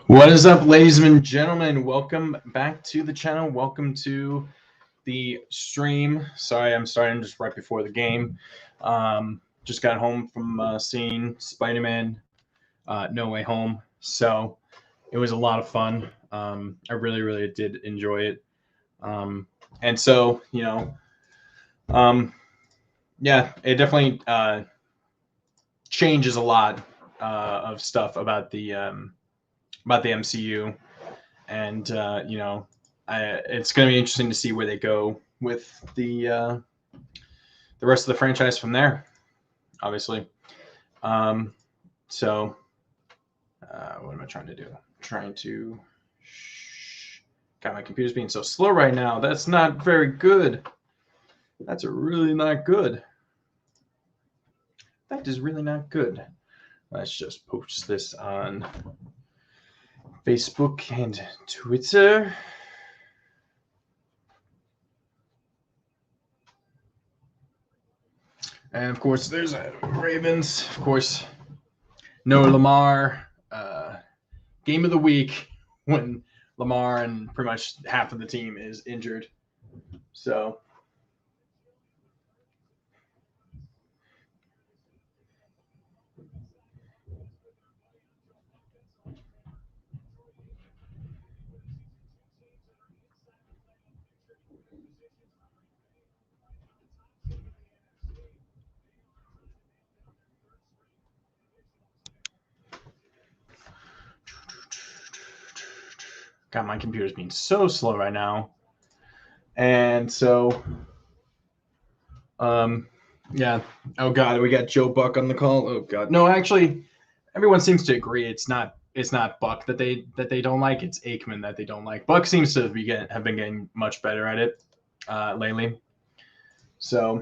What is up, ladies and gentlemen? Welcome back to the channel. Welcome to the stream. Sorry, I'm starting just right before the game. Just got home from seeing Spider-Man No Way Home. So it was a lot of fun. I really, really did enjoy it. And so, yeah, it definitely changes a lot of stuff about the MCU, and it's going to be interesting to see where they go with the rest of the franchise from there. Obviously, so what am I trying to do? Trying to. God, my computer's being so slow right now. That's not very good. That's really not good. That is really not good. Let's just post this on Facebook and Twitter. And of course, there's Ravens. Of course, no Lamar. Game of the week when Lamar and pretty much half of the team is injured. So. God, my computer's being so slow right now. And so, yeah. Oh God, we got Joe Buck on the call. Oh God, no, actually, everyone seems to agree it's not Buck that they don't like. It's Aikman that they don't like. Buck seems to have been getting much better at it lately. So.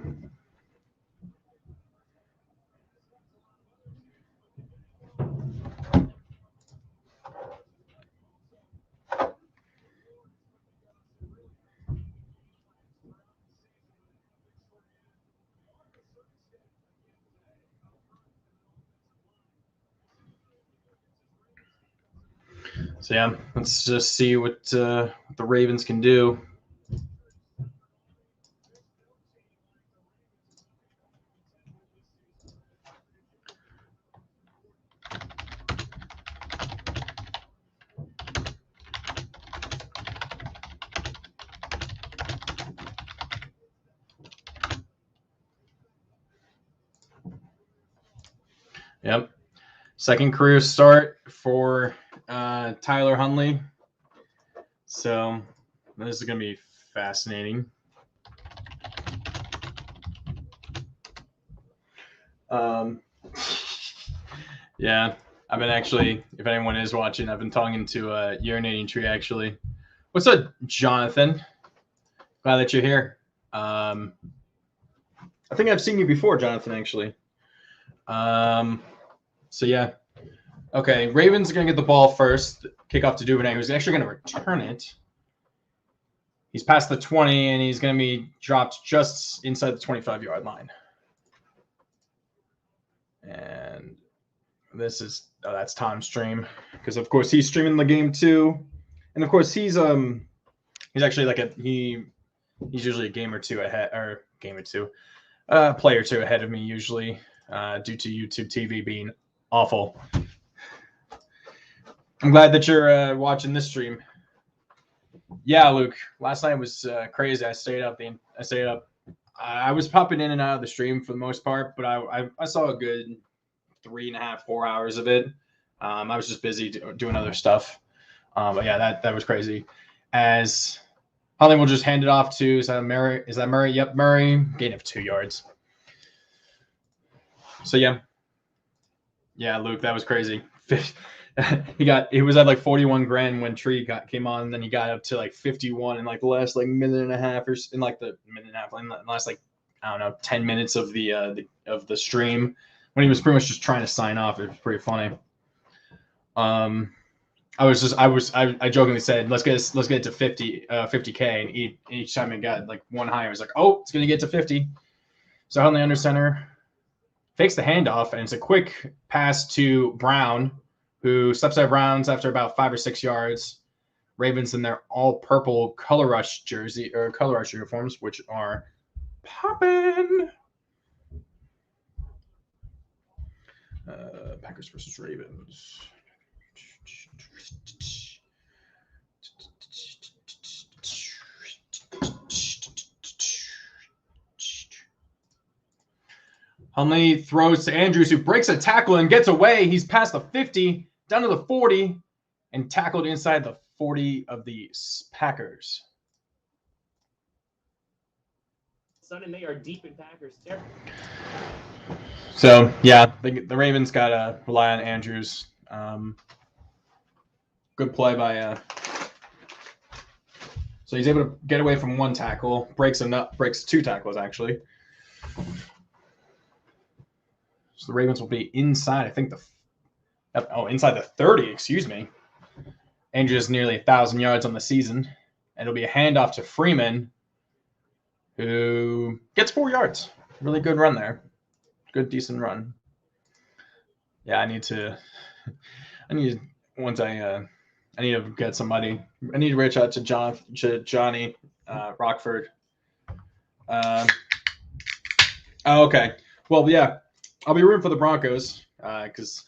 So yeah, let's just see what the Ravens can do. Yep. Second career start for Tyler Huntley. So this is going to be fascinating. Yeah, I've been actually, if anyone is watching, I've been talking to Urinating Tree actually. What's up, Jonathan? Glad that you're here. I think I've seen you before, Jonathan, actually. So yeah. Okay, Ravens are going to get the ball first. Kickoff to Duvernay, who's actually going to return it. He's past the 20, and he's going to be dropped just inside the 25-yard line. And this is that's Tom's stream, because of course he's streaming the game too, and of course he's actually like he's usually a game or two ahead, or player or two ahead of me usually, due to YouTube TV being awful. I'm glad that you're watching this stream. Yeah, Luke. Last night was crazy. I stayed up. I was popping in and out of the stream for the most part, but I saw a good 3.5, 4 hours of it. I was just busy doing other stuff. But yeah, that was crazy. As Holly will just hand it off to, is that Murray? Yep, Murray. Gain of 2 yards. So yeah, Luke, that was crazy. He was at like 41 grand when Tree came on, and then he got up to like 51 in like the last like minute and a half, or in like the minute and a half, in the last like, I don't know, 10 minutes of the stream, when he was pretty much just trying to sign off. It was pretty funny. I jokingly said, let's get it to 50K, and each time it got like one higher, I was like, oh, it's gonna get to 50. So Huntley under center fakes the handoff, and it's a quick pass to Brown, who steps out of bounds after about 5 or 6 yards. Ravens in their all purple color rush jersey or color rush uniforms, which are poppin'. Packers versus Ravens. Huntley throws to Andrews, who breaks a tackle and gets away. He's past the 50, down to the 40, and tackled inside the 40 of the Packers. Son and they are deep in Packers territory. So, yeah, the Ravens got to rely on Andrews. Good play by so he's able to get away from one tackle, breaks 2 tackles, actually. So the Ravens will be inside, I think, inside the 30, excuse me. Andrews nearly 1,000 yards on the season. And it'll be a handoff to Freeman, who gets 4 yards. Really good run there. Good, decent run. Yeah, I need to get somebody. I need to reach out to Johnny Rockford. Okay. Well, yeah, I'll be rooting for the Broncos because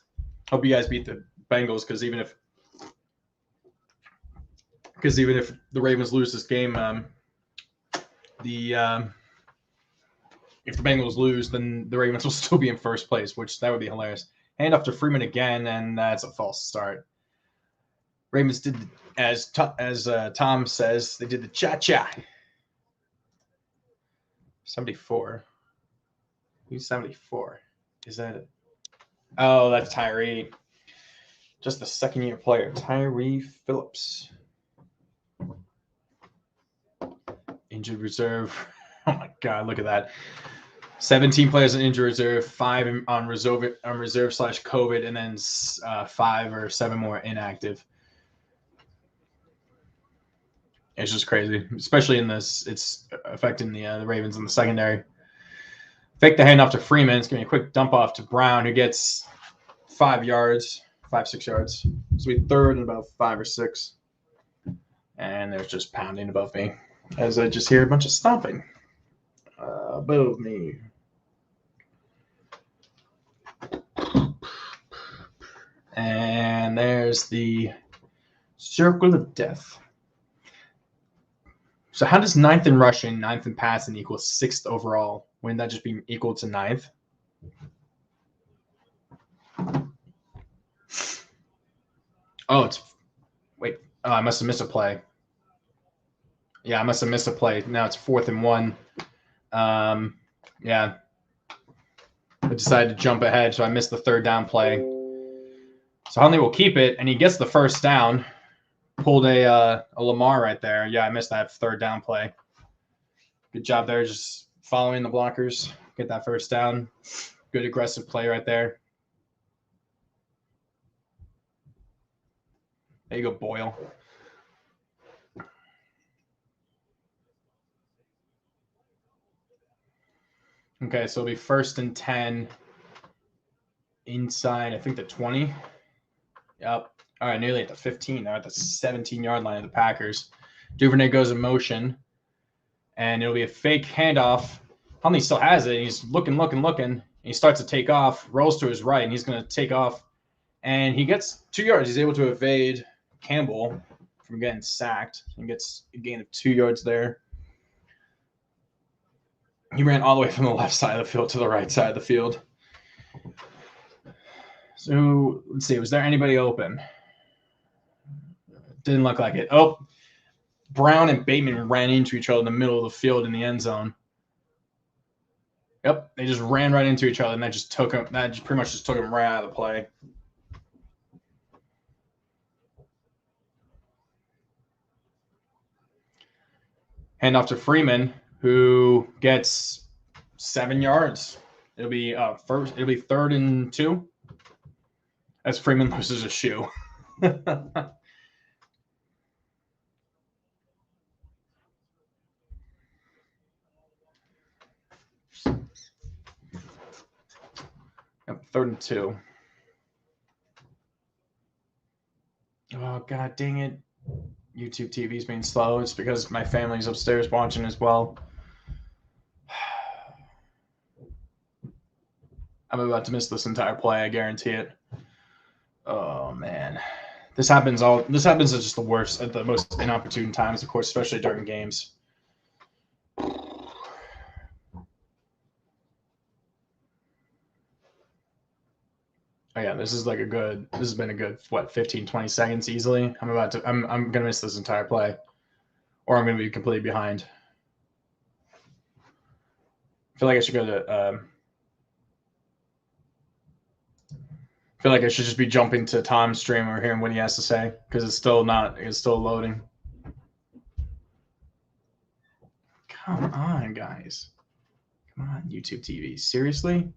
hope you guys beat the Bengals because even if the Ravens lose this game, if the Bengals lose, then the Ravens will still be in first place, which that would be hilarious. Hand off to Freeman again, and that's a false start. Ravens did, as Tom says, they did the cha-cha. 74. Who's 74? Is that it? Oh, that's Tyree. Just the second-year player, Tyree Phillips. Injured reserve. Oh my God, look at that. 17 players in injured reserve, 5 on reserve / COVID, and then 5 or 7 more inactive. It's just crazy, especially in this. It's affecting the Ravens in the secondary. Fake the handoff to Freeman. It's going to be a quick dump off to Brown, who gets 5 yards, 5-6 yards. So we third and about 5 or 6. And there's just pounding above me as I just hear a bunch of stomping above me. And there's the circle of death. So how does 9th in rushing, 9th in passing equal 6th overall? Wouldn't that just be equal to 9th? Oh, I must have missed a play. Yeah, I must have missed a play. Now it's 4th and 1. Yeah. I decided to jump ahead, so I missed the 3rd down play. So Huntley will keep it, and he gets the 1st down. Pulled a Lamar right there. Yeah, I missed that 3rd down play. Good job there, just following the blockers. Get that 1st down. Good aggressive play right there. There you go, Boyle. Okay, so it'll be 1st and 10 inside, I think, the 20. Yep. All right, nearly at the 15. Now at the 17-yard line of the Packers. Duvernay goes in motion, and it'll be a fake handoff. Huntley still has it. He's looking. And he starts to take off, rolls to his right, and he's going to take off. And he gets 2 yards. He's able to evade Campbell from getting sacked. He gets a gain of 2 yards there. He ran all the way from the left side of the field to the right side of the field. So let's see. Was there anybody open? Didn't look like it. Oh, Brown and Bateman ran into each other in the middle of the field in the end zone. Yep, they just ran right into each other, and that just took him. That just pretty much just took him right out of the play. Hand off to Freeman, who gets 7 yards. It'll be 3rd and 2. As Freeman loses a shoe. Yep, 3rd and 2. Oh, god dang it. YouTube TV's being slow. It's because my family's upstairs watching as well. I'm about to miss this entire play, I guarantee it. Oh man. This happens at just the worst, at the most inopportune times, of course, especially during games. Oh yeah, this has been a good, what, 15, 20 seconds easily. I'm gonna miss this entire play. Or I'm gonna be completely behind. I feel like I should go to I feel like I should just be jumping to Tom's stream or hearing what he has to say, because it's still loading. Come on, guys. Come on, YouTube TV. Seriously?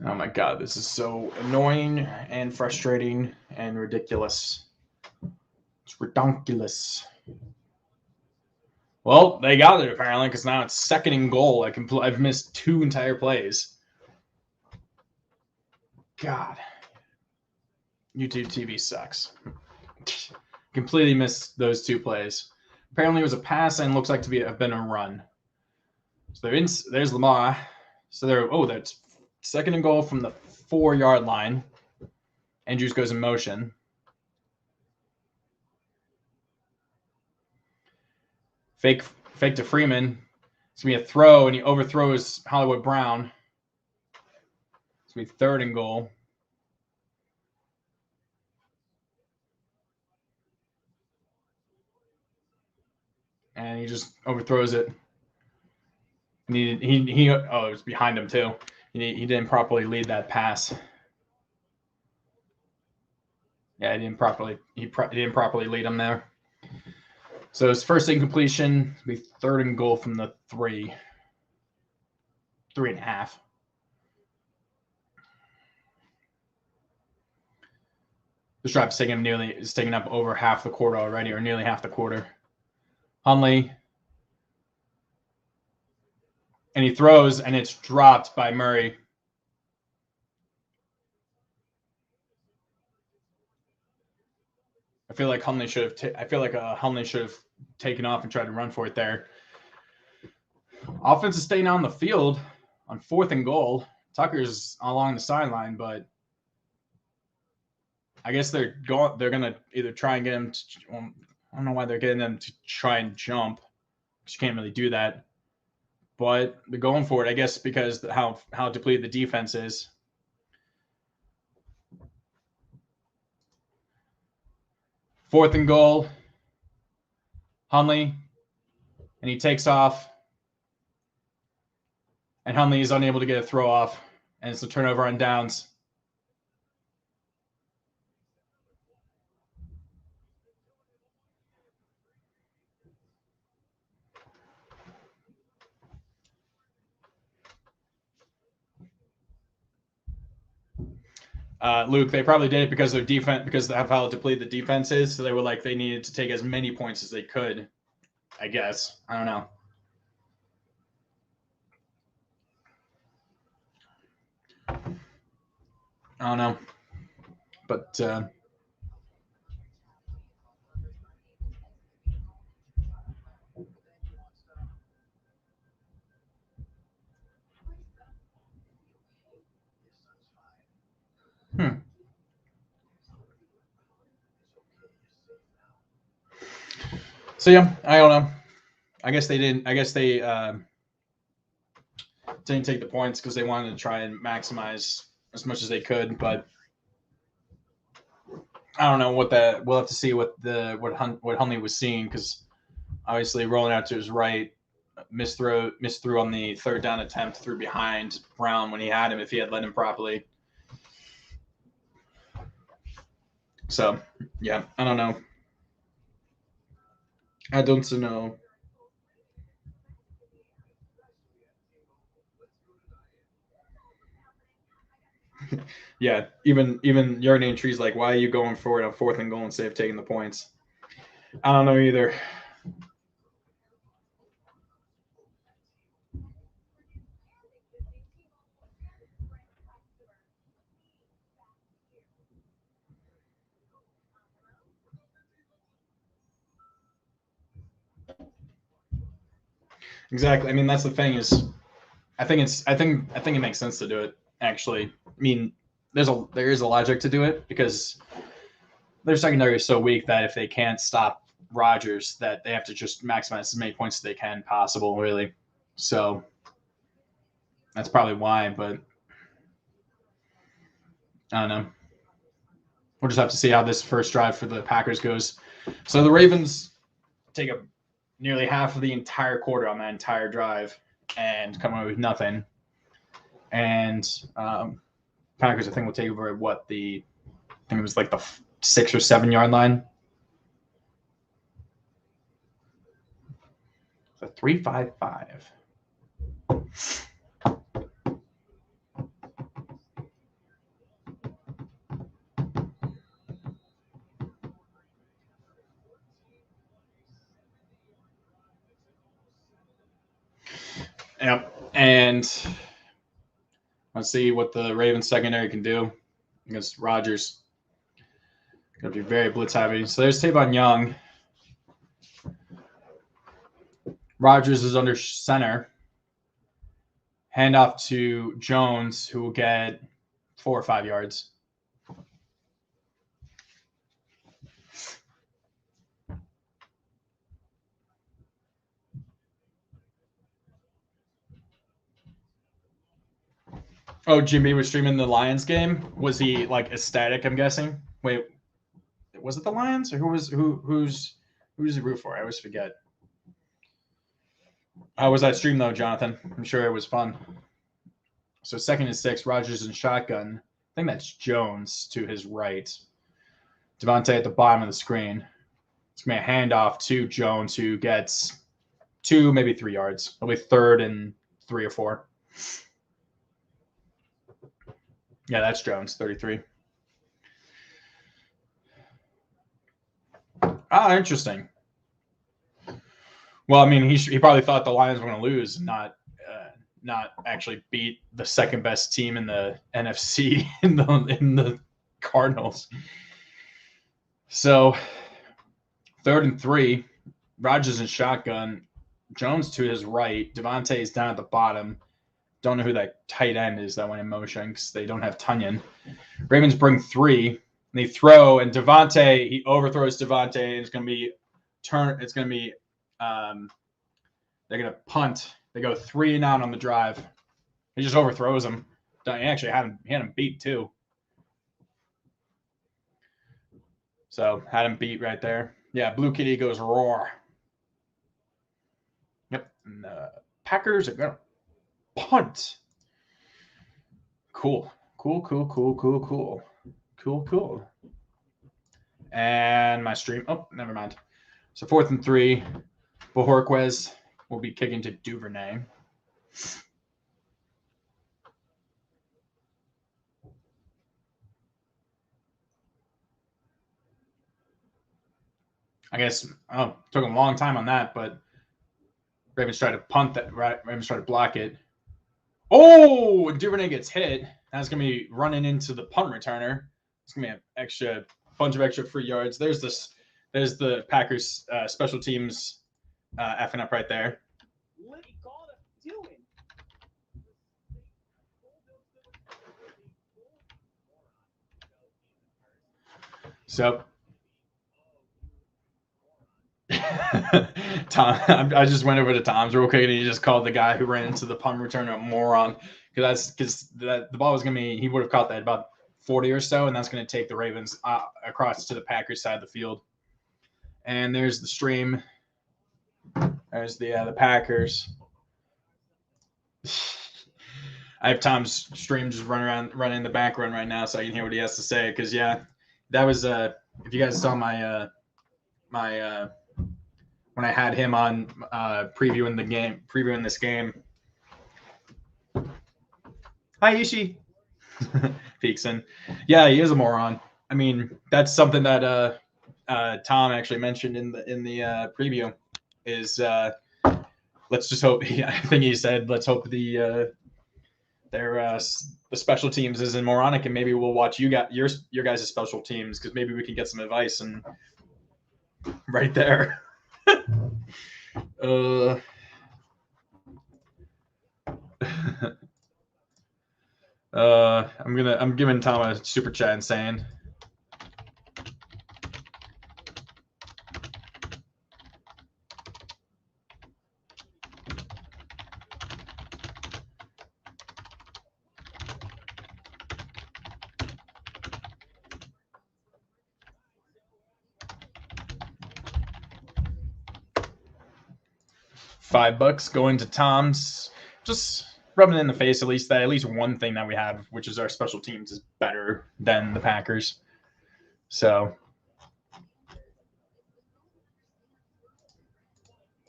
Oh my god, this is so annoying and frustrating and ridiculous. It's redonkulous. Well, they got it apparently, because now it's second and goal. I've missed 2 entire plays. God. YouTube TV sucks. Completely missed those 2 plays. Apparently it was a pass and looks like to have been a run. So there's Lamar. So that's second and goal from the 4-yard line. Andrews goes in motion. Fake to Freeman. It's going to be a throw, and he overthrows Hollywood Brown. It's going to be third and goal. And he just overthrows it. It was behind him too. He didn't properly lead that pass. Yeah, he didn't properly lead him there. So his first incompletion will be third and goal from the 3.5. This drive's taking up over half the quarter already, or nearly half the quarter. Hundley. And he throws, and it's dropped by Murray. I feel like Hundley should have taken off and tried to run for it there. Offense is staying on the field on 4th and goal. Tucker's along the sideline, but I guess they're gonna either try and get him to, I don't know why they're getting them to try and jump, because you can't really do that. But they're going for it, I guess, because how depleted the defense is. Fourth and goal. Hundley, and he takes off, and Hundley is unable to get a throw off, and it's a turnover on downs. Luke, they probably did it because their defense, because of how depleted the defense is. So they needed to take as many points as they could. I guess. I don't know. I don't know. But So yeah, I don't know. I guess they didn't take the points because they wanted to try and maximize as much as they could, but I don't know we'll have to see what Hundley was seeing, because obviously rolling out to his right, missed through on the 3rd down attempt, through behind Brown when he had him, if he had led him properly. So yeah, I don't know. I don't know. Yeah, even your name tree's like, why are you going for it on 4th and goal instead of taking the points? I don't know either. Exactly. I mean, that's the thing is, I think it makes sense to do it. Actually, I mean, there is a logic to do it because their secondary is so weak that if they can't stop Rodgers, that they have to just maximize as many points as they can possible, really. So that's probably why. But I don't know. We'll just have to see how this first drive for the Packers goes. So the Ravens take up nearly half of the entire quarter on that entire drive and come away with nothing. And Packers, I think, will take over at I think it was like the 6 or 7 yard line. So 3-5-5. Yep. And let's see what the Ravens secondary can do against Rodgers. Going to be very blitz heavy. So there's Tavon Young. Rodgers is under center. Handoff to Jones, who will get 4 or 5 yards. Oh, Jimmy was streaming the Lions game. Was he like ecstatic? I'm guessing. Wait, was it the Lions or who's he root for? I always forget. How was that stream though, Jonathan? I'm sure it was fun. So 2nd and 6, Rodgers in shotgun. I think that's Jones to his right. Devontae at the bottom of the screen. It's gonna be a handoff to Jones, who gets 2, maybe 3 yards. It'll be 3rd and 3 or 4. Yeah, that's Jones, 33. Ah, interesting. Well, I mean, he probably thought the Lions were going to lose, not actually beat the second best team in the NFC in the Cardinals. So 3rd and 3, Rodgers in shotgun, Jones to his right, Devontae is down at the bottom. Don't know who that tight end is that went in motion because they don't have Tunyon. Ravens bring 3, and they throw, and Devontae, he overthrows Devontae, and it's going to be they're going to punt. They go 3 and out on the drive. He just overthrows him. He actually had him beat too. So had him beat right there. Yeah, Blue Kitty goes roar. Yep. And the Packers are going to punt. Cool. And my stream. Oh, never mind. So 4th and 3. Bojorquez will be kicking to Duvernay. I guess took a long time on that, but Ravens tried to punt that. Ravens tried to block it. Oh, Duvernay gets hit. That's gonna be running into the punt returner. It's gonna be a bunch of extra free yards. There's the Packers special teams effing up right there. So Tom, I just went over to Tom's real quick, and he just called the guy who ran into the punt returner a moron because the ball was gonna be, he would have caught that about 40 or so, and that's gonna take the Ravens across to the Packers side of the field. And there's the stream. There's the Packers. I have Tom's stream just running in the background right now, so I can hear what he has to say. Because that was if you guys saw my when I had him on previewing this game. Hi, Ishi. Peekson. Yeah, he is a moron. I mean, that's something that Tom actually mentioned in the preview. Is let's just hope. I think he said, let's hope the special teams isn't moronic, and maybe we'll watch you got your guys' special teams, because maybe we can get some advice. And right there. I'm giving Tom a super chat and saying, $5 going to Tom's, just rubbing it in the face, at least one thing that we have, which is our special teams, is better than the Packers. So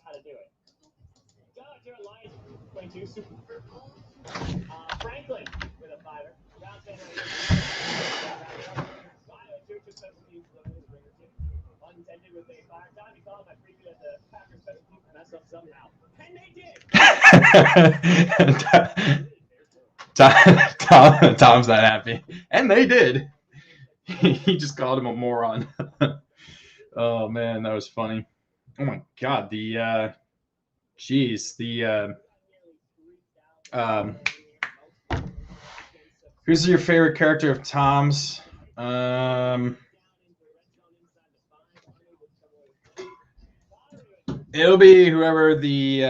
Gotta do it. Franklin with a fiver. Untended with a fire time. He thought my preview at the Packers special teams mess up somehow. And they did. Tom's not happy. And they did. He just called him a moron. Oh man, that was funny. Oh my god, who's your favorite character of Tom's? It'll be whoever his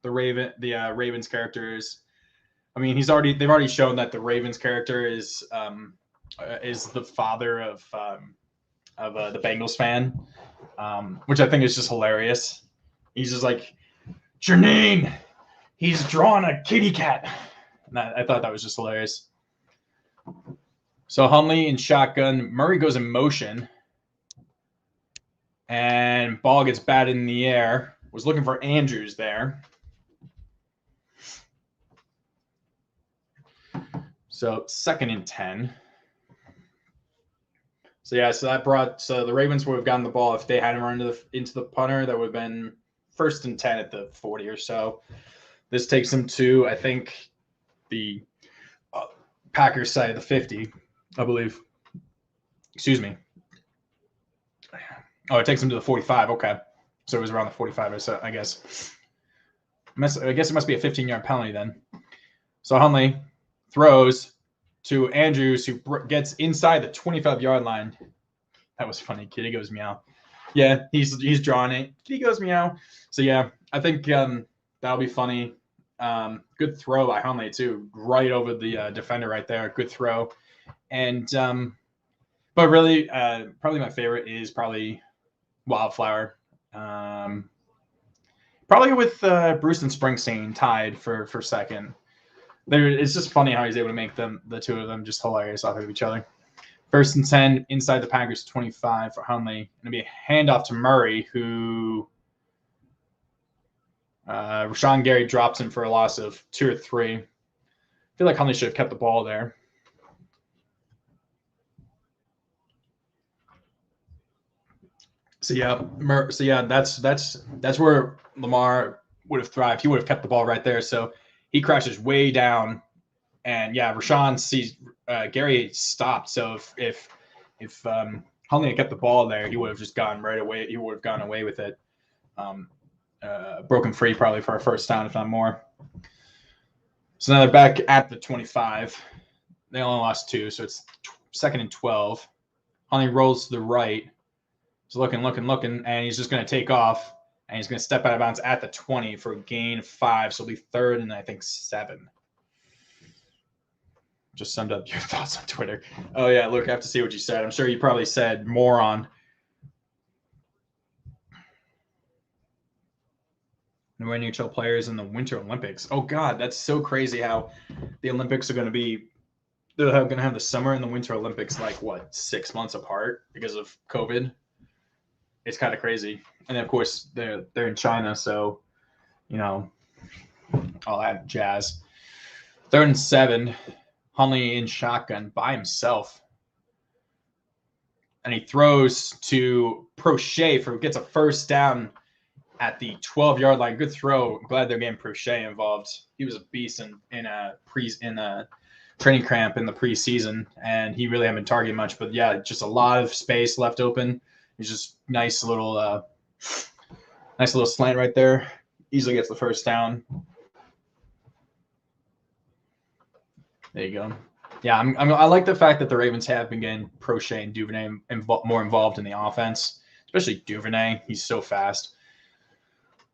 Ravens character is. I mean, they've already shown that the Ravens character is the father of the Bengals fan, which I think is just hilarious. He's just like, Janine, he's drawn a kitty cat. And I thought that was just hilarious. So Hundley in shotgun. Murray goes in motion. And ball gets batted in the air. Was looking for Andrews there. So 2nd and 10. So the Ravens would have gotten the ball if they hadn't run into the punter. That would have been 1st and 10 at the 40 or so. This takes them to, I think, the Packers side of the 50, I believe. Excuse me. Oh, it takes them to the 45. Okay. So it was around the 45, so I guess. I guess it must be a 15-yard penalty then. So Hundley throws to Andrews, who gets inside the 25-yard line. That was funny. Kitty goes meow. Yeah, he's drawing it. Kitty goes meow. So yeah, I think that'll be funny. Good throw by Hundley too, right over the defender right there. Good throw. And but really, probably my favorite is probably Wildflower. Probably with Bruce and Springsteen tied for second. It's just funny how he's able to make the two of them just hilarious off of each other. 1st and 10 inside the Packers 25 for Hundley. Going to be a handoff to Murray, who Rashawn Gary drops him for a loss of 2 or 3. I feel like Hundley should have kept the ball there. So yeah, that's where Lamar would have thrived. He would have kept the ball right there. So he crashes way down, and yeah, Rashawn sees Gary stopped. So if Hundley had kept the ball there, he would have just gone right away. He would have gone away with it, broken free probably for a 1st down, if not more. So now they're back at the 25. They only lost 2, so it's 2nd and 12. Hundley rolls to the right. He's looking, and he's just going to take off, and he's going to step out of bounds at the 20 for a gain of 5. So it'll be 3rd and I think 7. Just summed up your thoughts on Twitter. Oh yeah, Luke, I have to see what you said. I'm sure you probably said moron. No NHL players in the Winter Olympics. Oh God, that's so crazy how the Olympics are going to be. They're going to have the Summer and the Winter Olympics like 6 months apart because of COVID. It's kind of crazy. And then, of course, they're in China, so, all that jazz. 3rd and 7. Hundley in shotgun by himself. And he throws to Prochet gets a first down at the 12-yard line. Good throw. I'm glad they're getting Prochet involved. He was a beast in a training camp in the preseason, and he really hasn't been targeted much. But yeah, just a lot of space left open. It's just nice little slant right there. Easily gets the first down. There you go. Yeah, I like the fact that the Ravens have been getting Prochet and Duvernay more involved in the offense, especially Duvernay. He's so fast.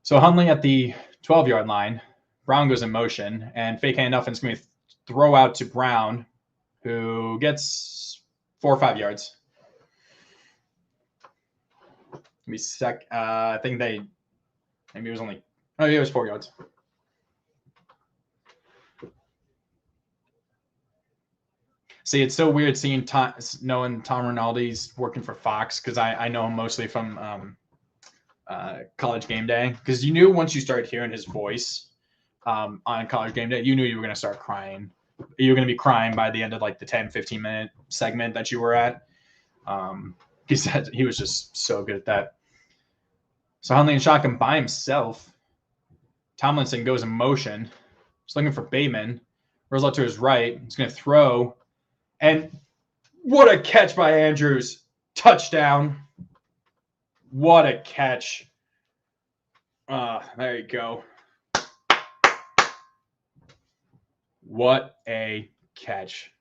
So Hundley at the 12-yard line. Brown goes in motion, and fake handoff, and it's going to throw out to Brown, who gets 4 or 5 yards. I think maybe it was only, it was 4 yards. See, it's so weird knowing Tom Rinaldi's working for Fox, because I know him mostly from College Game Day. Because you knew once you started hearing his voice on College Game Day, you knew you were going to start crying. You were going to be crying by the end of like the 10, 15-minute segment that you were at. He was just so good at that. So Hundley in shotgun by himself. Tomlinson goes in motion. He's looking for Bateman. Rolls out to his right. He's going to throw. And what a catch by Andrews. Touchdown. What a catch. There you go. What a catch.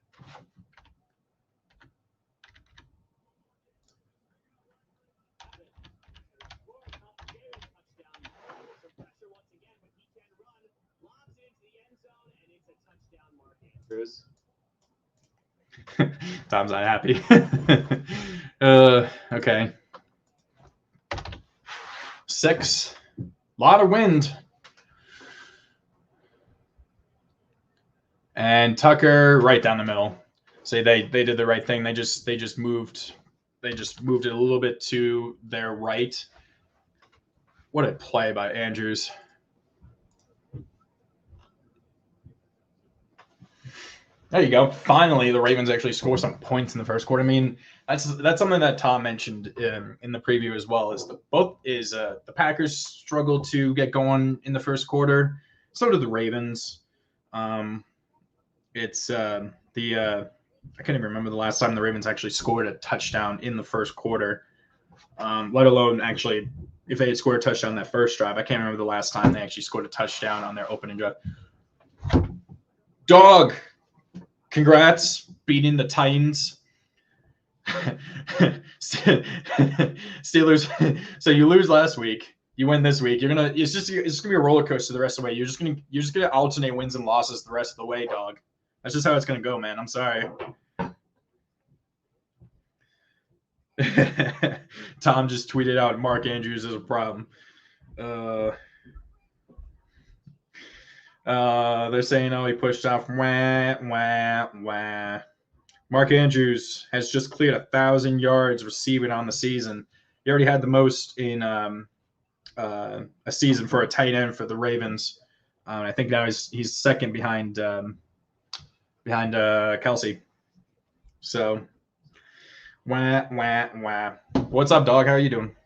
Tom's not happy. Okay. 6. A lot of wind. And Tucker right down the middle. So they did the right thing. They just moved it a little bit to their right. What a play by Andrews. There you go. Finally, the Ravens actually score some points in the first quarter. I mean, that's something that Tom mentioned in the preview as well. The Packers struggled to get going in the first quarter. So did the Ravens. I can't even remember the last time the Ravens actually scored a touchdown in the first quarter. Let alone actually if they had scored a touchdown that first drive. I can't remember the last time they actually scored a touchdown on their opening drive. Dog. Congrats, beating the Titans. Steelers. So you lose last week. You win this week. It's just gonna be a roller coaster the rest of the way. You're just gonna alternate wins and losses the rest of the way, dog. That's just how it's gonna go, man. I'm sorry. Tom just tweeted out Mark Andrews is a problem. They're saying, he pushed off. Wah, wah, wah. Mark Andrews has just cleared 1,000 yards receiving on the season. He already had the most in a season for a tight end for the Ravens. I think now he's second behind Kelsey. So, wah, wah, wah. What's up, dog? How are you doing?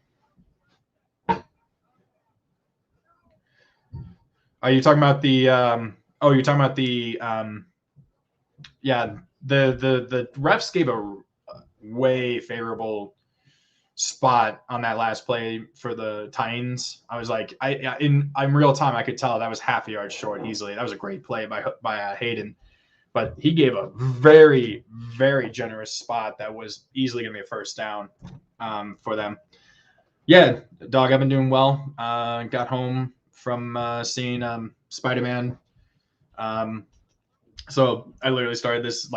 Are you talking about the the refs gave a way favorable spot on that last play for the Titans. I was like, in real time, I could tell that was half a yard short easily. That was a great play by Hayden, but he gave a very, very generous spot that was easily going to be a first down for them. Yeah, dog, I've been doing well. Got home from seeing Spider-Man. So I literally started this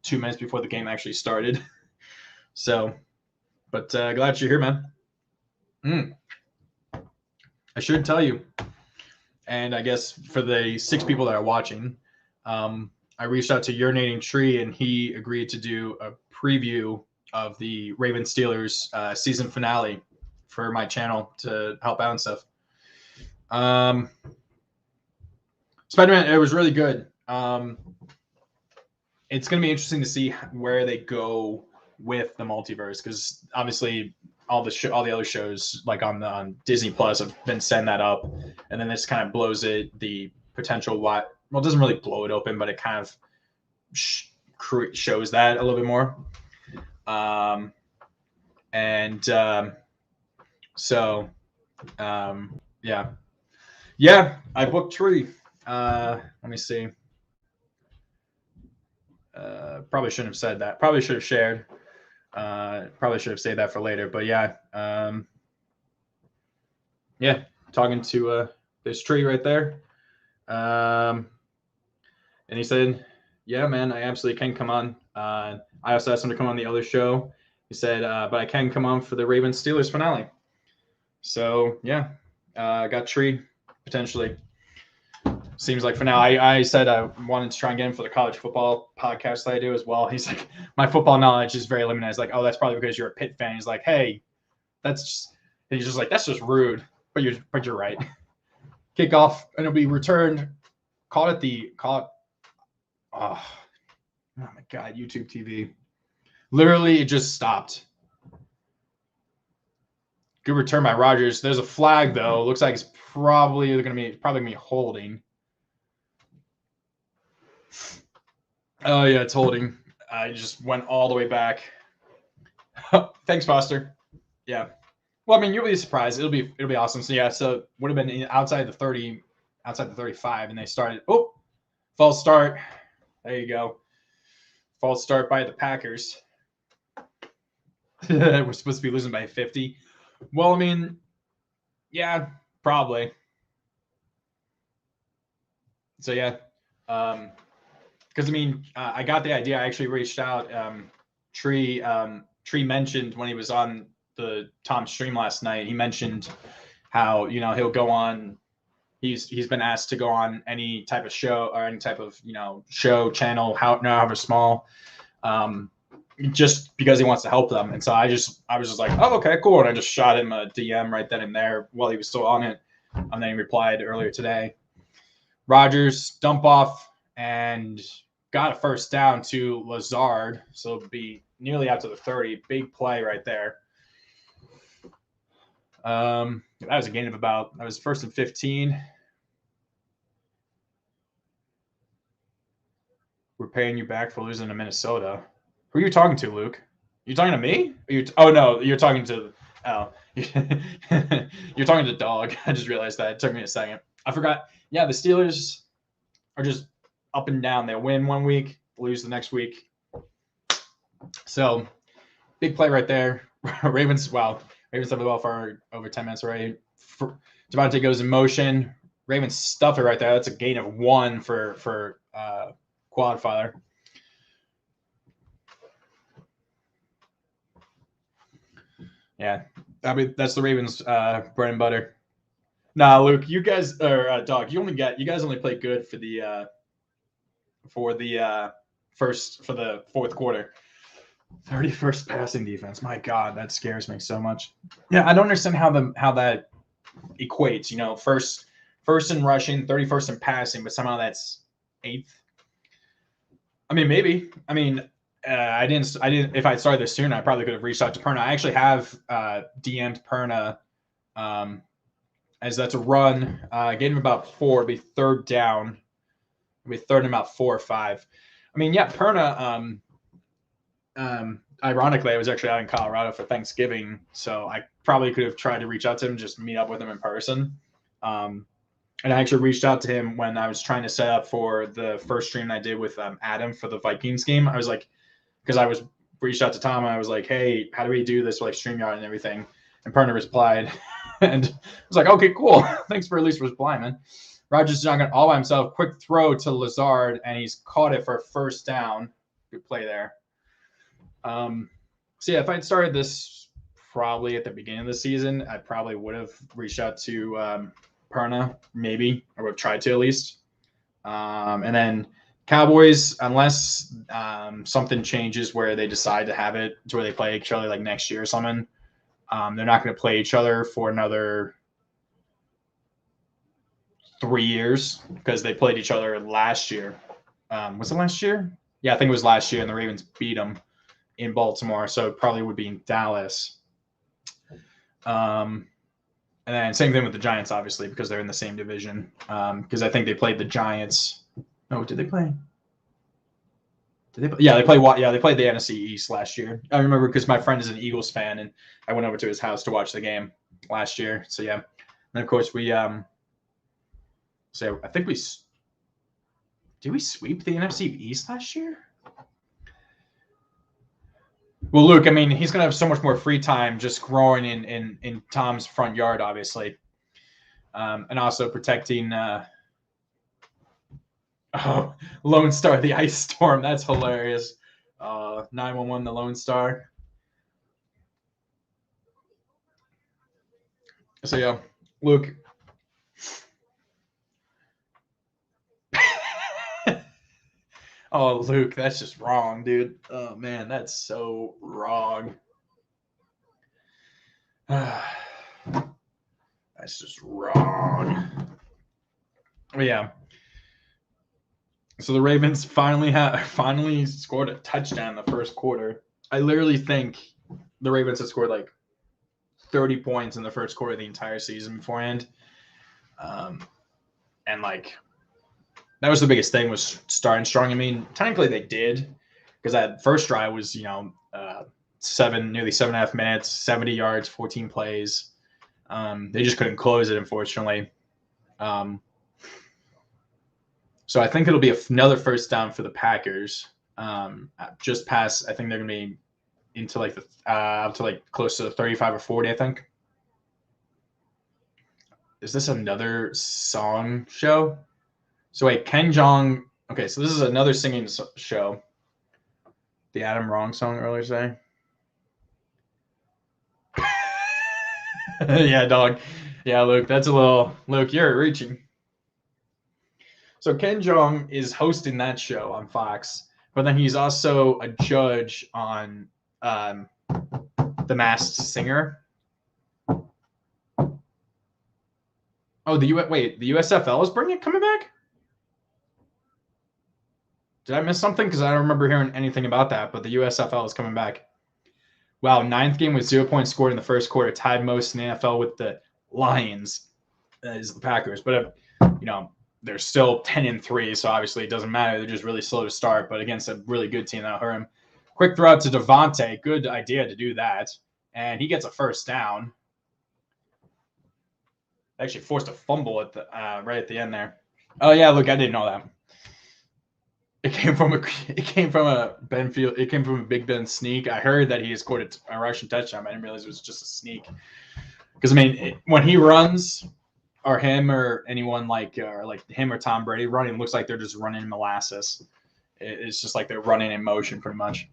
2 minutes before the game actually started. So, but glad you're here, man. I should tell you, and I guess for the 6 people that are watching, I reached out to Urinating Tree, and he agreed to do a preview of the Ravens Steelers season finale for my channel to help out and stuff. Spider-Man, it was really good. It's going to be interesting to see where they go with the multiverse, because obviously all the other shows like on Disney Plus have been setting that up, and then this kind of blows the potential what. Well, it doesn't really blow it open, but it kind of shows that a little bit more. Yeah, I booked Tree. Let me see. Probably shouldn't have said that. Probably should have shared. Probably should have saved that for later. But yeah, talking to this Tree right there. And he said, "Yeah, man, I absolutely can come on." I also asked him to come on the other show. He said, "But I can come on for the Ravens Steelers finale." So yeah, got Tree potentially. Seems like for now, I said I wanted to try and get him for the college football podcast that I do as well. He's like, my football knowledge is very limited. It's like, oh, that's probably because you're a Pitt fan. He's like, hey, he's just like, that's just rude. But you're right. Kickoff, and it'll be returned. Oh my God, YouTube TV. Literally, it just stopped. Good return by Rodgers. There's a flag though. Looks like it's probably gonna be holding. Oh yeah, it's holding. I just went all the way back. Thanks, Foster. Yeah. Well, I mean, you'll be surprised. It'll be awesome. So yeah, so would have been outside the 30, outside the 35, and they started. Oh, false start. There you go. False start by the Packers. We're supposed to be losing by 50. Well, I mean, yeah, probably. So yeah, because I mean, I got the idea. I actually reached out. Tree mentioned when he was on the Tom stream last night. He mentioned how he'll go on. He's been asked to go on any type of show or any type of show channel, however small, just because he wants to help them. And so I was just like, oh, okay, cool. And I just shot him a DM right then and there while he was still on it. And then he replied earlier today. Rodgers dump off and got a first down to Lazard. So it'll be nearly out to the 30. Big play right there. That was a gain of that was 1st and 15. We're paying you back for losing to Minnesota. Who are you talking to, Luke? You talking to me? Oh no, you're talking to you're talking to Dog. I just realized that. It took me a second. I forgot. Yeah, the Steelers are just up and down. They win one week, lose the next week. So big play right there. Ravens have the ball for over 10 minutes already. Devontae goes in motion. Ravens stuff it right there. That's a gain of 1 for Quadfather. Yeah, that's the Ravens' bread and butter. Nah, Luke, you guys or Dog, you guys only play good for the fourth quarter. 31st passing defense. My God, that scares me so much. Yeah, I don't understand how that equates. First in rushing, 31st in passing, but somehow that's 8th. I mean, maybe. I mean, I didn't. If I started this sooner, I probably could have reached out to Perna. I actually have DM'd Perna, as that's a run. Gave him about 4. It'd be 3rd down. It'd be 3rd and about 4 or 5. I mean, yeah, Perna. Ironically, I was actually out in Colorado for Thanksgiving, so I probably could have tried to reach out to him, just meet up with him in person. And I actually reached out to him when I was trying to set up for the first stream I did with Adam for the Vikings game. I was like, because I was reached out to Tom, and I was like, hey, how do we do this with StreamYard and everything? And Perna replied, and I was like, okay, cool. Thanks for at least replying, man. Rodgers is not all by himself. Quick throw to Lazard, and he's caught it for a 1st down. Good play there. So yeah, if I'd started this probably at the beginning of the season, I probably would have reached out to Perna, maybe, or would have tried to at least. And then Cowboys, unless something changes where they decide to have it to where they play each other like next year or something, they're not going to play each other for another 3 years because they played each other last year. Was it last year? Yeah, I think it was last year, and the Ravens beat them in Baltimore, so it probably would be in Dallas. And then same thing with the Giants, obviously, because they're in the same division. Because I think they played the Giants. Oh, did they play? Yeah, they played the NFC East last year. I remember because my friend is an Eagles fan, and I went over to his house to watch the game last year. So yeah, and of course we so I think did we sweep the NFC East last year? Well, Luke, I mean, he's gonna have so much more free time just growing in Tom's front yard, obviously, and also protecting. Lone Star, the ice storm. That's hilarious. 911, the Lone Star. So yeah, Luke. Oh, Luke, that's just wrong, dude. Oh man, that's so wrong. That's just wrong. But yeah. So the Ravens finally scored a touchdown in the first quarter. I literally think the Ravens had scored like 30 points in the first quarter of the entire season beforehand. And like that was the biggest thing, was starting strong. I mean, technically they did, because that first drive was, nearly 7.5 minutes, 70 yards, 14 plays. They just couldn't close it, unfortunately. So I think it'll be another first down for the Packers. Just past, I think they're going to be into like up to like close to 35 or 40, I think. Is this another song show? So wait, Ken Jeong. Okay, so this is another singing show. The Adam Wrong song earlier today. Yeah, dog. Yeah, Luke, that's a little. Luke, you're reaching. So Ken Jeong is hosting that show on Fox, but then he's also a judge on The Masked Singer. Oh, the USFL is coming back? Did I miss something? Because I don't remember hearing anything about that, but the USFL is coming back. Wow, 9th game with 0 points scored in the first quarter, tied most in the NFL with the Lions, that is the Packers. But, they're still 10-3, so obviously it doesn't matter. They're just really slow to start, but against a really good team that'll hurt him. Quick throw out to Devontae. Good idea to do that. And he gets a first down. Actually forced a fumble at the right at the end there. Oh yeah, look, I didn't know that. It came from a Big Ben sneak. I heard that he scored a rushing touchdown. I didn't realize it was just a sneak. Because when he runs, or him or anyone like him or Tom Brady running, looks like they're just running in molasses. It's just like they're running in motion pretty much.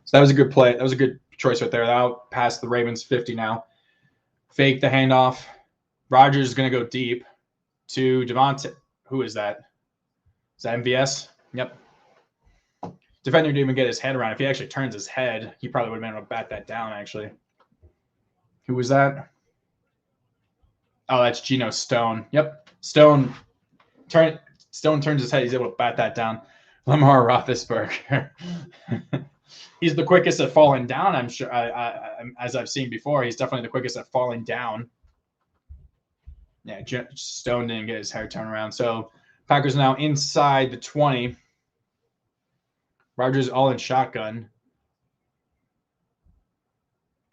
So that was a good play. That was a good choice right there. That'll pass the Ravens 50 now. Fake the handoff. Rodgers is going to go deep to Devontae. Who is that? Is that MVS? Yep. Defender didn't even get his head around. If he actually turns his head, he probably would have been able to bat that down, actually. Who was that? Oh, that's Geno Stone. Yep. Stone turns his head. He's able to bat that down. Lamar Roethlisberger. He's the quickest at falling down, I'm sure. As I've seen before, he's definitely the quickest at falling down. Yeah, Stone didn't get his hair turned around. So Packers now inside the 20. Rodgers all in shotgun.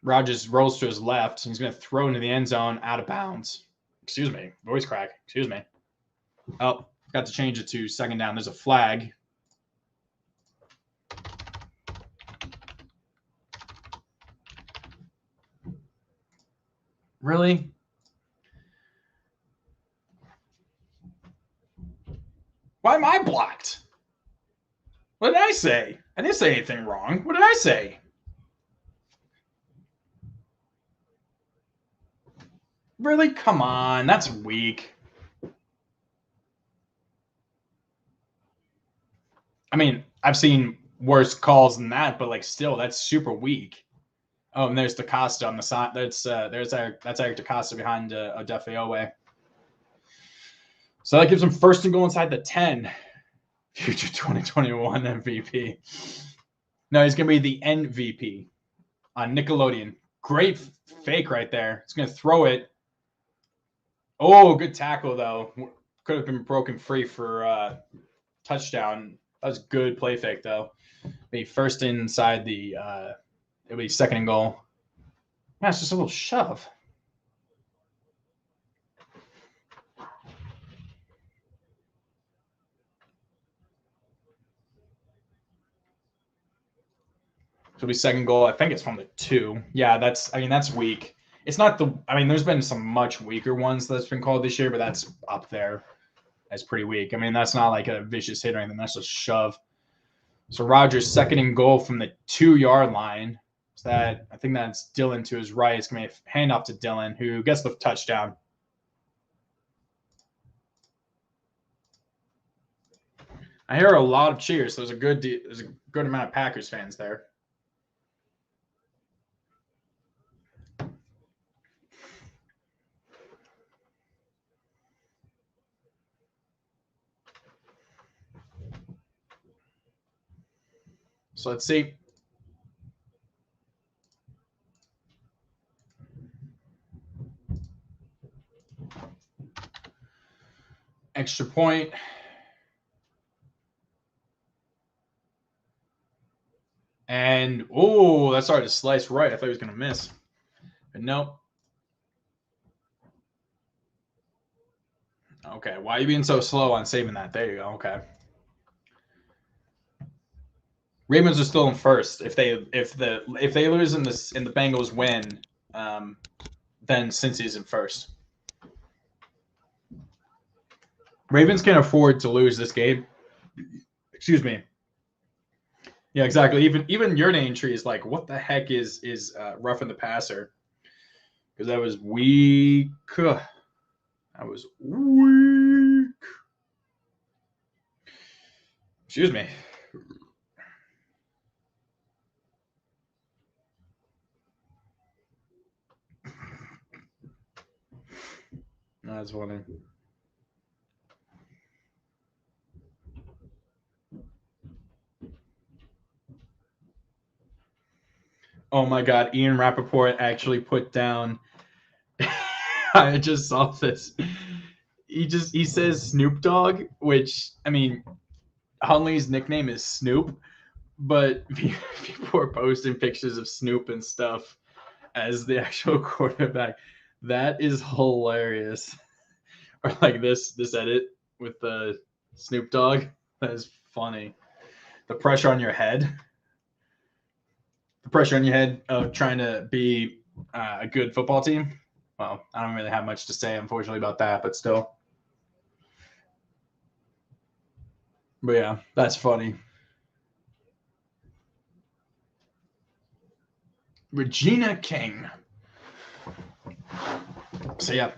Rodgers rolls to his left. He's going to throw into the end zone, out of bounds. Excuse me. Voice crack. Excuse me. Oh, got to change it to second down. There's a flag. Really? Why am I blocked? What did I say? I didn't say anything wrong. What did I say? Really? Come on. That's weak. I mean, I've seen worse calls than that, but still, that's super weak. Oh, and there's DaCosta on the side. That's Eric DaCosta behind Odefe Owe. So that gives him first and goal inside the 10. Future 2021 MVP. No, he's going to be the MVP on Nickelodeon. Great fake right there. He's going to throw it. Oh, good tackle, though. Could have been broken free for touchdown. That was good play fake, though. Be first inside the it'll be second and goal. Yeah, it's just a little shove. It'll be second goal. I think it's from the 2. Yeah, that's weak. It's not the there's been some much weaker ones that's been called this year, but that's up there. That's pretty weak. That's not like a vicious hit or anything. That's just shove. So Rodgers second and goal from the 2-yard line. So that I think that's Dylan to his right. It's gonna be a handoff to Dylan, who gets the touchdown. I hear a lot of cheers. So there's a good amount of Packers fans there. So let's see. Extra point. And, oh, that started to slice right. I thought he was going to miss. But nope. Okay, why are you being so slow on saving that? There you go. Okay. Ravens are still in first. If they lose and the Bengals win, then Cincy's in first. Ravens can afford to lose this game. Excuse me. Yeah, exactly. Even your name tree is like, what the heck is roughing the passer? Because that was weak. That was weak. Excuse me. That's funny. Oh my God, Ian Rappaport actually put down. I just saw this. He says Snoop Dogg, which Hunley's nickname is Snoop, but people are posting pictures of Snoop and stuff as the actual quarterback. That is hilarious. Or like this edit with the Snoop Dogg. That is funny. The pressure on your head. The pressure on your head of trying to be a good football team. Well, I don't really have much to say, unfortunately, about that, but still. But yeah, that's funny. Regina King. So yeah.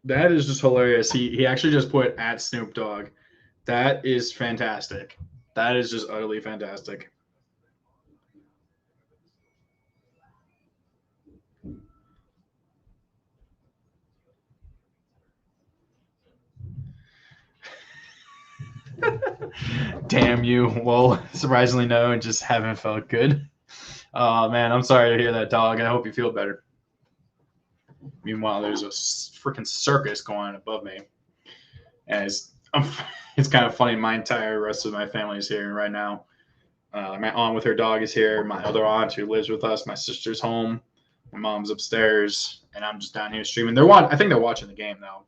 That is just hilarious. He actually just put at Snoop Dogg. That is fantastic. That is just utterly fantastic. Damn you. Well, surprisingly no, and just haven't felt good. Oh man, I'm sorry to hear that, dog. I hope you feel better. Meanwhile, there's a freaking circus going on above me. And it's kind of funny. My entire rest of my family is here right now. My aunt with her dog is here. My other aunt who lives with us. My sister's home. My mom's upstairs, and I'm just down here streaming. I think they're watching the game though.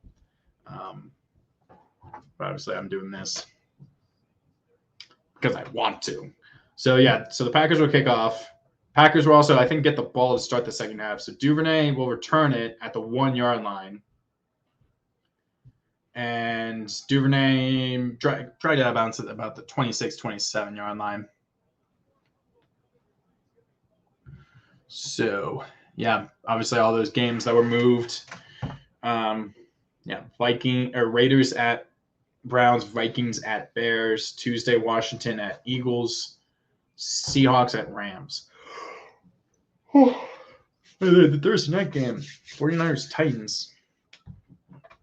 But obviously, I'm doing this because I want to. So yeah, so the Packers will kick off. Packers will also, I think, get the ball to start the second half. So Duvernay will return it at the 1-yard line. And Duvernay tried to out of bounds at about the 26, 27-yard line. So, yeah, obviously all those games that were moved. Raiders at Browns, Vikings at Bears. Tuesday, Washington at Eagles. Seahawks at Rams. The Thursday night game, 49ers, Titans.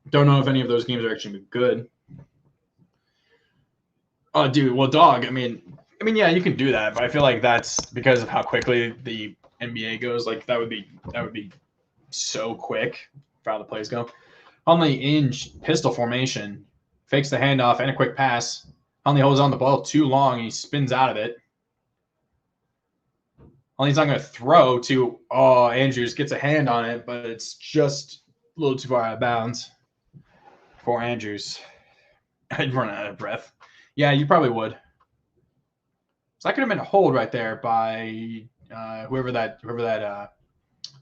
Don't know if any of those games are actually good. Oh, dude. Well, dog. I mean, yeah, you can do that, but I feel like that's because of how quickly the NBA goes. Like that would be so quick for how the plays go. Huntley in pistol formation, fakes the handoff and a quick pass. Huntley holds on the ball too long. He spins out of it. Huntley's not going to throw to. Oh, Andrews gets a hand on it, but it's just a little too far out of bounds for Andrews. I'd run out of breath. Yeah, you probably would. So that could have been a hold right there by whoever that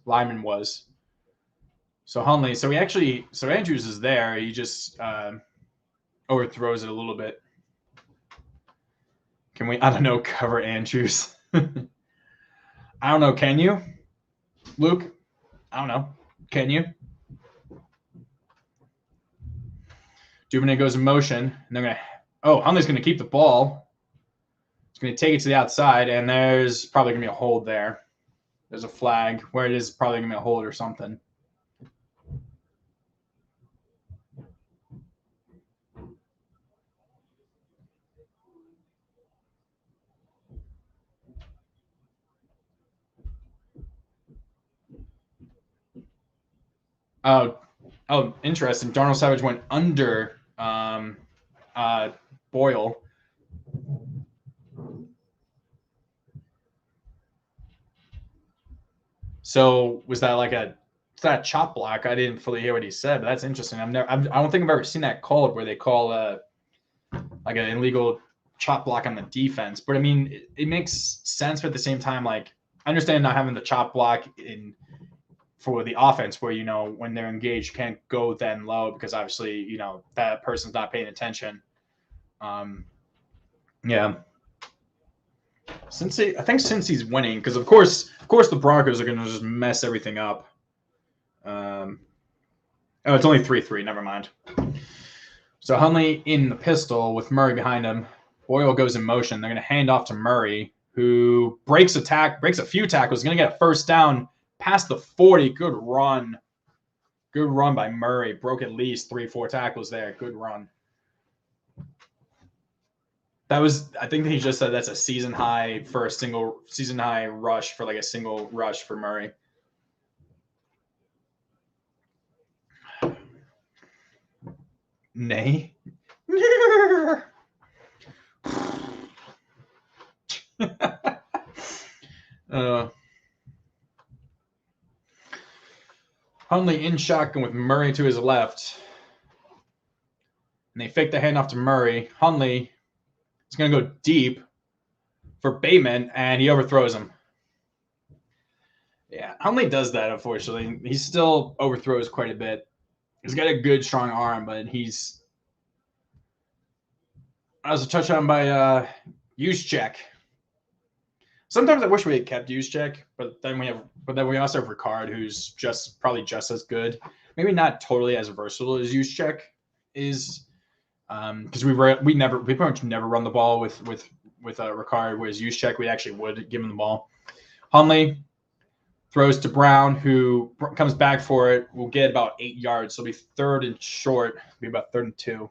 lineman was. So Huntley, so Andrews is there. He just overthrows it a little bit. Can we? I don't know. Cover Andrews. I don't know. Can you, Luke? I don't know. Can you? Duvernay goes in motion, and they're gonna. Oh, Huntley's gonna keep the ball. He's gonna take it to the outside, and there's probably gonna be a hold there. There's a flag where it is probably gonna be a hold or something. Oh, interesting. Darnell Savage went under Boyle. So was that like a chop block? I didn't fully hear what he said, but that's interesting. I don't think I've ever seen that called where they call like an illegal chop block on the defense. But I mean, it makes sense, but at the same time, like I understand not having the chop block for the offense where, when they're engaged, you can't go then low because obviously, that person's not paying attention. Yeah. Since he's winning, because of course the Broncos are going to just mess everything up. Oh, it's only 3-3. Never mind. So Huntley in the pistol with Murray behind him. Boyle goes in motion. They're going to hand off to Murray, who breaks a few tackles. Going to get a first down past the 40. Good run. Good run by Murray. Broke at least 3-4 tackles there. Good run. I think he just said that's a season high rush for like a single rush for Murray. Nay. Huntley in shotgun with Murray to his left. And they fake the handoff to Murray. Huntley is going to go deep for Bateman, and he overthrows him. Yeah, Huntley does that, unfortunately. He still overthrows quite a bit. He's got a good, strong arm, but he's... I was a touchdown by Juszczyk. Sometimes I wish we had kept Juszczyk, but then we also have Ricard, who's probably just as good. Maybe not totally as versatile as Juszczyk is, because we pretty much never run the ball with Ricard, whereas Juszczyk we actually would give him the ball. Huntley throws to Brown, who comes back for it. We'll get about 8 yards, so it'll be third and short. It'll be about 3rd and 2.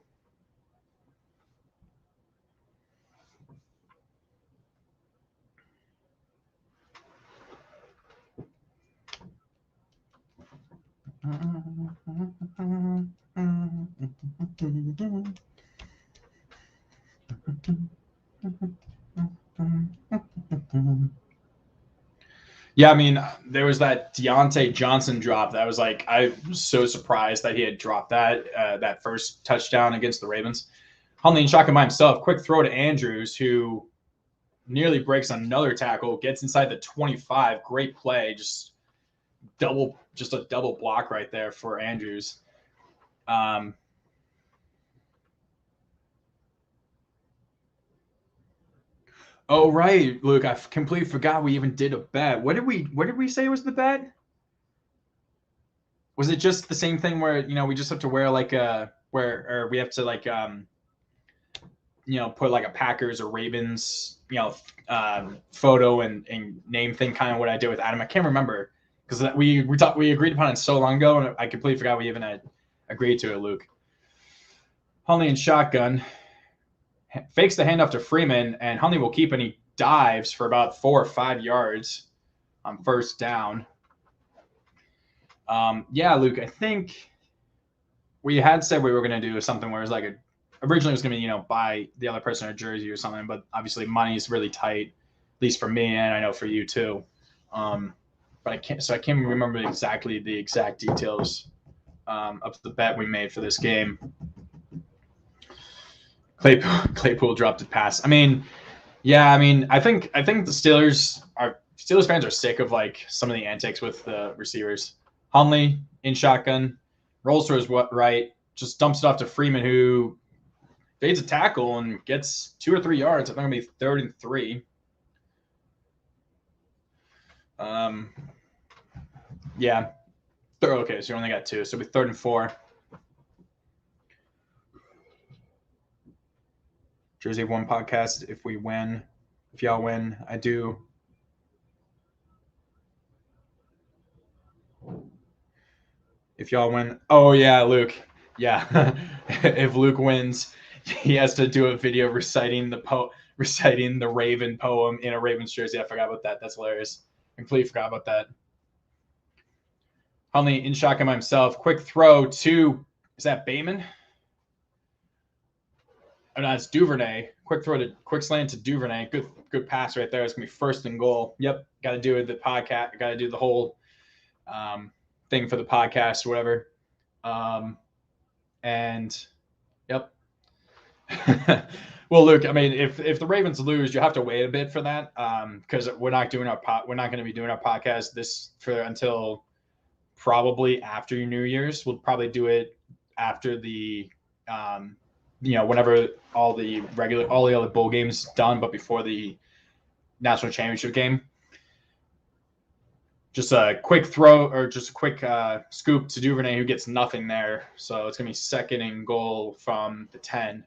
Yeah, I mean, there was that Deontay Johnson drop. That was like, I was so surprised that he had dropped that first touchdown against the Ravens. Huntley in shotgun by himself. Quick throw to Andrews, who nearly breaks another tackle, gets inside the 25. Great play. Just a double block right there for Andrews. Oh right, Luke. I completely forgot we even did a bet. What did we say was the bet? Was it just the same thing where we just have to wear like or we have to like put like a Packers or Ravens, photo and name thing, kind of what I did with Adam. I can't remember because we agreed upon it so long ago, and I completely forgot we even had agreed to it, Luke. Hundley in shotgun. Fakes the handoff to Freeman, and Hundley will keep, and he dives for about 4 or 5 yards on first down. Luke, I think we had said we were going to do something where it was like originally it was going to be, buy the other person a jersey or something, but obviously money is really tight, at least for me, and I know for you too. But I can't remember exactly the exact details of the bet we made for this game. Claypool dropped a pass. I think the Steelers fans are sick of like some of the antics with the receivers. Hundley in shotgun, rolls to his right, just dumps it off to Freeman, who fades a tackle and gets 2 or 3 yards. I think it'll be 3rd and 3. Okay, so you only got 2, so it'll be 3rd and 4. Jersey 1 podcast. If y'all win, I do. If y'all win, oh yeah, Luke. Yeah, if Luke wins, he has to do a video reciting the Raven poem in a Ravens jersey. I forgot about that. That's hilarious. I completely forgot about that. Hundley in shotgun by himself. Quick throw to, is that Bateman? Oh, no, it's Duvernay. Quick slant to Duvernay. Good pass right there. It's gonna be 1st and goal. Yep, got to do the podcast. Got to do the whole thing for the podcast or whatever. And yep. Well, Luke, if the Ravens lose, you have to wait a bit for that because we're not going to be doing our podcast until probably after New Year's. We'll probably do it after the whenever all the other bowl games done, but before the national championship game. Just a quick throw or just a quick scoop to Duvernay, who gets nothing there. So it's going to be 2nd and goal from the 10.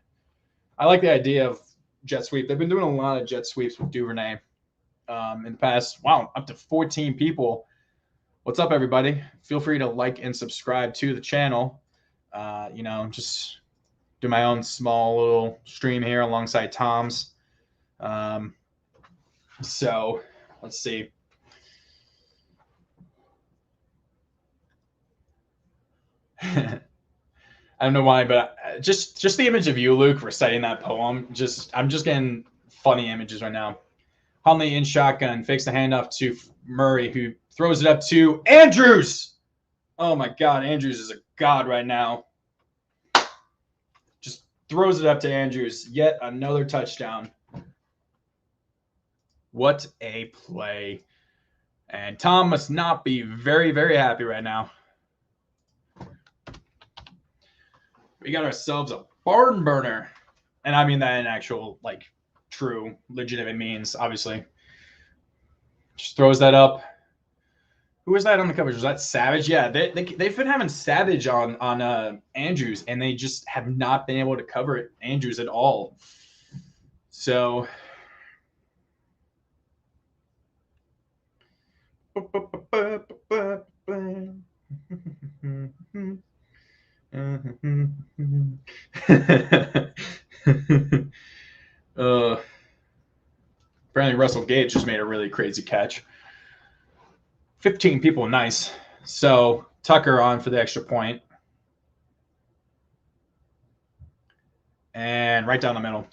I like the idea of jet sweep. They've been doing a lot of jet sweeps with Duvernay in the past. Wow, up to 14 people. What's up, everybody? Feel free to like and subscribe to the channel. Just do my own small little stream here alongside Tom's. So let's see. I don't know why, but just the image of you, Luke, reciting that poem. I'm just getting funny images right now. Hundley in shotgun, fakes the handoff to Murray, who throws it up to Andrews. Oh my God, Andrews is a god right now. Just throws it up to Andrews. Yet another touchdown. What a play. And Tom must not be very, very happy right now. We got ourselves a barn burner. And I mean that in actual, true, legitimate means, obviously. Just throws that up. Who was that on the coverage? Was that Savage? Yeah, they've been having Savage on Andrews, and they just have not been able to cover Andrews at all. So... apparently Russell Gage just made a really crazy catch. 15 people, nice. So Tucker on for the extra point. And right down the middle.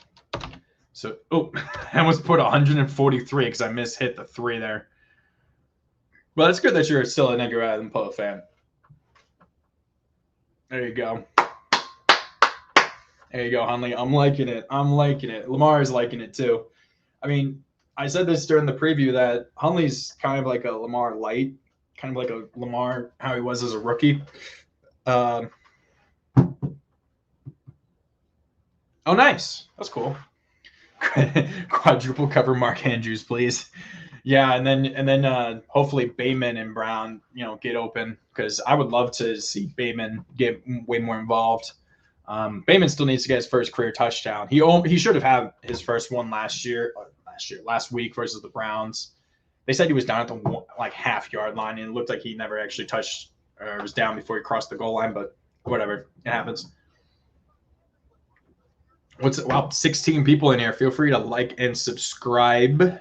So, I almost put 143 because I hit the 3 there. Well, it's good that you're still an Edgar Allan Poe fan. There you go. There you go, Hundley. I'm liking it. Lamar is liking it too. I mean, I said this during the preview that Hundley's kind of like a Lamar light, kind of like a Lamar how he was as a rookie. Oh, nice. That's cool. Quadruple cover Mark Andrews, please. Yeah, and then hopefully Bateman and Brown, get open because I would love to see Bateman get way more involved. Bateman still needs to get his first career touchdown. He should have had his first one last week versus the Browns. They said he was down at the half-yard line, and it looked like he never actually touched or was down before he crossed the goal line, but whatever. It happens. Wow, 16 people in here. Feel free to like and subscribe.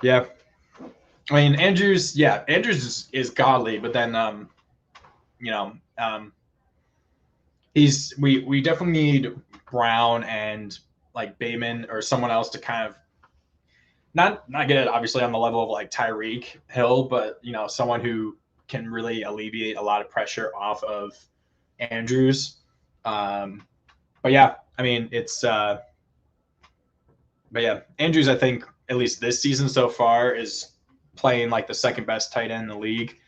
Yeah. I mean, Andrews is godly, but then, we definitely need Brown and Bateman or someone else to kind of not get it obviously on the level of Tyreek Hill, but someone who can really alleviate a lot of pressure off of Andrews. But yeah, I mean Andrews, I think at least this season so far is playing the second best tight end in the league.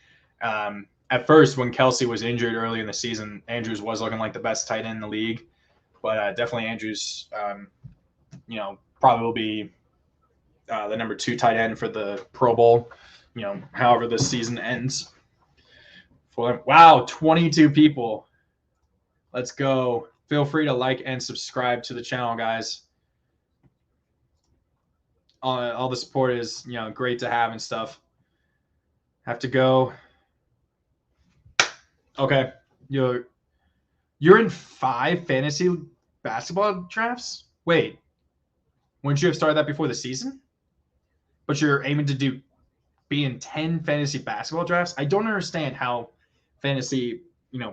At first, when Kelsey was injured early in the season, Andrews was looking like the best tight end in the league, but definitely Andrews, probably will be the number 2 tight end for the Pro Bowl, however this season ends. Wow, 22 people. Let's go. Feel free to like and subscribe to the channel, guys. All the support is, great to have and stuff. Have to go. Okay. You're in 5 fantasy basketball drafts? Wait. Wouldn't you have started that before the season? But you're aiming to be in 10 fantasy basketball drafts? I don't understand how fantasy,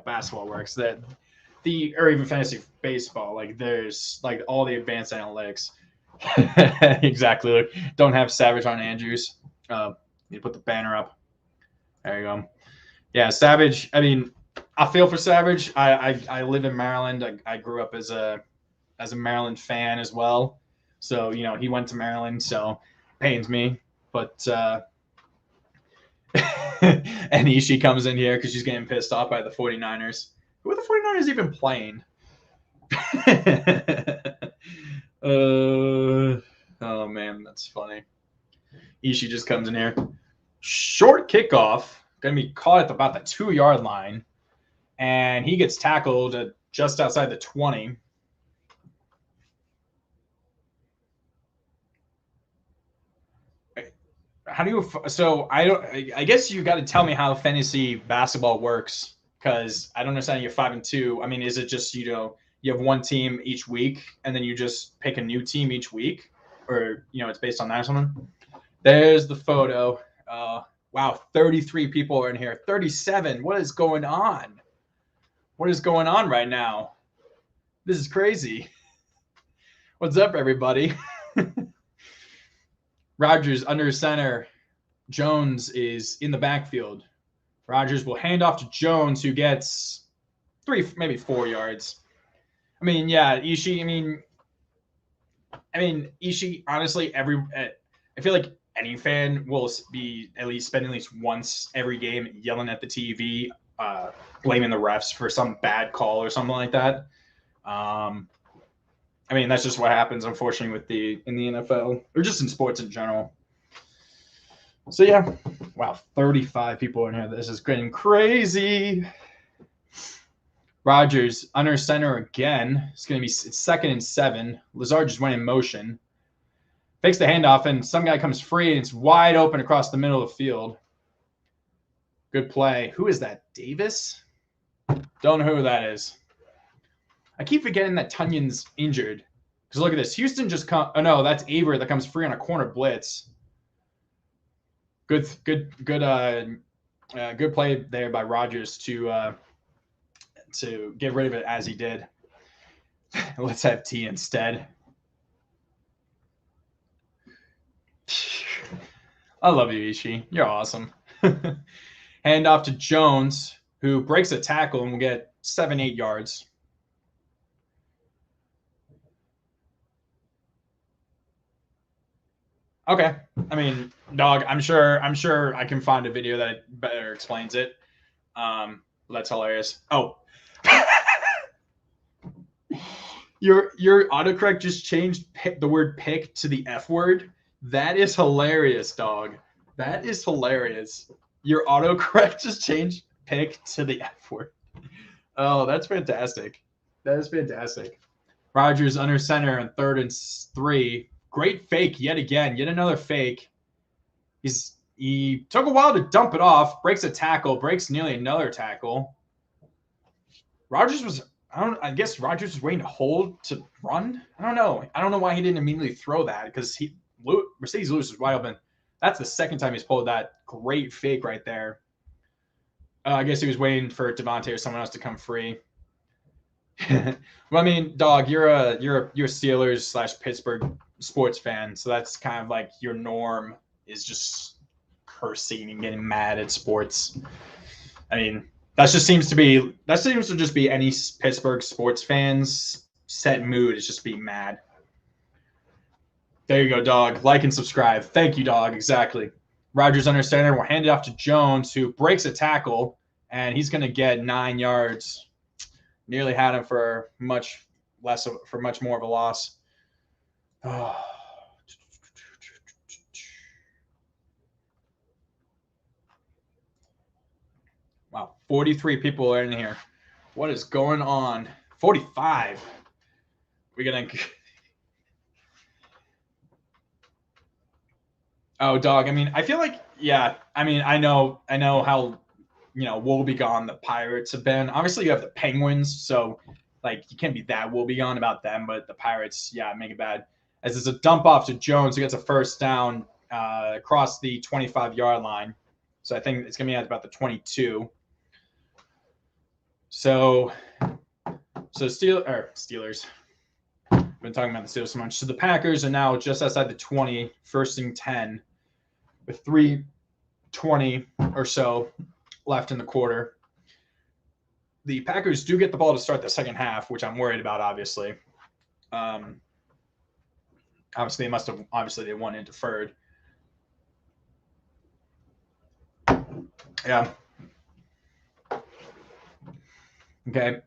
basketball works. Or even fantasy baseball. There's all the advanced analytics. Exactly. Don't have Savage on Andrews. You put the banner up. There you go. Yeah, Savage. I mean, I feel for Savage. I live in Maryland. I grew up as a Maryland fan as well. So he went to Maryland, so pains me. But and Ishii comes in here because she's getting pissed off by the 49ers. Who are the 49ers even playing? Oh man, that's funny. Ishii just comes in here. Short kickoff, gonna be caught at about the 2-yard line, and he gets tackled at just outside the 20. How do you? So I guess you got to tell me how fantasy basketball works, because I don't understand. You're 5-2. I mean, is it just you have one team each week, and then you just pick a new team each week, or it's based on that or something? There's the photo. Wow, 33 people are in here. 37. What is going on? What is going on right now? This is crazy. What's up, everybody? Rodgers under center. Jones is in the backfield. Rodgers will hand off to Jones, who gets 3, maybe 4 yards. I mean, yeah, Ishii. I mean, Ishii. Honestly, I feel like any fan will be at least spend at least once every game yelling at the TV, blaming the refs for some bad call or something like that. I mean, that's just what happens, unfortunately, in the NFL or just in sports in general. So yeah, wow, 35 people in here. This is getting crazy. Rodgers under center again. It's going to be 2nd and 7. Lazard just went in motion. Fakes the handoff, and some guy comes free, and it's wide open across the middle of the field. Good play. Who is that? Davis? Don't know who that is. I keep forgetting that Tunyon's injured. Because look at this. Houston just come. Oh no, that's Aver that comes free on a corner blitz. Good play there by Rodgers to get rid of it as he did. Let's have T instead. I love you, Ishii. You're awesome. Hand off to Jones, who breaks a tackle and will get 7-8 yards. Okay. I mean, dog, I'm sure I can find a video that better explains it. That's hilarious. Oh. Your autocorrect just changed the word pick to the F word. That is hilarious, dog. That is hilarious. Your autocorrect just changed pick to the F word. Oh, that's fantastic. That is fantastic. Rodgers under center on 3rd and 3. Great fake yet again. Yet another fake. He took a while to dump it off. Breaks a tackle. Breaks nearly another tackle. Rodgers was I guess Rodgers was waiting to hold to run. I don't know. I don't know why he didn't immediately throw that because Mercedes Lewis was wide open. That's the second time he's pulled that great fake right there. I guess he was waiting for Devontae or someone else to come free. Well, I mean, dog, you're a Steelers / Pittsburgh sports fan, so that's kind of like your norm is just cursing and getting mad at sports. I mean, that seems to just be any Pittsburgh sports fans set mood is just being mad. There you go, dog. Like and subscribe. Thank you, dog. Exactly. Rodgers under center will hand it off to Jones, who breaks a tackle, and he's going to get 9 yards. Nearly had him for much more of a loss. Oh. Wow, 43 people are in here. What is going on? 45. We're gonna. Oh, dog. I mean, I feel like, yeah. I mean, I know how, woebegone the Pirates have been. Obviously, you have the Penguins, so like you can't be that woebegone about them. But the Pirates, yeah, make it bad. As there's a dump off to Jones, who gets a first down across the 25-yard line. So I think it's gonna be at about the 22. So Steelers. I've been talking about the Steelers so much. So the Packers are now just outside the 20, 1st and 10, with 3:20 or so left in the quarter. The Packers do get the ball to start the second half, which I'm worried about, obviously. Obviously, they won and deferred. Yeah. Okay.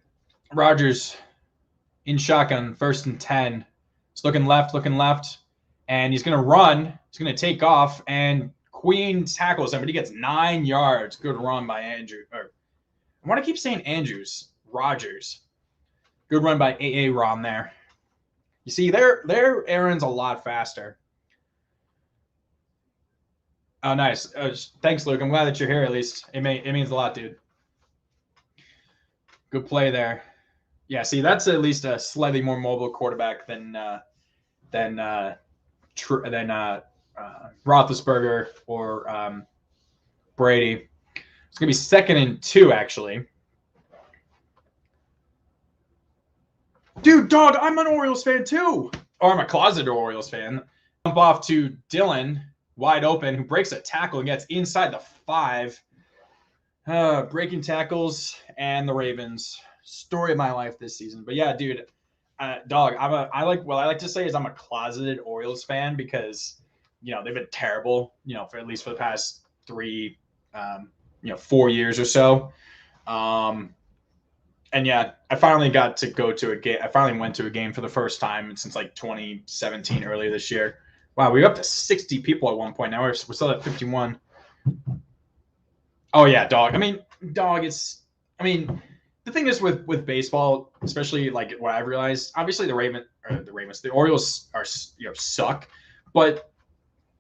Rodgers in shotgun, 1st and 10. He's looking left, and he's going to run. He's going to take off, and Queen tackles him, but he gets 9 yards. Good run by Andrew. I want to keep saying Andrews. Rodgers. Good run by Ron there. You see, their Aaron's a lot faster. Oh, nice. Thanks, Luke. I'm glad that you're here. At least it means a lot, dude. Good play there. Yeah, see, that's at least a slightly more mobile quarterback than Roethlisberger or Brady. It's gonna be 2nd and 2, actually. Dude, dog, I'm an Orioles fan too. Or I'm a closeted Orioles fan. Jump off to Dylan, wide open, who breaks a tackle and gets inside the 5. Breaking tackles and the Ravens. Story of my life this season. But yeah, dude, dog, I like to say is I'm a closeted Orioles fan because they've been terrible, for at least for the past 4 years or so. And yeah, I finally got to go to a game. I finally went to a game for the first time since like 2017, earlier this year. Wow, we were up to 60 people at one point. Now we're still at 51. Oh yeah, dog. I mean, dog. The thing is with baseball, especially like what I've realized. Obviously, the Orioles are suck, but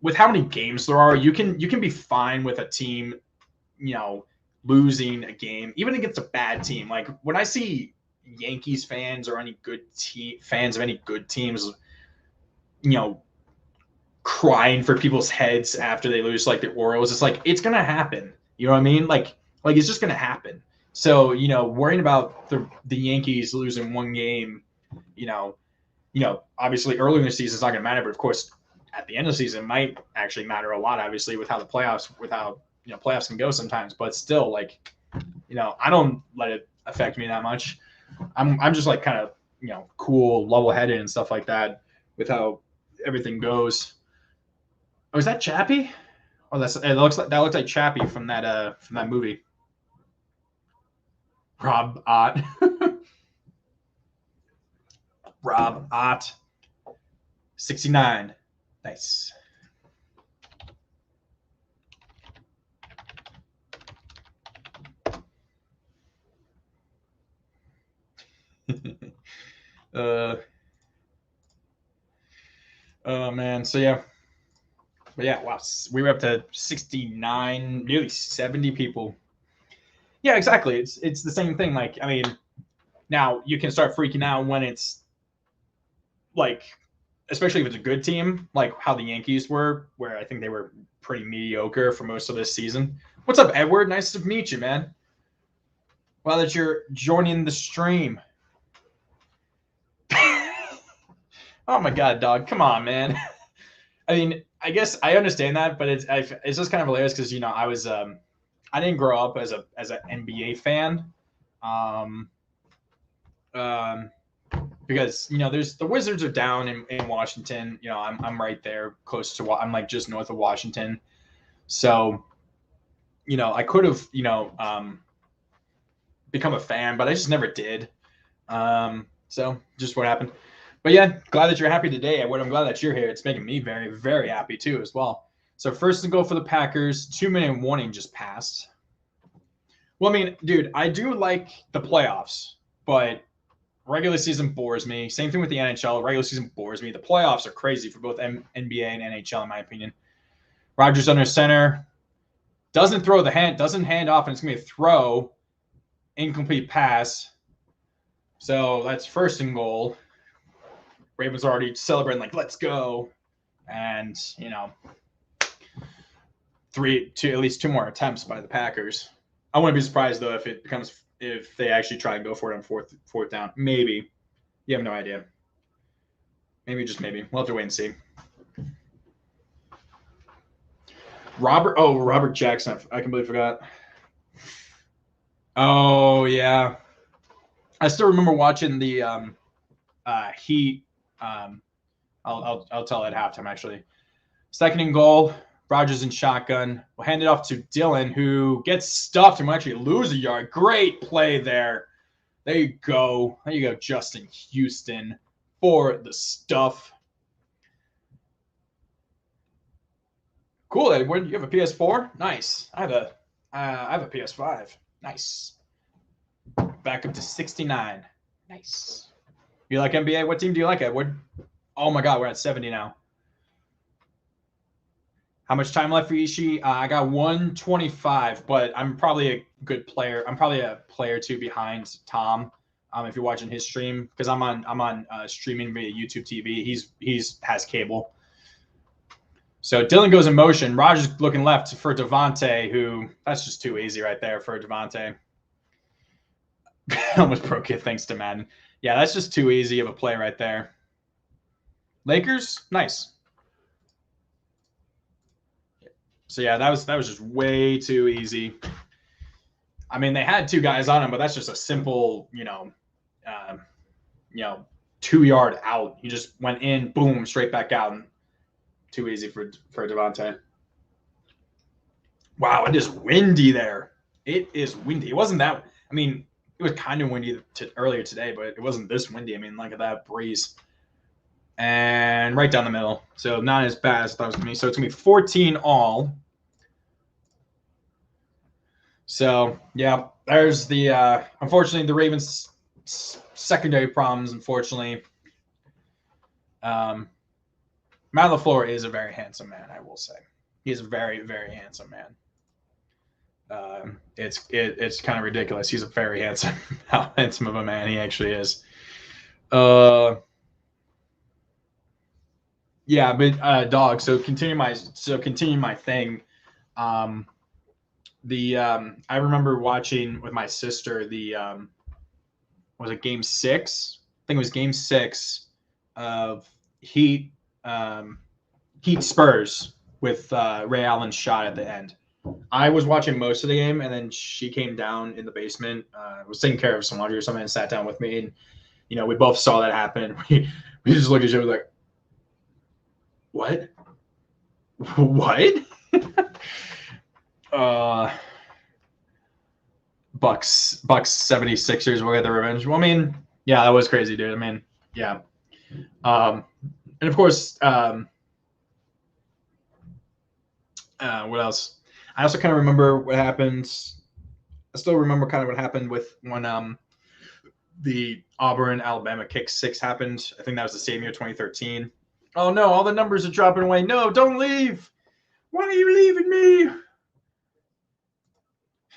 with how many games there are, you can be fine with a team, losing a game, even against a bad team. Like when I see Yankees fans or any good fans of any good teams, crying for people's heads after they lose, like the Orioles, it's like it's gonna happen. You know what I mean? Like it's just gonna happen. So worrying about the Yankees losing one game, obviously early in the season is not gonna matter, but of course at the end of the season might actually matter a lot. Obviously, with how the playoffs, playoffs can go sometimes, but still, like, I don't let it affect me that much. I'm just like kind of, cool, level-headed and stuff like that with how everything goes. Oh, is that Chappie? Oh, that looks like Chappie from that movie. Rob Ott. Rob Ott. 69. Nice. Oh man. So yeah. But yeah, wow. We were up to 69, nearly 70 people. Yeah, exactly. It's the same thing. Like, I mean, now you can start freaking out when it's like, especially if it's a good team, like how the Yankees were, where I think they were pretty mediocre for most of this season. What's up, Edward? Nice to meet you, man. Well, that you're joining the stream. Oh my god, dog! Come on, man. I mean, I guess I understand that, but it's just kind of hilarious because I didn't grow up as an NBA fan, um, um, because there's the Wizards are down in Washington. I'm right there close to I'm like just north of Washington, so I could have become a fan, but I just never did. So just what happened. But yeah, glad that you're happy today. I'm glad that you're here. It's making me very, very happy too as well. So first to go for the Packers, 2-minute warning just passed. Well, I mean, dude, I do like the playoffs, but regular season bores me. Same thing with the NHL. Regular season bores me. The playoffs are crazy for both NBA and NHL, in my opinion. Rodgers under center. Doesn't hand off, and it's going to be a throw. Incomplete pass. So that's first and goal. Ravens are already celebrating, like, let's go. And, at least two more attempts by the Packers. I wouldn't be surprised, though, if they actually try and go for it on fourth down. Maybe. You have no idea. Maybe, just maybe. We'll have to wait and see. Robert Jackson. I completely forgot. Oh, yeah. I still remember watching the Heat. I'll tell at halftime, actually. Second and goal. Rodgers in shotgun. We'll hand it off to Dylan, who gets stuffed and will actually lose a yard. Great play there. There you go. There you go, Justin Houston, for the stuff. Cool, Edward. You have a PS4? Nice. I have a PS5. Nice. Back up to 69. Nice. You like NBA? What team do you like, Edward? Oh my God, we're at 70 now. How much time left for Ishii? I got 125, but I'm probably a good player. I'm probably a player or two behind Tom. If you're watching his stream, because I'm on streaming via YouTube TV. He's has cable. So Dylan goes in motion. Rodgers looking left for Devontae, who that's just too easy right there for Devontae. Almost broke it thanks to Madden. Yeah, that's just too easy of a play right there. Lakers, nice. So yeah, that was just way too easy. I mean, they had two guys on him, but that's just a simple, 2-yard out. He just went in, boom, straight back out, and too easy for Devontae. Wow, it is windy there. It is windy. It wasn't that. I mean, it was kind of windy earlier today, but it wasn't this windy. I mean, look at that breeze. And right down the middle. So not as bad as I thought it was going to be. So it's going to be 14 all. So, yeah, there's the unfortunately, the Ravens' secondary problems, unfortunately. Matt LaFleur is a very handsome man, I will say. He's a very, very handsome man. It's kind of ridiculous. He's a very handsome, how handsome of a man he actually is. Yeah, but dog. So continue my thing. I remember watching with my sister the was it Game 6? I think it was Game 6 of Heat Spurs with Ray Allen's shot at the end. I was watching most of the game, and then she came down in the basement, was taking care of some laundry or something, and sat down with me, and we both saw that happen. We just looked at each other like, what? What? Bucks 76ers will get the revenge. Well, I mean, yeah, that was crazy, dude. I mean, yeah. And of course, what else? I also kind of remember what happened. I still remember kind of what happened with when the Auburn-Alabama kick 6 happened. I think that was the same year, 2013. Oh, no, all the numbers are dropping away. No, don't leave. Why are you leaving me?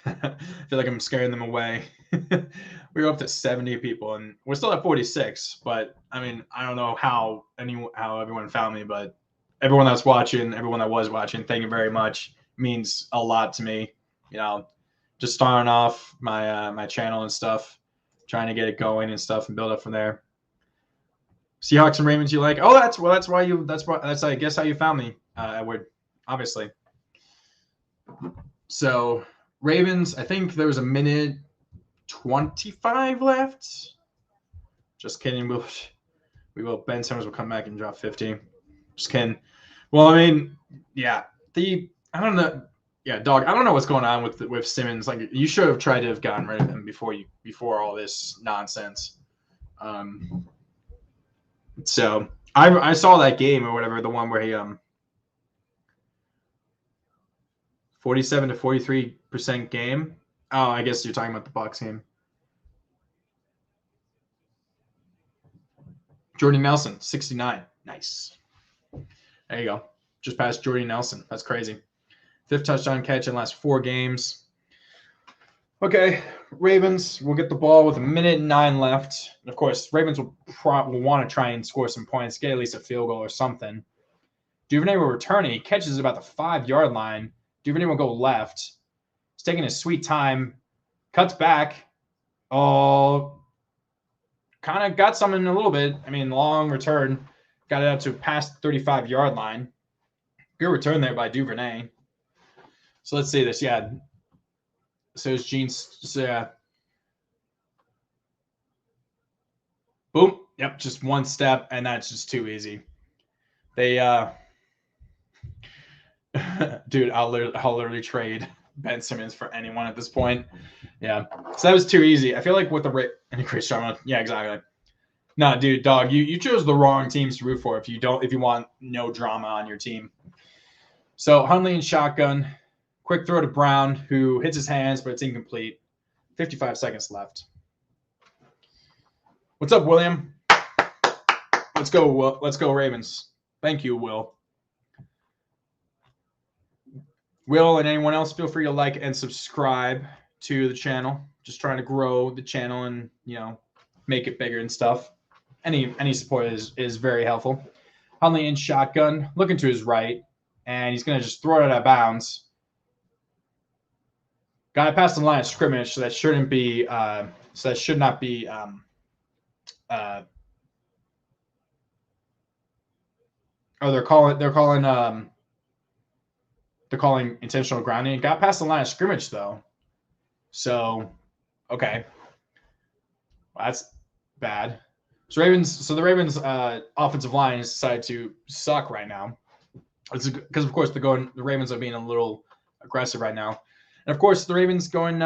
I feel like I'm scaring them away. We were up to 70 people, and we're still at 46. But, I mean, I don't know how everyone found me, but everyone that's watching, everyone that was watching, thank you very much. It means a lot to me. You know, just starting off my my channel and stuff, trying to get it going and stuff and build up from there. Seahawks and Ravens, you like? Oh, that's I guess how you found me, Edward. Obviously. So Ravens, I think there was a minute 25 left. Just kidding. We will. Ben Simmons will come back and drop 50. Just kidding. Well, I mean, yeah. I don't know. Yeah, dog. I don't know what's going on with Simmons. Like, you should have tried to have gotten rid of him before all this nonsense. So I saw that game or whatever, the one where he 47 to 43% game. Oh, I guess you're talking about the Bucs game. Jordy Nelson, 69. Nice. There you go. Just past Jordy Nelson. That's crazy. 5th touchdown catch in the last 4 games. Okay, Ravens will get the ball with 1:09 left. And of course, Ravens will want to try and score some points, get at least a field goal or something. Duvernay will return it. He catches about the 5-yard line. Duvernay will go left. He's taking his sweet time. Cuts back. Oh, kind of got something a little bit. I mean, long return. Got it up to past 35-yard line. Good return there by Duvernay. So let's see this. Yeah. So it's Gene's. So yeah. Boom. Yep. Just one step, and that's just too easy. They, dude, I'll literally trade Ben Simmons for anyone at this point. Yeah. So that was too easy. I feel like with the and Chris Sharma. Yeah, exactly. Nah, dude, dog, you chose the wrong teams to root for if you want no drama on your team. So Hundley in shotgun. Quick throw to Brown, who hits his hands, but it's incomplete. 55 seconds left. What's up, William? Let's go, Will. Let's go, Ravens. Thank you, Will. Will and anyone else, feel free to like and subscribe to the channel. Just trying to grow the channel and, you know, make it bigger and stuff. Any support is very helpful. Hundley in shotgun, looking to his right, and he's going to just throw it out of bounds. Got it past the line of scrimmage, so that shouldn't be. So that should not be. They're calling intentional grounding. Got past the line of scrimmage though. So, okay, well, that's bad. So the Ravens offensive line has decided to suck right now. It's because of course the Ravens are being a little aggressive right now. And of course, the Ravens going,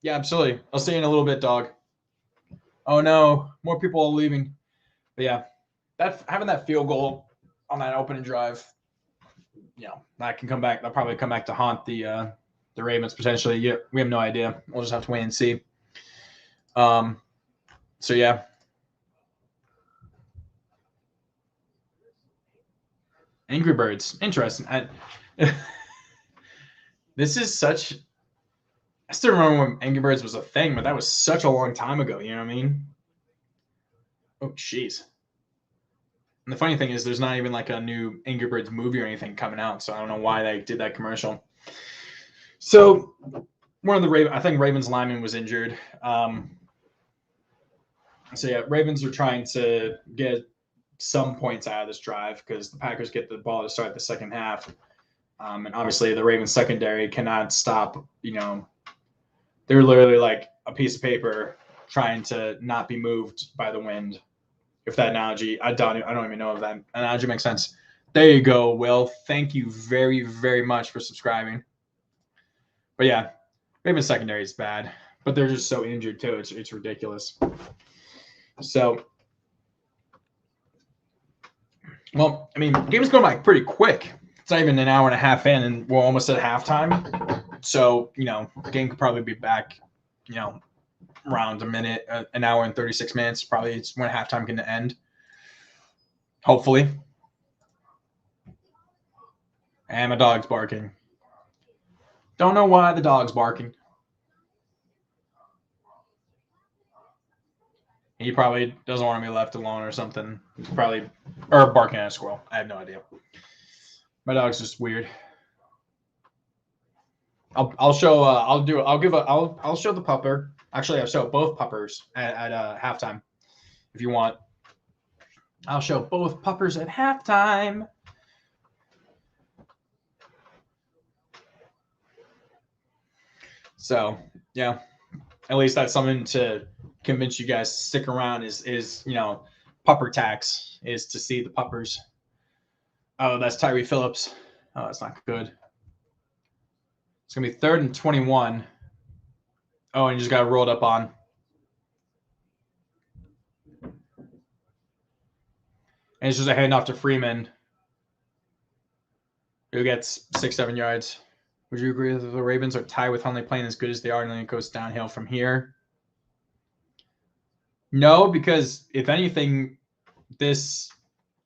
yeah, absolutely. I'll see you in a little bit, dog. Oh, no. More people are leaving. But, yeah, having that field goal on that opening drive, you know, that can come back. That'll probably come back to haunt the Ravens potentially. Yeah, we have no idea. We'll just have to wait and see. So, yeah. Angry Birds. Interesting. This is such. I still remember when Angry Birds was a thing, but that was such a long time ago. You know what I mean? Oh, jeez. And the funny thing is, there's not even like a new Angry Birds movie or anything coming out, so I don't know why they did that commercial. So, I think Ravens lineman was injured. So yeah, Ravens are trying to get some points out of this drive because the Packers get the ball to start the second half. And obviously the Ravens secondary cannot stop, you know, they're literally like a piece of paper trying to not be moved by the wind. If that analogy, I don't even know if that analogy makes sense. There you go, Will. Thank you very, very much for subscribing. But yeah, Ravens secondary is bad, but they're just so injured too. It's ridiculous. So, well, I mean, the game's going by pretty quick. It's not even an hour and a half in, and we're almost at halftime. So, you know, the game could probably be back, you know, around a minute, an hour and 36 minutes. Probably it's when halftime going to end. Hopefully. And my dog's barking. Don't know why the dog's barking. He probably doesn't want to be left alone or something. He's probably or barking at a squirrel. I have no idea. My dog's just weird. I'll show I'll show the pupper. Actually, I'll show both puppers at halftime if you want. I'll show both puppers at halftime. So yeah, at least that's something to convince you guys to stick around. Is you know, pupper tax is to see the puppers. Oh, that's Tyree Phillips. Oh, that's not good. It's gonna be 3rd and 21. Oh, and you just got rolled up on. And it's just a handoff to Freeman, who gets 6-7 yards. Would you agree that the Ravens are tied with Hundley playing as good as they are, and then it goes downhill from here? No, because if anything,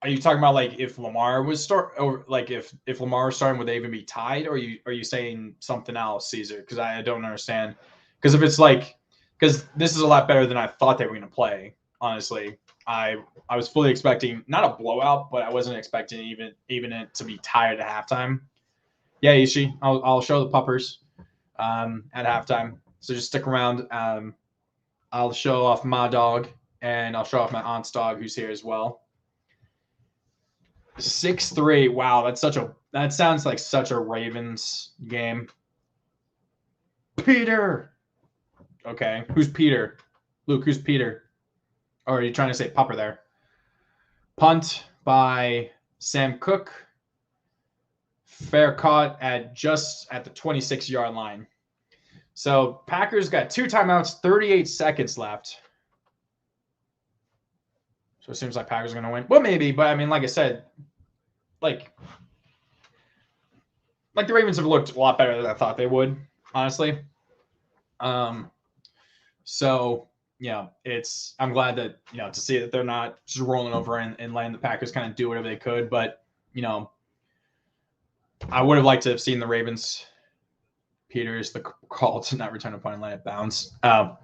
are you talking about like if Lamar was or like if Lamar was starting, would they even be tied? Or are you saying something else, Caesar? Because I don't understand. Because if it's like, because this is a lot better than I thought they were going to play. Honestly, I was fully expecting not a blowout, but I wasn't expecting even it to be tied at halftime. Yeah, Ishi, I'll show the puppers at halftime. So just stick around. I'll show off my dog, and I'll show off my aunt's dog, who's here as well. 6-3. Wow, that sounds like such a Ravens game. Peter. Okay, who's Peter? Luke, who's Peter? Or are you trying to say pupper there? Punt by Sam Cook. Fair caught just at the 26-yard line. So Packers got 2 timeouts, 38 seconds left. So it seems like Packers are going to win. Well, maybe, but I mean, like I said, like the Ravens have looked a lot better than I thought they would, honestly. So yeah, I'm glad that, you know, to see that they're not just rolling over and letting the Packers kind of do whatever they could. But, you know, I would have liked to have seen the Ravens. Peters the call to not return a punt and let it bounce. But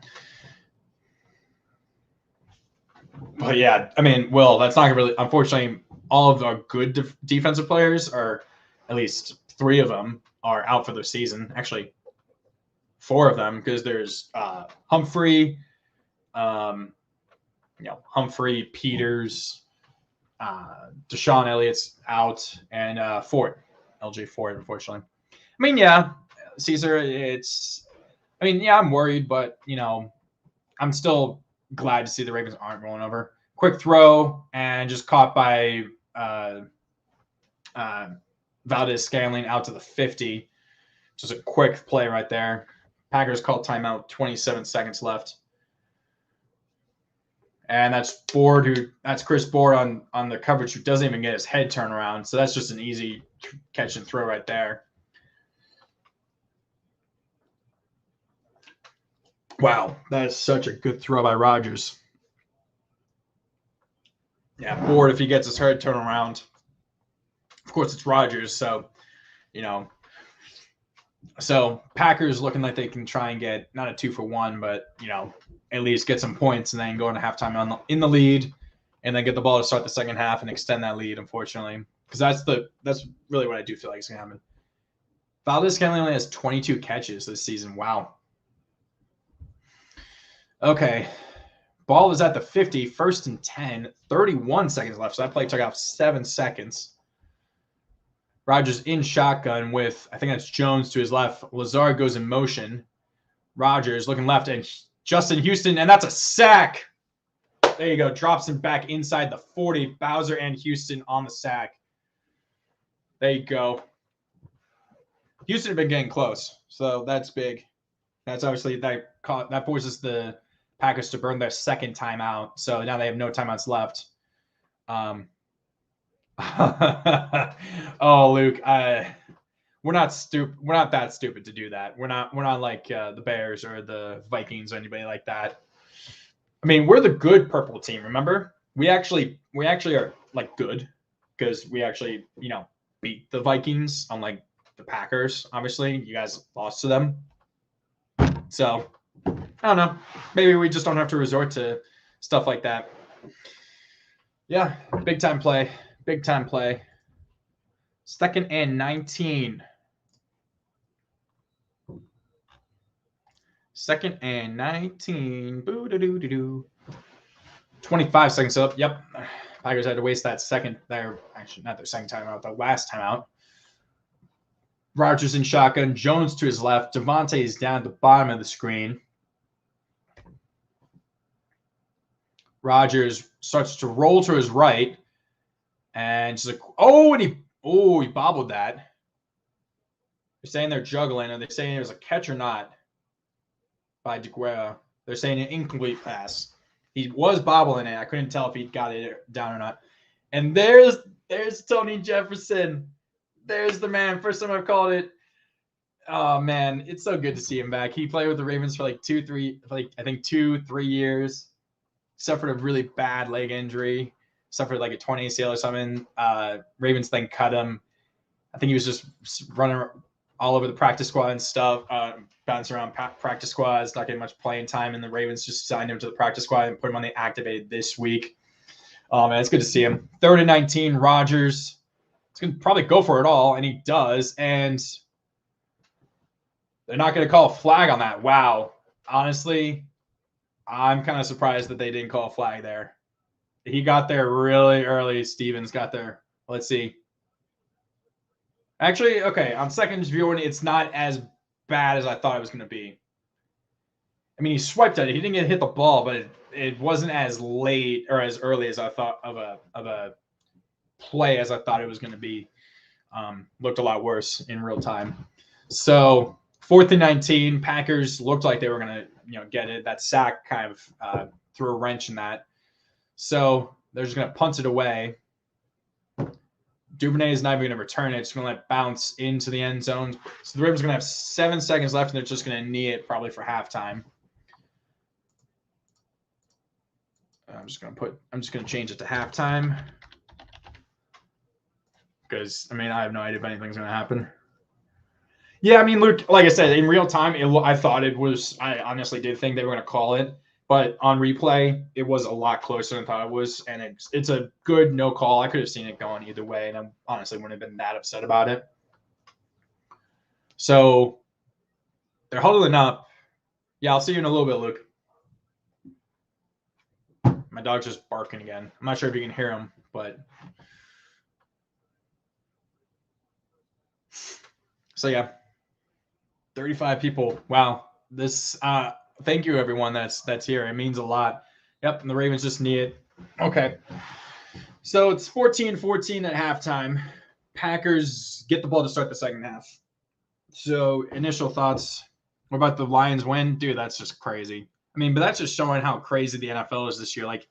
yeah, I mean, Will, that's not really. Unfortunately, all of the good defensive players, or at least 3 of them, are out for the season. Actually, 4 of them, because there's Humphrey, Humphrey, Peters, Deshaun Elliott's out, and Ford, LJ Ford, unfortunately. I mean, yeah, Caesar, I'm worried, but, you know, I'm still glad to see the Ravens aren't rolling over. Quick throw and just caught by Valdez-Scantling out to the 50. Just a quick play right there. Packers called timeout, 27 seconds left. And that's Chris Board on the coverage, who doesn't even get his head turned around. So that's just an easy catch and throw right there. Wow, that is such a good throw by Rodgers. Yeah, Board, if he gets his head turned around. Of course, it's Rodgers, so, you know. So Packers looking like they can try and get not a 2-for-1, but, you know, at least get some points and then go into halftime in the lead, and then get the ball to start the second half and extend that lead, unfortunately. Because that's really what I do feel like is going to happen. Valdez-Scantling only has 22 catches this season. Wow. Okay. Ball is at the 50, 1st and 10, 31 seconds left. So that play took off 7 seconds. Rodgers in shotgun with, I think that's Jones to his left. Lazard goes in motion. Rodgers looking left, and Justin Houston, and that's a sack. There you go. Drops him back inside the 40. Bowser and Houston on the sack. There you go. Houston have been getting close, so that's big. That's obviously that forces the Packers to burn their second timeout. So now they have no timeouts left. Oh, Luke, we're not stupid. We're not that stupid to do that. We're not like the Bears or the Vikings or anybody like that. I mean, we're the good purple team. Remember, we actually are like good because we actually beat the Vikings, unlike the Packers. Obviously, you guys lost to them. So I don't know. Maybe we just don't have to resort to stuff like that. Yeah, big time play. Big time play. 2nd and 19. 2nd and 19. Boo doo doo doo doo. 25 seconds up. Yep. Tigers had to waste that second there. Actually, not their second time out, the last time out. Rodgers in shotgun. Jones to his left. Devontae is down at the bottom of the screen. Rodgers starts to roll to his right. And just like, he bobbled that. They're saying they're juggling. Are they saying it was a catch or not by DeGuerra? They're saying an incomplete pass. He was bobbling it. I couldn't tell if he got it down or not. And there's Tony Jefferson. There's the man. First time I've called it. Oh man, it's so good to see him back. He played with the Ravens for like 2-3 years. Suffered a really bad leg injury. Suffered like a torn ACL or something. Ravens then cut him. I think he was just running all over the practice squad and stuff, bouncing around practice squads, not getting much playing time, and the Ravens just signed him to the practice squad and put him on the activated this week. Oh man, it's good to see him. 3rd and 19, Rodgers. He's going to probably go for it all, and he does, and they're not going to call a flag on that. Wow. Honestly, I'm kind of surprised that they didn't call a flag there. He got there really early. Stevens got there. Let's see. Actually, okay, on second viewing, it's not as bad as I thought it was going to be. I mean, he swiped at it. He didn't hit the ball, but it wasn't as late or as early as I thought of a play as I thought it was going to be. Looked a lot worse in real time. So 4th and 19, Packers looked like they were going to get it. That sack kind of threw a wrench in that. So they're just going to punt it away. Duvernay is not even going to return it. It's going to let it bounce into the end zone. So the Ravens are going to have 7 seconds left, and they're just going to knee it probably for halftime. I'm just going to change it to halftime because I have no idea if anything's going to happen. Yeah, I mean, Luke, like I said, in real time, I honestly did think they were going to call it. But on replay, it was a lot closer than I thought it was, and it's a good no call. I could have seen it going either way, and I honestly wouldn't have been that upset about it. So they're huddling up. Yeah, I'll see you in a little bit, Luke. My dog's just barking again. I'm not sure if you can hear him, but so yeah, 35 people. Wow, this. Thank you, everyone that's here. It means a lot. Yep, and the Ravens just need it. Okay. So it's 14-14 at halftime. Packers get the ball to start the second half. So initial thoughts. What about the Lions win? Dude, that's just crazy. I mean, but that's just showing how crazy the NFL is this year. Like,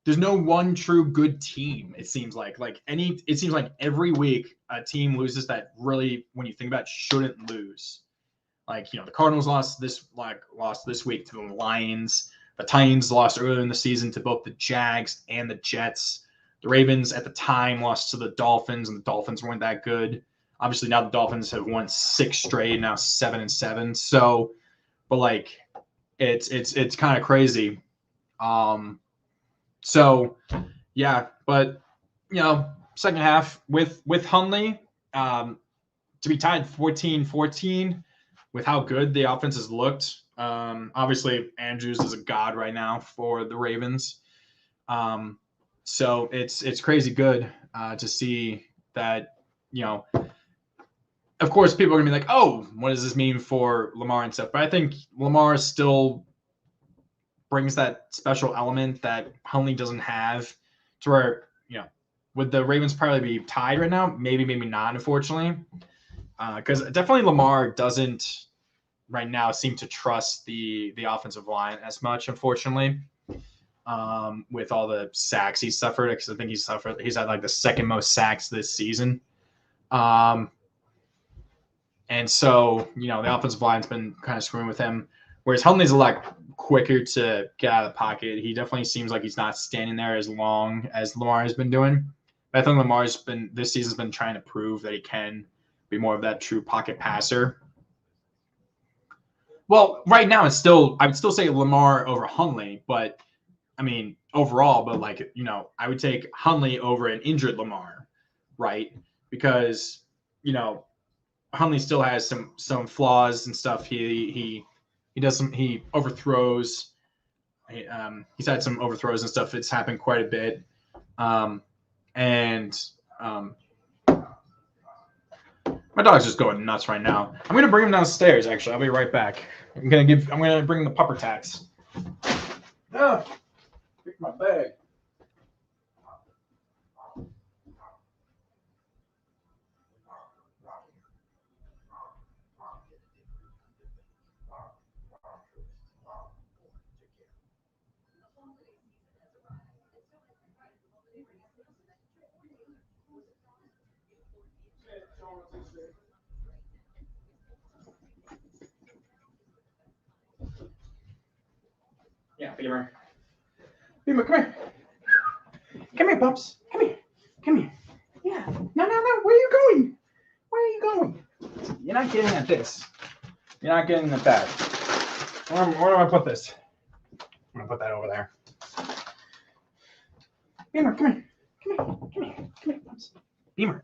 there's no one true good team, it seems like. It seems like every week a team loses that really, when you think about it, shouldn't lose. Like, the Cardinals lost this week to the Lions. The Titans lost earlier in the season to both the Jags and the Jets. The Ravens at the time lost to the Dolphins, and the Dolphins weren't that good. Obviously, now the Dolphins have won 6 straight, now 7-7. So, but it's kind of crazy. So yeah, but second half with Hundley, to be tied 14-14 with how good the offense has looked. Obviously, Andrews is a god right now for the Ravens. So it's crazy good to see that, of course, people are going to be like, oh, what does this mean for Lamar and stuff? But I think Lamar still brings that special element that Hundley doesn't have, to where, would the Ravens probably be tied right now? Maybe not, unfortunately. Because definitely Lamar doesn't right now seem to trust the offensive line as much, unfortunately, with all the sacks he suffered. Because I think he's had like the second most sacks this season. And so, you know, the offensive line's been kind of screwing with him. Whereas Huntley's a lot quicker to get out of the pocket. He definitely seems like he's not standing there as long as Lamar has been doing. But I think Lamar's been this season's been trying to prove that he can be more of that true pocket passer. Well, right now it's still I would still say Lamar over Huntley, but I mean overall, but like, you know, I would take Huntley over an injured Lamar, right? Because, you know, Huntley still has some flaws and stuff. He overthrows. He's had some overthrows and stuff. It's happened quite a bit. And my dog's just going nuts right now. I'm gonna bring him downstairs. Actually, I'll be right back. I'm gonna bring the pupper tax. Ah, pick my bag. Yeah, Beamer. Beamer, come here. Come here, pups. Come here. Come here. Yeah. No. Where are you going? Where are you going? You're not getting at this. You're not getting at that. Where do I put this? I'm gonna put that over there. Beamer, come here. Come here, pups. Beamer,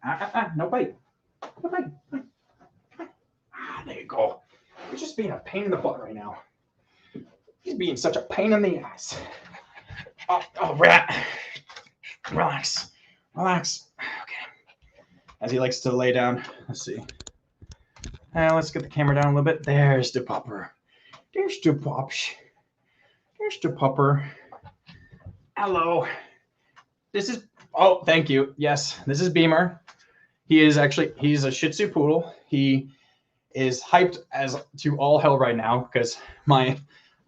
no bite. No bite. There you go. You're just being a pain in the butt right now. He's being such a pain in the ass. Oh, rat. Relax. Okay. As he likes to lay down. Let's see. Let's get the camera down a little bit. There's the pupper. There's the pups. There's the pupper. Hello. This is. Oh, thank you. Yes, this is Beamer. He's a Shih Tzu poodle. He is hyped as to all hell right now because my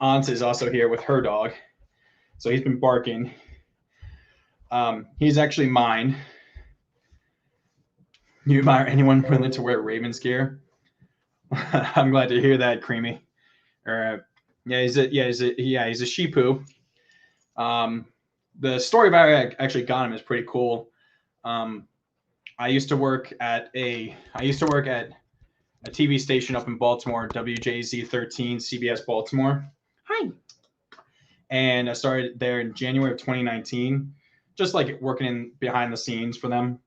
aunt is also here with her dog. So he's been barking. He's actually mine. You admire anyone willing to wear Ravens gear? I'm glad to hear that, Creamy. He's a sheepoo. The story about I actually got him is pretty cool. I used to work at a TV station up in Baltimore, WJZ 13, CBS Baltimore. Hi. And I started there in January of 2019, just like working in behind the scenes for them.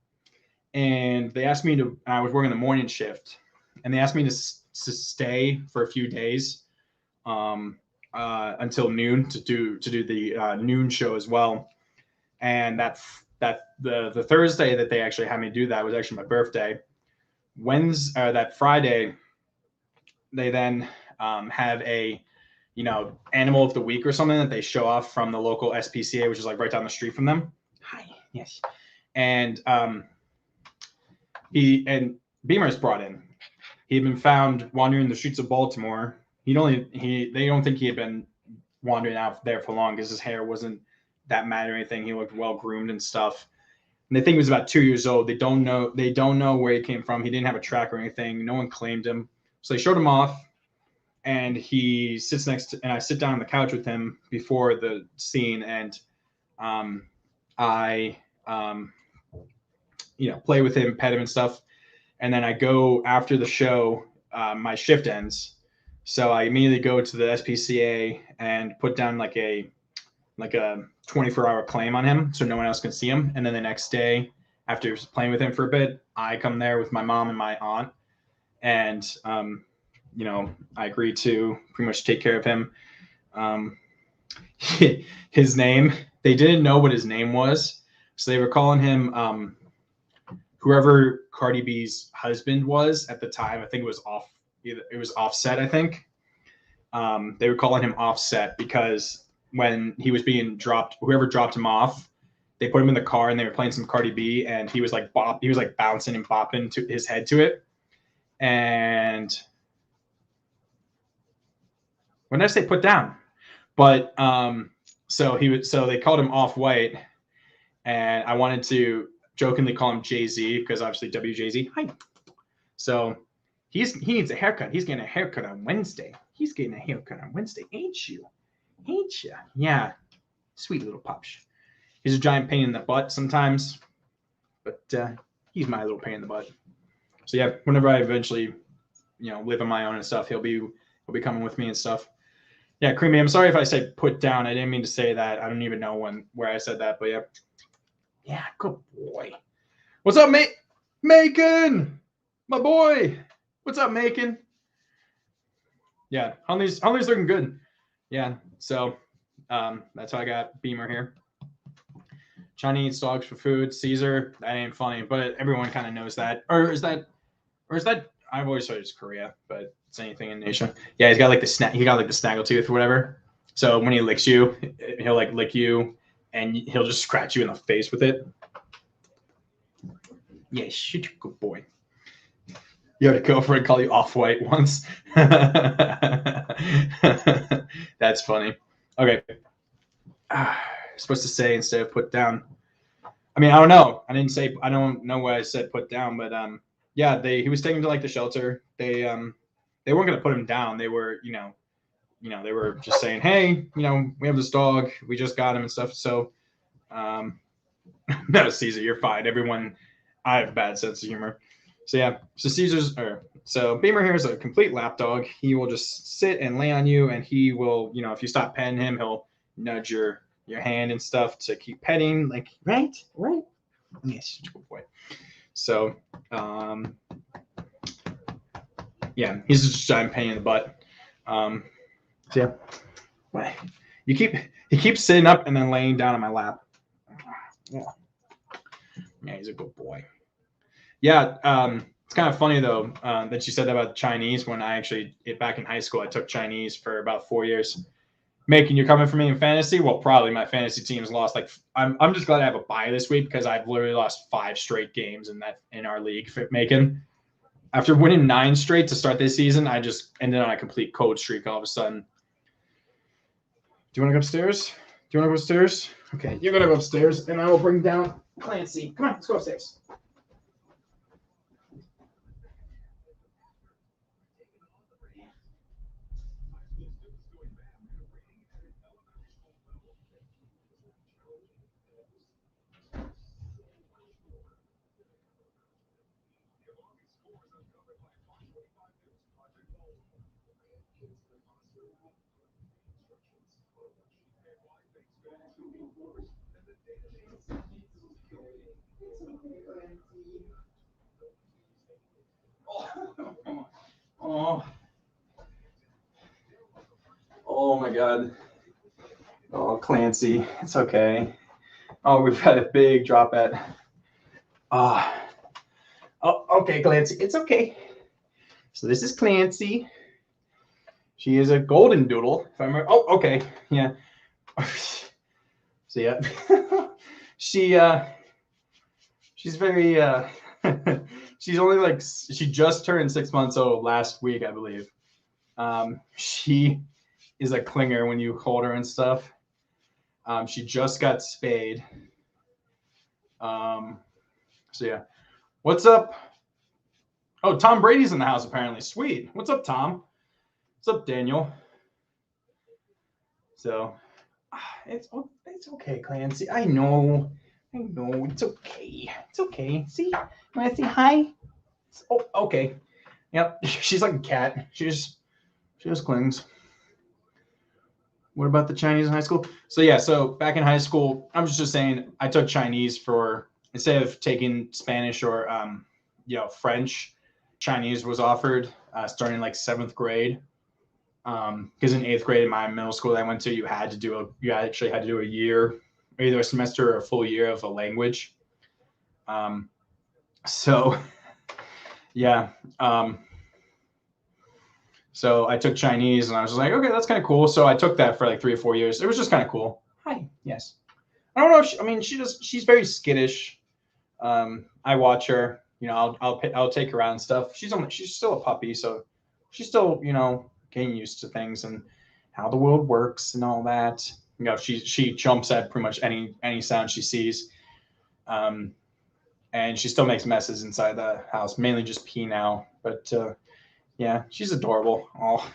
And they asked me to. I was working the morning shift, and they asked me to stay for a few days, until noon to do the noon show as well. And the Thursday that they actually had me do that was actually my birthday. That Friday, they then have a animal of the week or something that they show off from the local SPCA, which is like right down the street from them. Hi, yes. And Beamer's brought in. He had been found wandering the streets of Baltimore. They don't think he had been wandering out there for long because his hair wasn't that mad or anything. He looked well groomed and stuff. And they think he was about 2 years old. They don't know where he came from. He didn't have a track or anything. No one claimed him. So they showed him off, and he sits and I sit down on the couch with him before the scene, and I play with him, pet him and stuff. And then I go after the show, my shift ends. So I immediately go to the SPCA and put down like a 24-hour claim on him so no one else can see him. And then the next day, after playing with him for a bit, I come there with my mom and my aunt. And, I agreed to pretty much take care of him. His name, they didn't know what his name was. So they were calling him whoever Cardi B's husband was at the time. I think it was Offset, I think. They were calling him Offset because when he was being dropped, whoever dropped him off, they put him in the car and they were playing some Cardi B, and he was like bouncing and bopping to his head to it. And when did I say put down? But so they called him Off White, and I wanted to jokingly call him Jay-Z because obviously WJZ. Hi. So he needs a haircut. He's getting a haircut on Wednesday. He's getting a haircut on Wednesday, ain't you? Ain't you? Yeah. Sweet little pups. He's a giant pain in the butt sometimes, but he's my little pain in the butt. So yeah, whenever I eventually, live on my own and stuff, he'll be coming with me and stuff. Yeah, Creamy, I'm sorry if I say put down. I didn't mean to say that. I don't even know where I said that, but yeah. Yeah, good boy. What's up, mate? Macon, my boy. What's up, Macon? Yeah, Huntley's looking good. Yeah, so that's how I got Beamer here. Johnny eats dogs for food. Caesar, that ain't funny, but everyone kind of knows that. Or is that? I've always thought it's Korea, but it's anything in Asia. Yeah, he's got like the snaggle tooth or whatever. So when he licks you, he'll like lick you, and he'll just scratch you in the face with it. Yeah, shit, good boy. You had a girlfriend call you off-white once. That's funny. Okay. Supposed to say instead of put down. I mean, I don't know. I don't know what I said put down, but yeah, he was taken to like the shelter. They weren't gonna put him down. They were, they were just saying, hey, we have this dog. We just got him and stuff. So no, Caesar, you're fine. Everyone, I have a bad sense of humor. So yeah, so Beamer here is a complete lap dog. He will just sit and lay on you, and he will, if you stop petting him, he'll nudge your hand and stuff to keep petting, like right. Yes, good boy. So yeah, he's just a giant pain in the butt. So yeah, he keeps sitting up and then laying down on my lap. Yeah, he's a good boy. Yeah, it's kind of funny though that you said that about Chinese. When I actually back in high school, I took Chinese for about 4 years. Macon, you're coming for me in fantasy? Well, probably my fantasy team's lost. Like, I'm just glad I have a bye this week because I've literally lost 5 straight games in our league. Macon, after winning 9 straight to start this season, I just ended on a complete cold streak all of a sudden. Do you want to go upstairs? Okay, you're gonna go upstairs, and I will bring down Clancy. Come on, let's go upstairs. Oh my God. Oh, Clancy, it's okay. Oh, we've had a big drop at. Oh, okay, Clancy, it's okay. So this is Clancy. She is a golden doodle. If I remember. Oh, okay, yeah. So yeah, she's very. She's only she just turned 6 months old last week, I believe. She is a clinger when you hold her and stuff. She just got spayed. So yeah, what's up? Oh, Tom Brady's in the house apparently. Sweet. What's up, Tom? What's up, Daniel? So it's okay, Clancy. I know. It's okay. It's okay. See, you want to say hi? Oh, okay. Yep. She's like a cat. She just clings. What about the Chinese in high school? So yeah, so back in high school, I was just saying I took Chinese instead of taking Spanish or French. Chinese was offered starting like 7th grade. Because in 8th grade in my middle school that I went to, you actually had to do a year, either a semester or a full year of a language. So yeah. So I took Chinese and I was just like, okay, that's kind of cool. So I took that for like 3 or 4 years. It was just kind of cool. Hi. Yes. I don't know if she's very skittish. I watch her, I'll take her out and stuff. She's still a puppy. So she's still, getting used to things and how the world works and all that. She jumps at pretty much any sound she sees. And she still makes messes inside the house, mainly just pee now. But Yeah, she's adorable. Oh,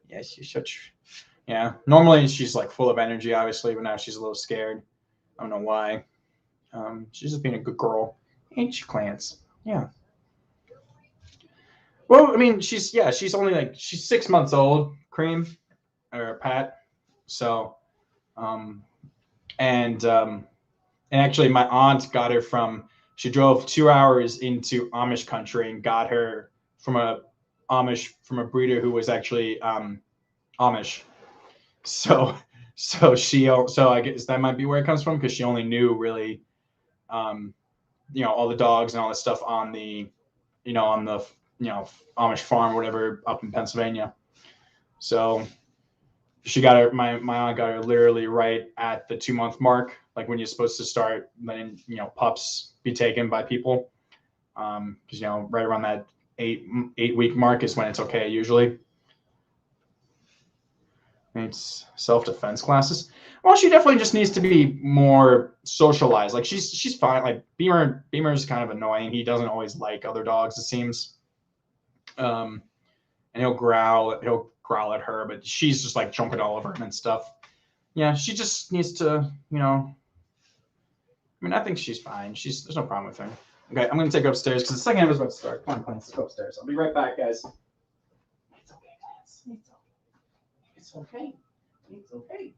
yeah, she's such. Yeah, normally she's like full of energy, obviously, but now she's a little scared. I don't know why. She's just being a good girl. Ain't she, Clance? Yeah. Well, I mean, she's only like she's 6 months old, Cream or Pat. So, um, and actually, my aunt got her from. She drove 2 hours into Amish country and got her from a breeder who was actually Amish. So, so I guess that might be where it comes from because she only knew really, all the dogs and all this stuff on the, on the Amish farm or whatever up in Pennsylvania. So she got her. My aunt got her literally right at the 2 month mark, like when you're supposed to start letting pups be taken by people, because right around that 8 week mark is when it's okay usually. It's self-defense classes. Well, she definitely just needs to be more socialized. Like she's fine. Like Beamer's kind of annoying. He doesn't always like other dogs, it seems. And he'll growl at her, but she's just like jumping all over him and stuff. Yeah, she just needs to, I mean, I think she's fine. There's no problem with her. Okay, I'm gonna take her upstairs because the second half is about to start. Come on, let's go upstairs. I'll be right back, guys. It's okay, Lance. It's okay. It's okay.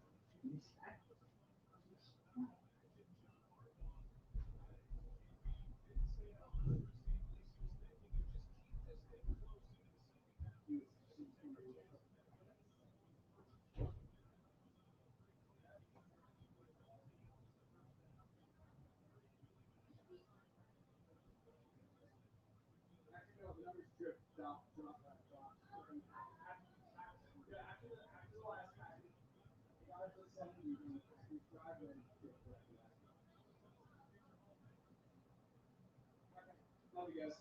Love you guys.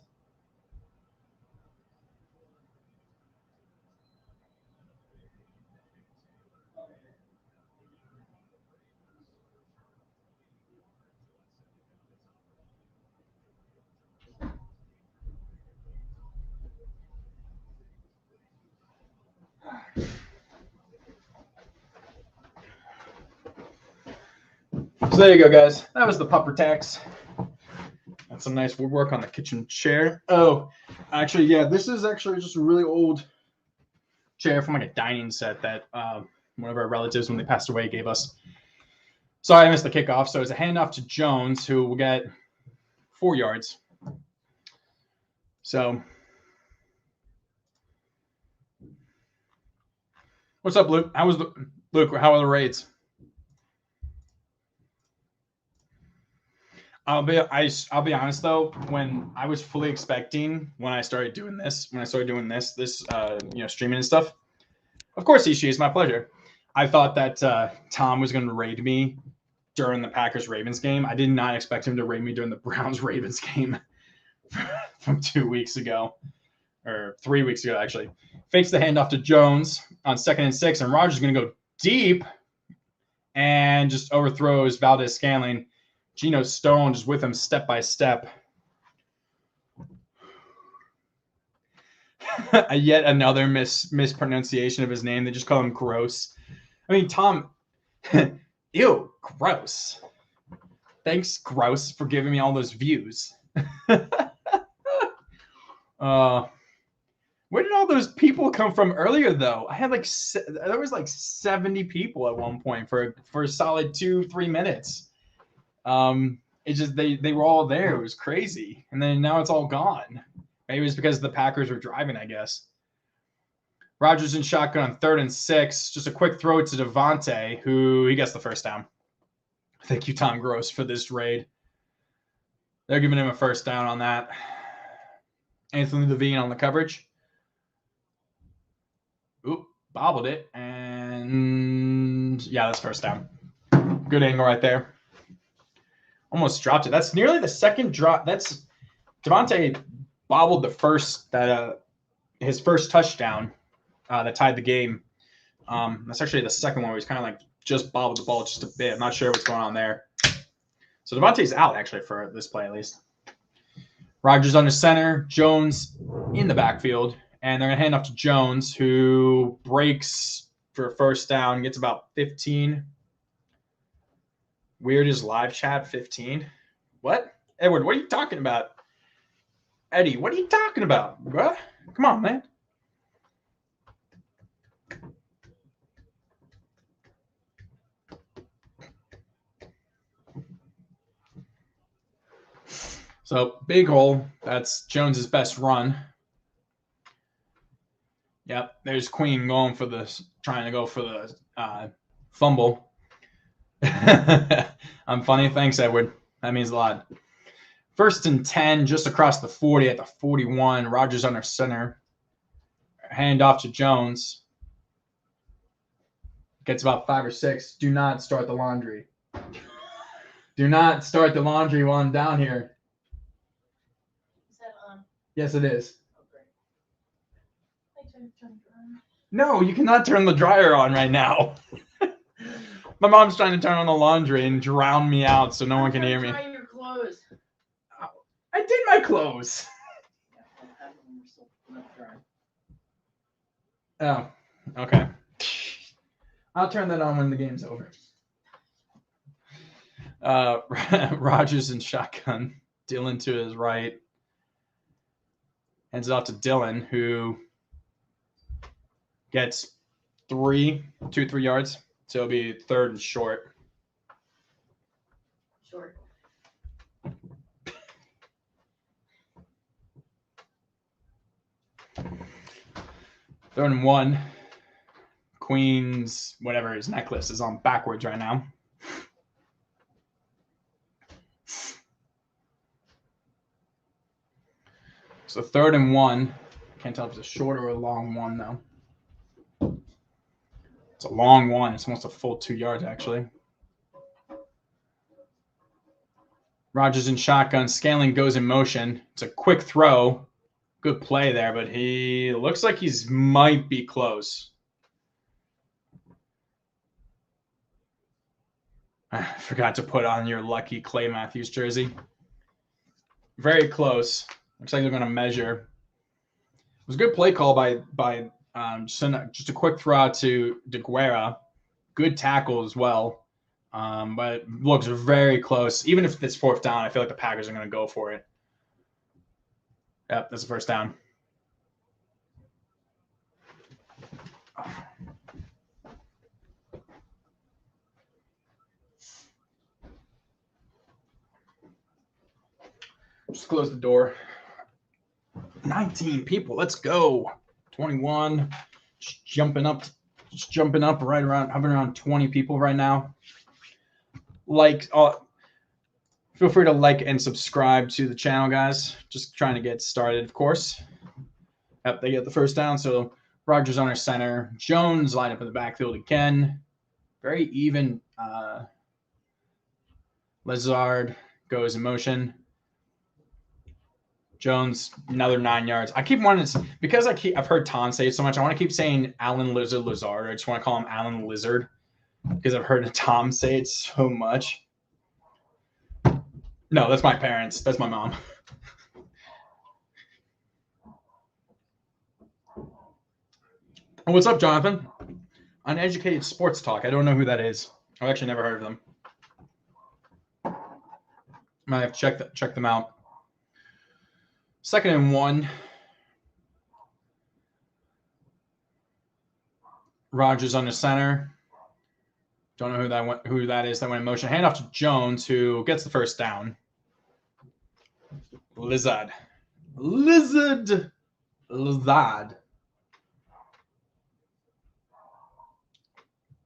So there you go, guys. That was the pupper tax. That's some nice woodwork on the kitchen chair. Oh, actually, yeah, this is actually just a really old chair from like a dining set that one of our relatives, when they passed away, gave us. Sorry, I missed the kickoff. So it's a handoff to Jones, who will get 4 yards. So, what's up, Luke? How are the raids? I'll be honest though. When I was fully expecting when I started doing this, streaming and stuff. Of course, Ishii, it's my pleasure. I thought that Tom was going to raid me during the Packers-Ravens game. I did not expect him to raid me during the Browns-Ravens game from 2 weeks ago, or 3 weeks ago, actually. Fakes the handoff to Jones on 2nd and 6, and Rodgers is going to go deep and just overthrows Valdez-Scantling. Geno Stone just with him step by step. Yet another mispronunciation of his name. They just call him Gross. I mean, Tom, ew, gross. Thanks, Gross, for giving me all those views. Where did all those people come from earlier, though? I had there was like 70 people at one point for a solid 2-3 minutes. It's just they were all there. It was crazy, and then now it's all gone. Maybe it's because the Packers were driving, I guess. Rodgers in shotgun on 3rd and 6. Just a quick throw to Devontae, who he gets the first down. Thank you, Tom Gross, for this raid. They're giving him a first down on that. Anthony Levine on the coverage. Oop, bobbled it, and yeah, that's first down. Good angle right there. Almost dropped it. That's nearly the second drop. That's Devontae bobbled the first his first touchdown that tied the game. That's actually the second one where he's kind of like just bobbled the ball just a bit. I'm not sure what's going on there. So Devontae's out actually for this play at least. Rodgers under center, Jones in the backfield, And they're going to hand off to Jones, who breaks for a first down, gets about 15. Weird is live chat 15. What? Edward, what are you talking about? Eddie, what are you talking about, bruh? Come on, man. So big hole. That's Jones's best run. Yep, there's Queen going for trying to go for the fumble. I'm funny. Thanks, Edward. That means a lot. 1st and 10, just across the 40 at the 41. Rodgers under center. Hand off to Jones. Gets about 5 or 6. Do not start the laundry. Do not start the laundry while I'm down here. Is that on? Yes, it is. Oh, great. I turned it on. No, you cannot turn the dryer on right now. My mom's trying to turn on the laundry and drown me out so no one can hear me. Dry your clothes. I did my clothes. Oh, okay. I'll turn that on when the game's over. Rodgers in shotgun. Dylan to his right. Hands it off to Dylan, who gets 2-3 yards. So it'll be 3rd and short. Short. 3rd and 1. Queen's, whatever his necklace is on backwards right now. So 3rd and 1. Can't tell if it's a short or a long one, though. It's a long one. It's almost a full 2 yards, actually. Rodgers in shotgun. Scanlon goes in motion. It's a quick throw. Good play there, but he looks like he's might be close. I forgot to put on your lucky Clay Matthews jersey. Very close. Looks like they're going to measure. It was a good play call by just a quick throw out to DeGuara. Good tackle as well. But it looks very close. Even if it's 4th down, I feel like the Packers are going to go for it. Yep, that's the 1st down. Just close the door. 19 people. Let's go. 21. Just jumping up right around, hovering around 20 people right now. Feel free to like and subscribe to the channel, guys. Just trying to get started, of course. Yep, they get the 1st down. So Rodgers under center. Jones line up in the backfield again. Very even. Lazard goes in motion. Jones, another 9 yards. I keep wanting to, because I've heard Tom say it so much, I want to keep saying Alan Lazard. I just want to call him Alan Lizard because I've heard Tom say it so much. No, that's my parents. That's my mom. Oh, what's up, Jonathan? Uneducated Sports Talk. I don't know who that is. I've actually never heard of them. Might have to check them out. 2nd and 1. Rodgers under center. Don't know who that is that went in motion. Hand off to Jones, who gets the 1st down. Lizard. Let's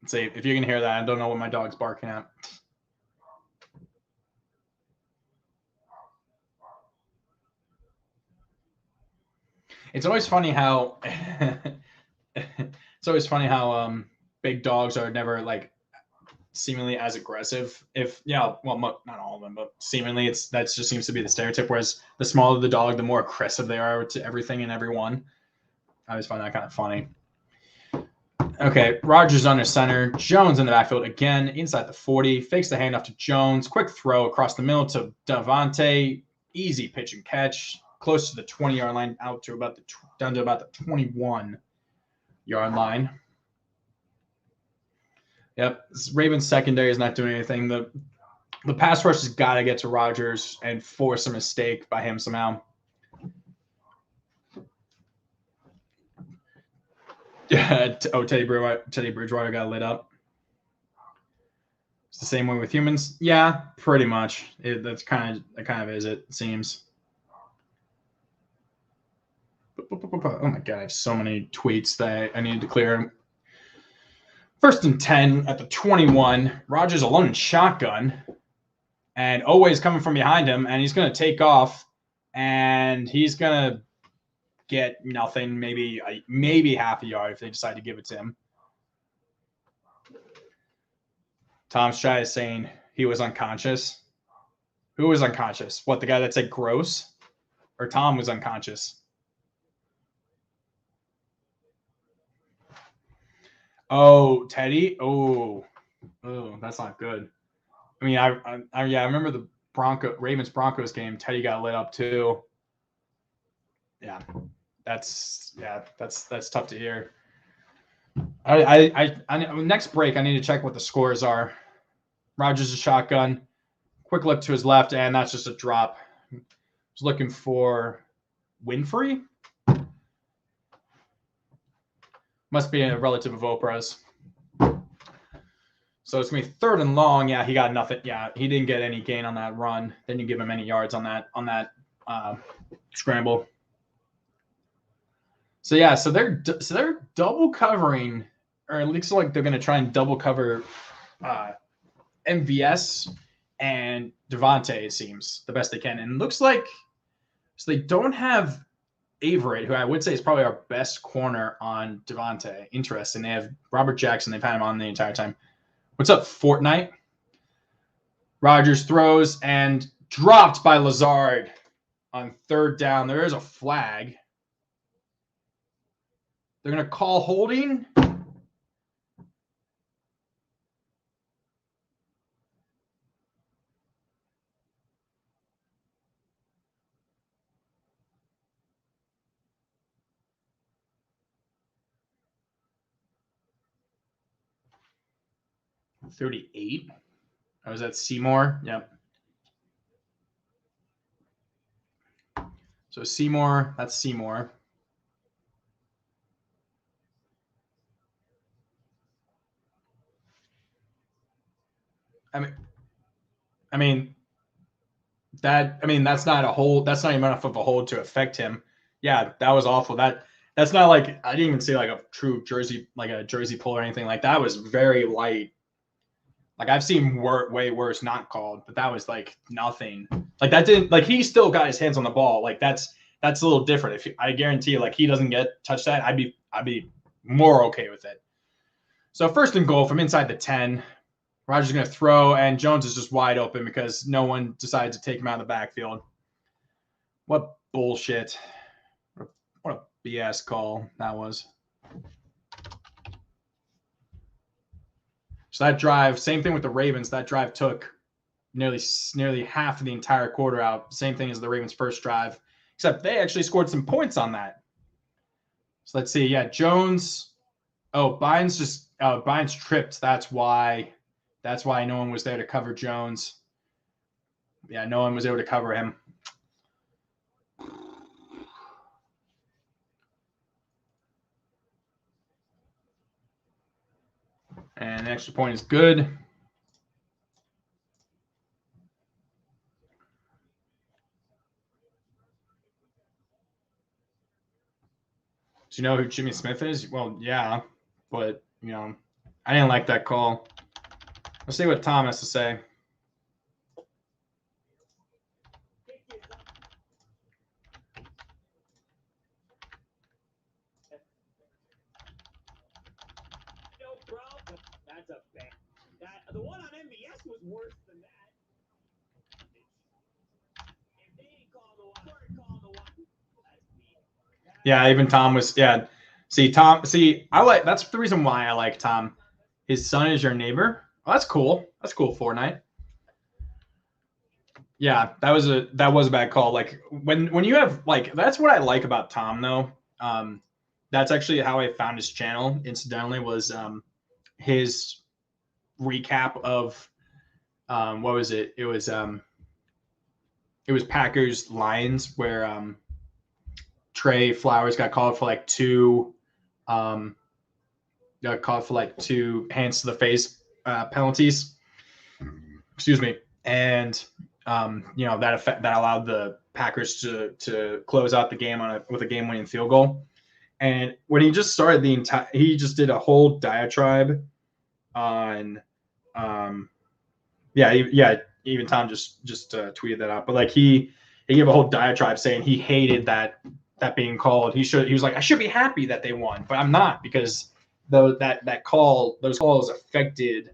see if you can hear that. I don't know what my dog's barking at. It's always funny how big dogs are never like seemingly as aggressive. Not all of them, but seemingly that just seems to be the stereotype. Whereas the smaller the dog, the more aggressive they are to everything and everyone. I always find that kind of funny. Okay, Rodgers under center. Jones in the backfield again, inside the 40. Fakes the handoff to Jones. Quick throw across the middle to Davante. Easy pitch and catch. close to the 20-yard line, out to about down to about the 21-yard line. Yep, Ravens secondary is not doing anything. The pass rush has got to get to Rodgers and force a mistake by him somehow. Yeah. Oh, Teddy Bridgewater got lit up. It's the same way with humans. Yeah, pretty much. It kind of is. It seems. Oh my god, I have so many tweets that I needed to clear. 1st and 10 at the 21. Rodgers alone in shotgun, and always coming from behind him, and he's going to take off, and he's going to get nothing, maybe half a yard if they decide to give it to him. Tom Stry is saying he was unconscious. Who was unconscious? What, the guy that said gross? Or Tom was unconscious? Oh, Teddy? Oh, that's not good. I mean, I remember the Ravens-Broncos game. Teddy got lit up too. Yeah, that's tough to hear. I next break, I need to check what the scores are. Rodgers' shotgun. Quick look to his left, and that's just a drop. I was looking for Winfrey. Must be a relative of Oprah's. So it's going to be 3rd and long. Yeah, he got nothing. Yeah, he didn't get any gain on that run. They didn't give him any yards on that scramble. So yeah, so they're double covering, or it looks like they're going to try and double cover MVS and Devontae. It seems the best they can, and it looks like so they don't have Averett, who I would say is probably our best corner on Devontae. Interesting. They have Robert Jackson. They've had him on the entire time. What's up, Fortnite? Rodgers throws and dropped by Lazard on 3rd down. There is a flag. They're going to call holding. $38. I was at Seymour. Yep. So Seymour, that's Seymour. I mean that's not a hold. That's not even enough of a hold to affect him. Yeah, that was awful. That's not like, I didn't even see like a true jersey, like a jersey pull or anything like that. It was very light. Like I've seen way worse not called, but that was like nothing. Like that didn't, like he still got his hands on the ball. Like that's a little different. I guarantee you, like he doesn't touch that, I'd be more okay with it. So 1st and goal from inside the 10. Rodgers is going to throw, and Jones is just wide open because no one decided to take him out of the backfield. What bullshit. What a BS call that was. So that drive, same thing with the Ravens. That drive took nearly half of the entire quarter out. Same thing as the Ravens' first drive, except they actually scored some points on that. So let's see. Yeah, Jones. Oh, Bynes tripped. That's why no one was there to cover Jones. Yeah, no one was able to cover him. And the extra point is good. Do you know who Jimmy Smith is? Well, yeah, but, I didn't like that call. Let's see what Tom has to say. No problem. That's a bad. The one on MBS was worse than that. If they ain't called the one, call the one. Yeah, even Tom was. Yeah, Tom. I like. That's the reason why I like Tom. His son is your neighbor. Oh, that's cool. That's cool. Fortnite. Yeah, that was a bad call. Like when you have like that's what I like about Tom though. That's actually how I found his channel. Incidentally, was his recap of what was it? It was Packers Lions where Trey Flowers got called for like um, two hands to the face penalties. Excuse me, and that allowed the Packers to close out the game with a game-winning field goal. And when he just started he just did a whole diatribe on, even Tom just tweeted that out. But like he gave a whole diatribe saying he hated that being called. He was like, I should be happy that they won, but I'm not, because those calls affected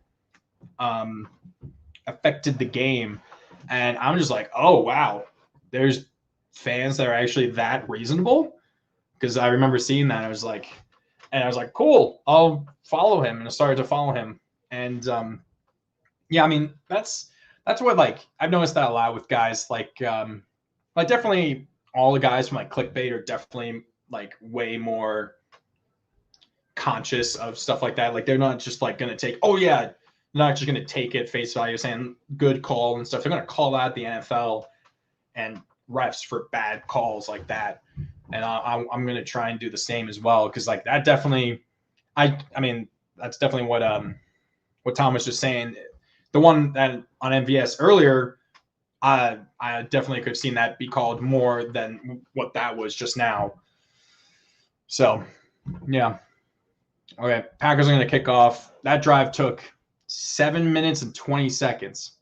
the game. And I'm just like, oh wow, there's fans that are actually that reasonable. Because I remember seeing that, I was like, cool, I'll follow him, and I started to follow him. And I mean that's what, like, I've noticed that a lot with guys like definitely all the guys from like clickbait are definitely like way more conscious of stuff like that. Like they're not just like gonna take, oh yeah, not just gonna take it face value saying good call and stuff. They're gonna call out the NFL and refs for bad calls like that. And I'm gonna try and do the same as well, because like that definitely, I mean that's definitely what Tom was just saying. The one that on MVS earlier, I definitely could have seen that be called more than what that was just now. So yeah. Okay, Packers are going to kick off. That drive took 7 minutes and 20 seconds.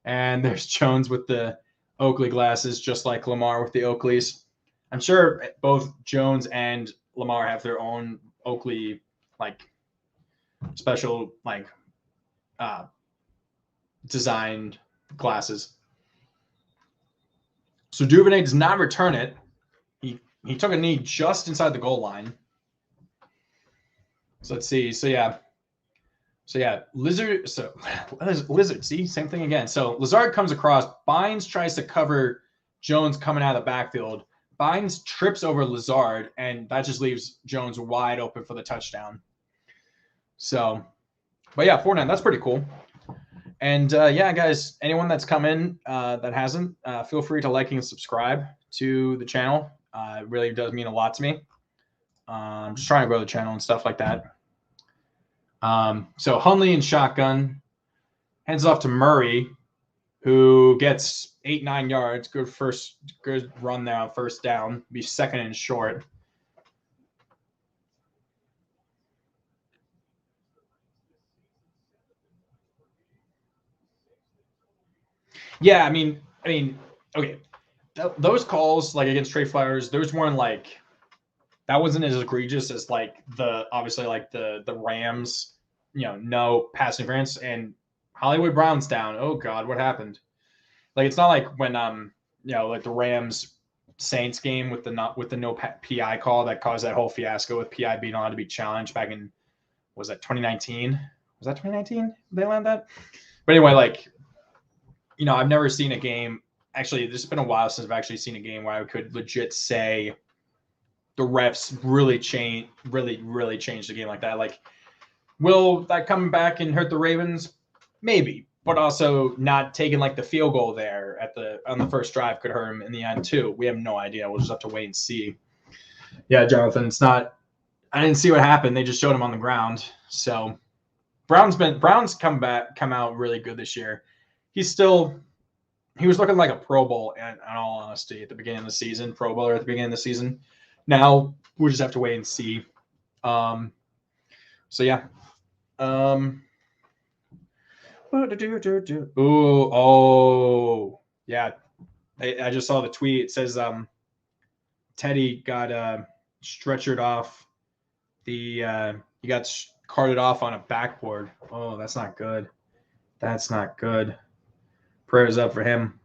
And there's Jones with the Oakley glasses, just like Lamar with the Oakleys. I'm sure both Jones and Lamar have their own Oakley, like, special, like, designed glasses. So Duvernay does not return it. He took a knee just inside the goal line. So let's see. So yeah, Lizard. So Lizard. See, same thing again. So Lazard comes across. Bynes tries to cover Jones coming out of the backfield. Bynes trips over Lazard, and that just leaves Jones wide open for the touchdown. So, but yeah, 4-9. That's pretty cool. And yeah, guys, anyone that's come in that hasn't, feel free to like and subscribe to the channel. It really does mean a lot to me. I'm just trying to grow the channel and stuff like that. So Hundley and shotgun, hands off to Murray, who gets 8-9 yards. Good run there on first down. Be second and short. Yeah, I mean, okay, those calls like against Trey Flowers, those weren't like, that wasn't as egregious as like obviously like the Rams, no pass interference, and Hollywood Brown's down. Oh God, what happened? Like it's not like when like the Rams Saints game with the no PI call that caused that whole fiasco with PI being allowed to be challenged back in, was that 2019? Was that 2019? They landed that? But anyway, like, I've never seen a game. Actually, this has been a while since I've actually seen a game where I could legit say the refs really changed the game like that. Like, will that come back and hurt the Ravens? Maybe, but also not taking like the field goal there on the first drive could hurt him in the end too. We have no idea. We'll just have to wait and see. Yeah, Jonathan, it's not. I didn't see what happened. They just showed him on the ground. So Brown's come out really good this year. He was looking like a Pro Bowl, in all honesty, at the beginning of the season, Pro Bowler at the beginning of the season. Now we'll just have to wait and see. So yeah. Yeah. I just saw the tweet. It says Teddy got stretchered off. He got carted off on a backboard. Oh, that's not good. That's not good. Prayers up for him.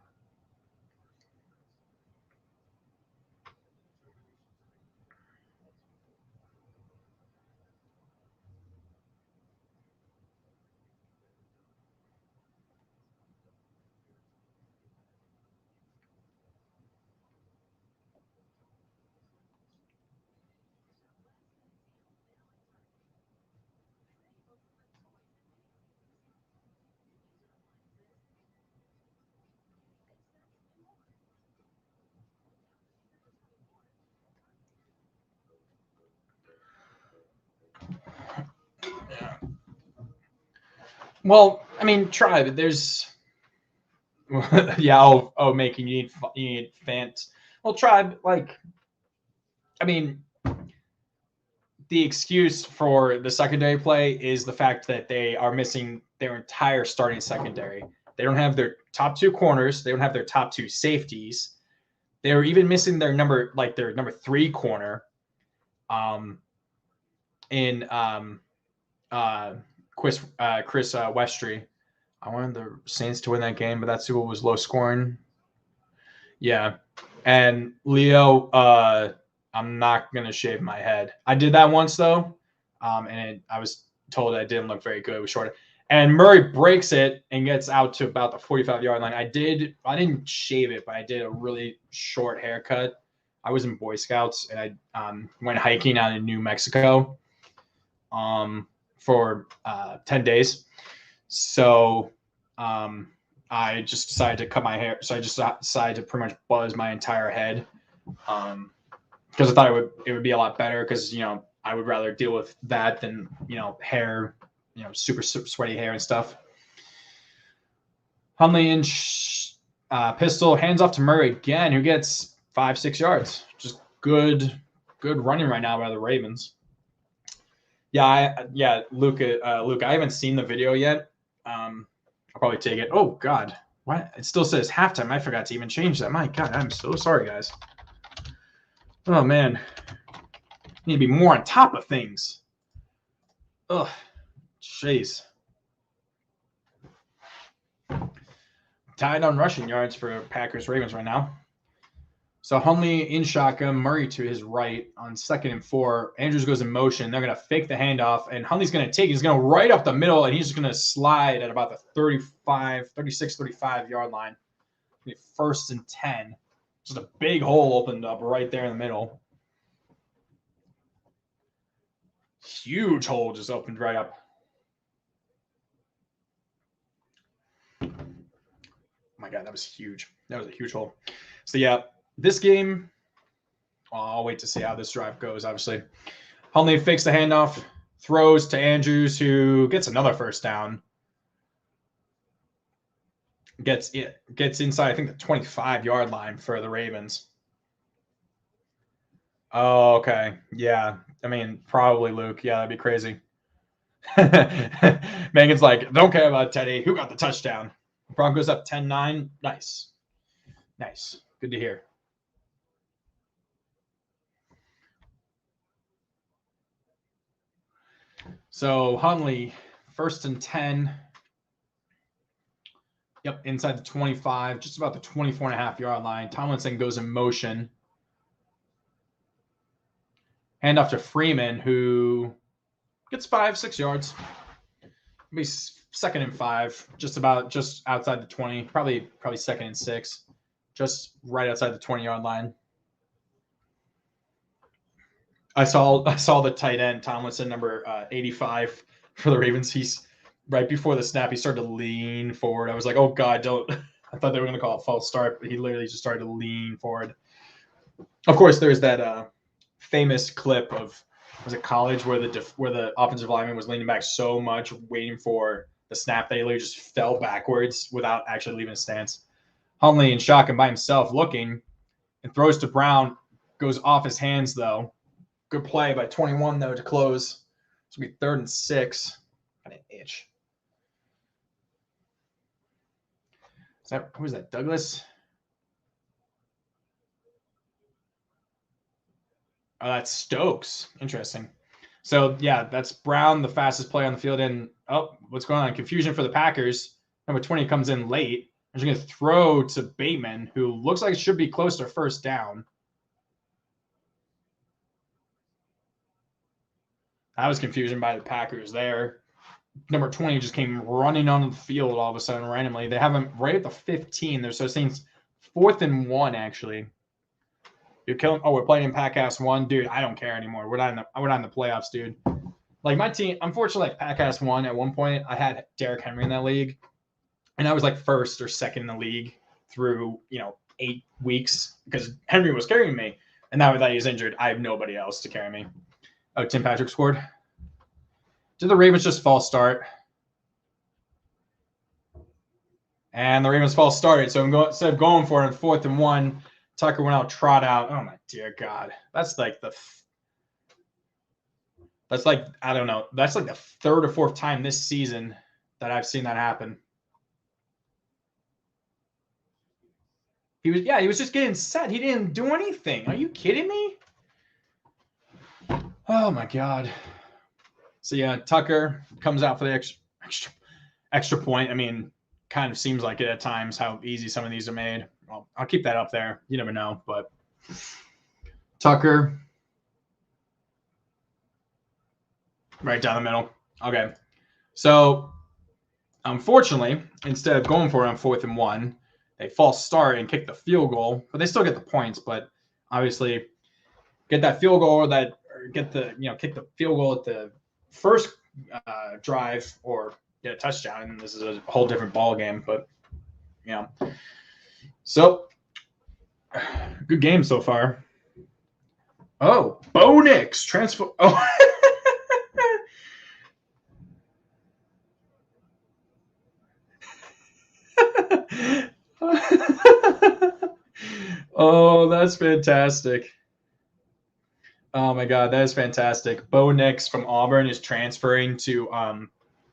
Well, I mean, try, but there's yeah. Making you need Fant. Well, try, like, I mean, the excuse for the secondary play is the fact that they are missing their entire starting secondary. They don't have their top two corners. They don't have their top two safeties. They were even missing their number 3 corner. In Chris Westry. I wanted the Saints to win that game, but that Super Bowl was low scoring. Yeah, and Leo, I'm not gonna shave my head. I did that once though, and I was told I didn't look very good. It was short. And Murray breaks it and gets out to about the 45-yard line. I didn't shave it, but I did a really short haircut. I was in Boy Scouts and I went hiking out in New Mexico for 10 days. So I just decided to cut my hair. So I just decided to pretty much buzz my entire head because I thought it would be a lot better because, you know, I would rather deal with that than, you know, hair, you know, super sweaty hair and stuff. Hundley in pistol, hands off to Murray again, who gets 5-6 yards. Just good running right now by the Ravens. Yeah, Luke, I haven't seen the video yet. I'll probably take it. Oh God, what? It still says halftime. I forgot to even change that. My God, I'm so sorry, guys. Oh man, need to be more on top of things. Ugh, jeez. Tied on rushing yards for Packers Ravens right now. So Hundley in shotgun, Murray to his right on 2nd and 4. Andrews goes in motion. They're going to fake the handoff, and Hundley's going to take it. He's going to right up the middle, and he's just going to slide at about the 35-yard line. 1st and 10. Just a big hole opened up right there in the middle. Huge hole just opened right up. Oh my God, that was huge. That was a huge hole. So yeah, this game, I'll wait to see how this drive goes, obviously. Hundley fakes the handoff, throws to Andrews, who gets another first down. Gets inside, I think, the 25-yard line for the Ravens. Oh, okay. Yeah. I mean, probably Luke. Yeah, that'd be crazy. Megan's like, don't care about Teddy. Who got the touchdown? Broncos up 10-9. Nice. Good to hear. So Hundley, 1st and 10. Yep, inside the 25, just about the 24.5-yard line. Tomlinson goes in motion. Hand off to Freeman, who gets 5-6 yards. Maybe 2nd and 5, just outside the 20, probably 2nd and 6, just right outside the 20-yard line. I saw the tight end Tomlinson, number 85 for the Ravens. He's right before the snap. He started to lean forward. I was like, oh God, don't! I thought they were going to call it false start, but he literally just started to lean forward. Of course, there's that famous clip of, was it college, where the offensive lineman was leaning back so much, waiting for the snap, that he literally just fell backwards without actually leaving a stance. Hundley in shotgun by himself, looking, and throws to Brown. Goes off his hands though. Good play by 21 though to close. It's gonna be 3rd and 6. Got an itch. Who's that? Douglas? Oh, that's Stokes. Interesting. So yeah, that's Brown, the fastest player on the field. And what's going on? Confusion for the Packers. Number 20 comes in late. They're just going to throw to Bateman, who looks like it should be close to 1st down. That was confusion by the Packers there. Number 20 just came running onto the field all of a sudden randomly. They have him right at the 15. So it seems 4th and 1 actually. You're killing. Oh, we're playing in Pack-Ass 1, dude. I don't care anymore. We're not in the playoffs, dude. Like my team, unfortunately, like Pack-Ass 1 at one point, I had Derrick Henry in that league, and I was like 1st or 2nd in the league through 8 weeks because Henry was carrying me, and now that he's injured, I have nobody else to carry me. Oh, Tim Patrick scored. Did the Ravens just false start? And the Ravens false started. So instead of going for it on 4th and 1, Tucker went out, trot out. Oh my dear God. That's like I don't know. That's like the 3rd or 4th time this season that I've seen that happen. He was just getting set. He didn't do anything. Are you kidding me? Oh my God. So yeah, Tucker comes out for the extra point. I mean, kind of seems like it at times how easy some of these are made. Well, I'll keep that up there. You never know, but Tucker right down the middle. Okay. So unfortunately, instead of going for it on 4th and 1, they false start and kick the field goal, but they still get the points. But obviously, get that field goal or kick the field goal at the first drive or get a touchdown, and this is a whole different ball game. But so good game so far. Oh, Bo Nix transfer. Oh. Oh, that's fantastic. Oh my God, that is fantastic. Bo Nix from Auburn is transferring to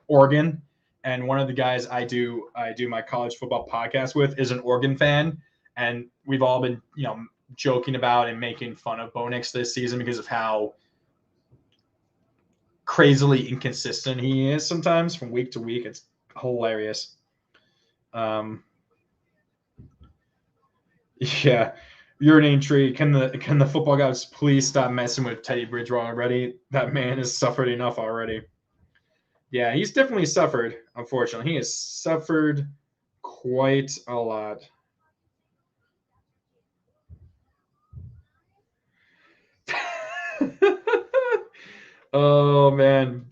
Oregon, and one of the guys I do my college football podcast with is an Oregon fan, and we've all been joking about and making fun of Bo Nix this season because of how crazily inconsistent he is sometimes from week to week. It's hilarious. Yeah. Urinate tree. Can the football guys please stop messing with Teddy Bridgewater already? That man has suffered enough already. Yeah, he's definitely suffered, unfortunately. He has suffered quite a lot. Oh, man.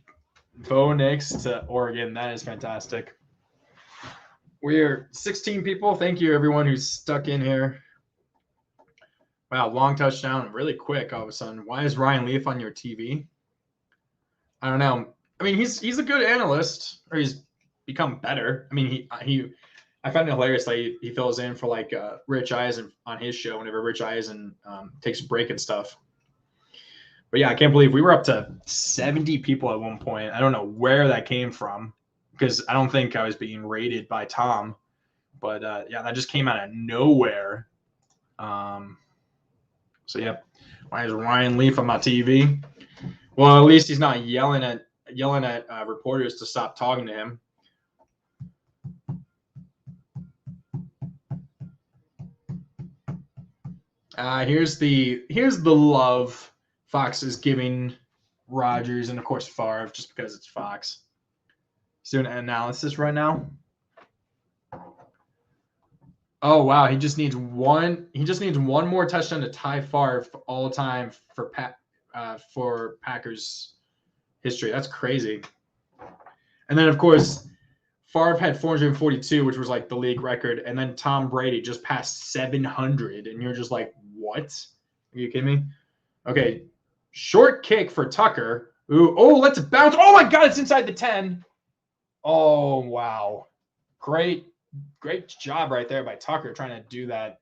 Bo Nix to Oregon. That is fantastic. We're 16 people. Thank you, everyone who's stuck in here. Wow, long touchdown, really quick all of a sudden. Why is Ryan Leaf on your TV? I don't know. I mean, he's a good analyst, or he's become better. I mean, I find it hilarious that he fills in for like Rich Eisen on his show whenever Rich Eisen takes a break and stuff. But yeah, I can't believe we were up to 70 people at one point. I don't know where that came from because I don't think I was being rated by Tom. But yeah, that just came out of nowhere. So yeah, why is Ryan Leaf on my TV? Well, at least he's not yelling at reporters to stop talking to him. Here's the love Fox is giving Rodgers and of course Favre, just because it's Fox. He's doing an analysis right now. Oh wow, he just needs one more touchdown to tie Favre all time for Packers history. That's crazy. And then of course Favre had 442, which was like the league record, and then Tom Brady just passed 700, and you're just like, what? Are you kidding me? Okay, short kick for Tucker. Ooh, oh, let's bounce. Oh my God, it's inside the 10. Oh wow, great job right there by Tucker trying to do that.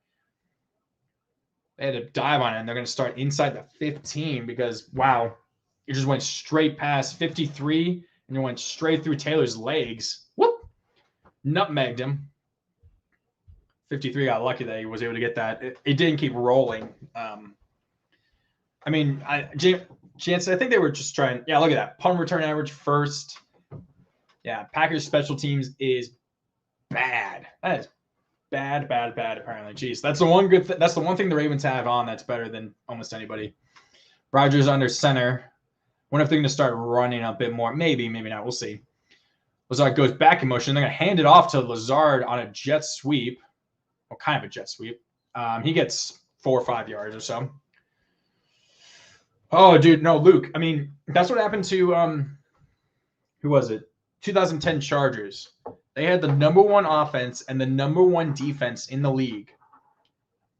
They had to dive on it, and they're going to start inside the 15 because, wow, it just went straight past 53, and it went straight through Taylor's legs. Whoop! Nutmegged him. 53 got lucky that he was able to get that. It didn't keep rolling. I mean, Chance, I think they were just trying. Yeah, look at that. Punt return average first. Yeah, Packers special teams is bad. That is bad, apparently. Jeez, that's the one good that's the one thing the Ravens have on that's better than almost anybody. Rodgers under center. Wonder if they're going to start running a bit more. Maybe not. We'll see. Lazard goes back in motion. They're going to hand it off to Lazard on a jet sweep. Well, kind of a jet sweep. He gets 4 or 5 yards or so. Oh, dude, no, Luke. I mean, that's what happened to who was it? 2010 Chargers. They had the #1 offense and the #1 defense in the league,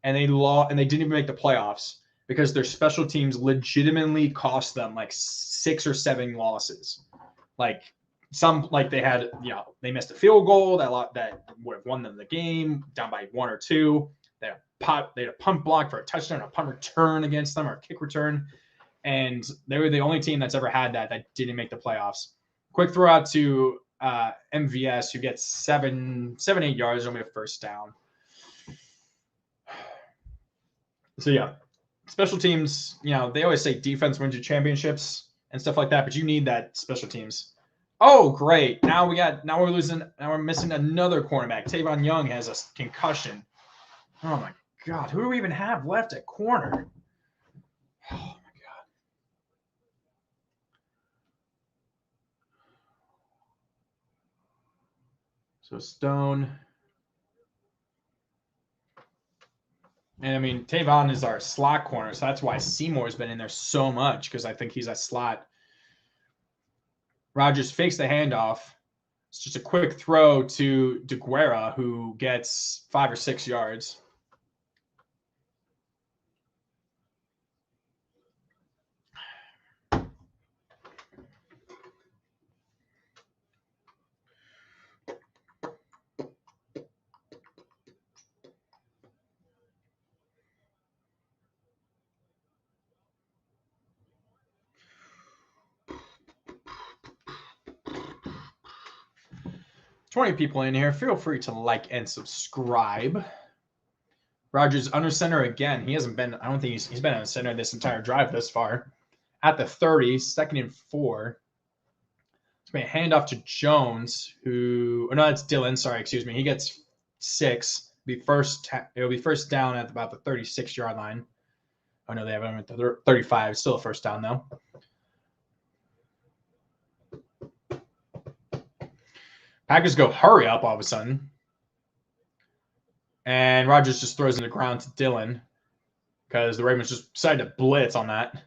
and they didn't even make the playoffs because their special teams legitimately cost them like 6 or 7 losses. Like some like they had, they missed a field goal that would have won them the game, down by 1 or 2. They had a punt block for a touchdown, a punt return against them, or a kick return, and they were the only team that's ever had that didn't make the playoffs. Quick throw out to MVS, who gets 8 yards, only a first down. So yeah, special teams, they always say defense wins you championships and stuff like that, but you need that special teams. Oh, great. Now we're missing another cornerback. Tavon Young has a concussion. Oh my God. Who do we even have left at corner? Oh my God. So Stone. And I mean, Tavon is our slot corner, so that's why Seymour's been in there so much, because I think he's a slot. Rodgers fakes the handoff. It's just a quick throw to DeGuara, who gets 5 or 6 yards. $20 people in here. Feel free to like and subscribe. Rodgers under center again. He hasn't been, I don't think he's been on center this entire drive thus far. At the 30, 2nd and 4. It's going to hand off to Jones, that's Dillon. Sorry, excuse me. He gets 6. It'll be first down at about the 36-yard line. Oh, no, they have him at the 35. Still a first down, though. Packers go hurry up all of a sudden. And Rodgers just throws in the ground to Dillon because the Ravens just decided to blitz on that.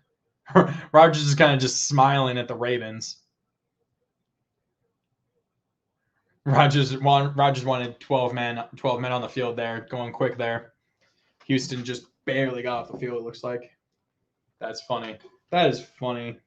Rodgers is kind of just smiling at the Ravens. Rodgers wanted 12 men on the field there, going quick there. Houston just barely got off the field, it looks like. That's funny. That is funny.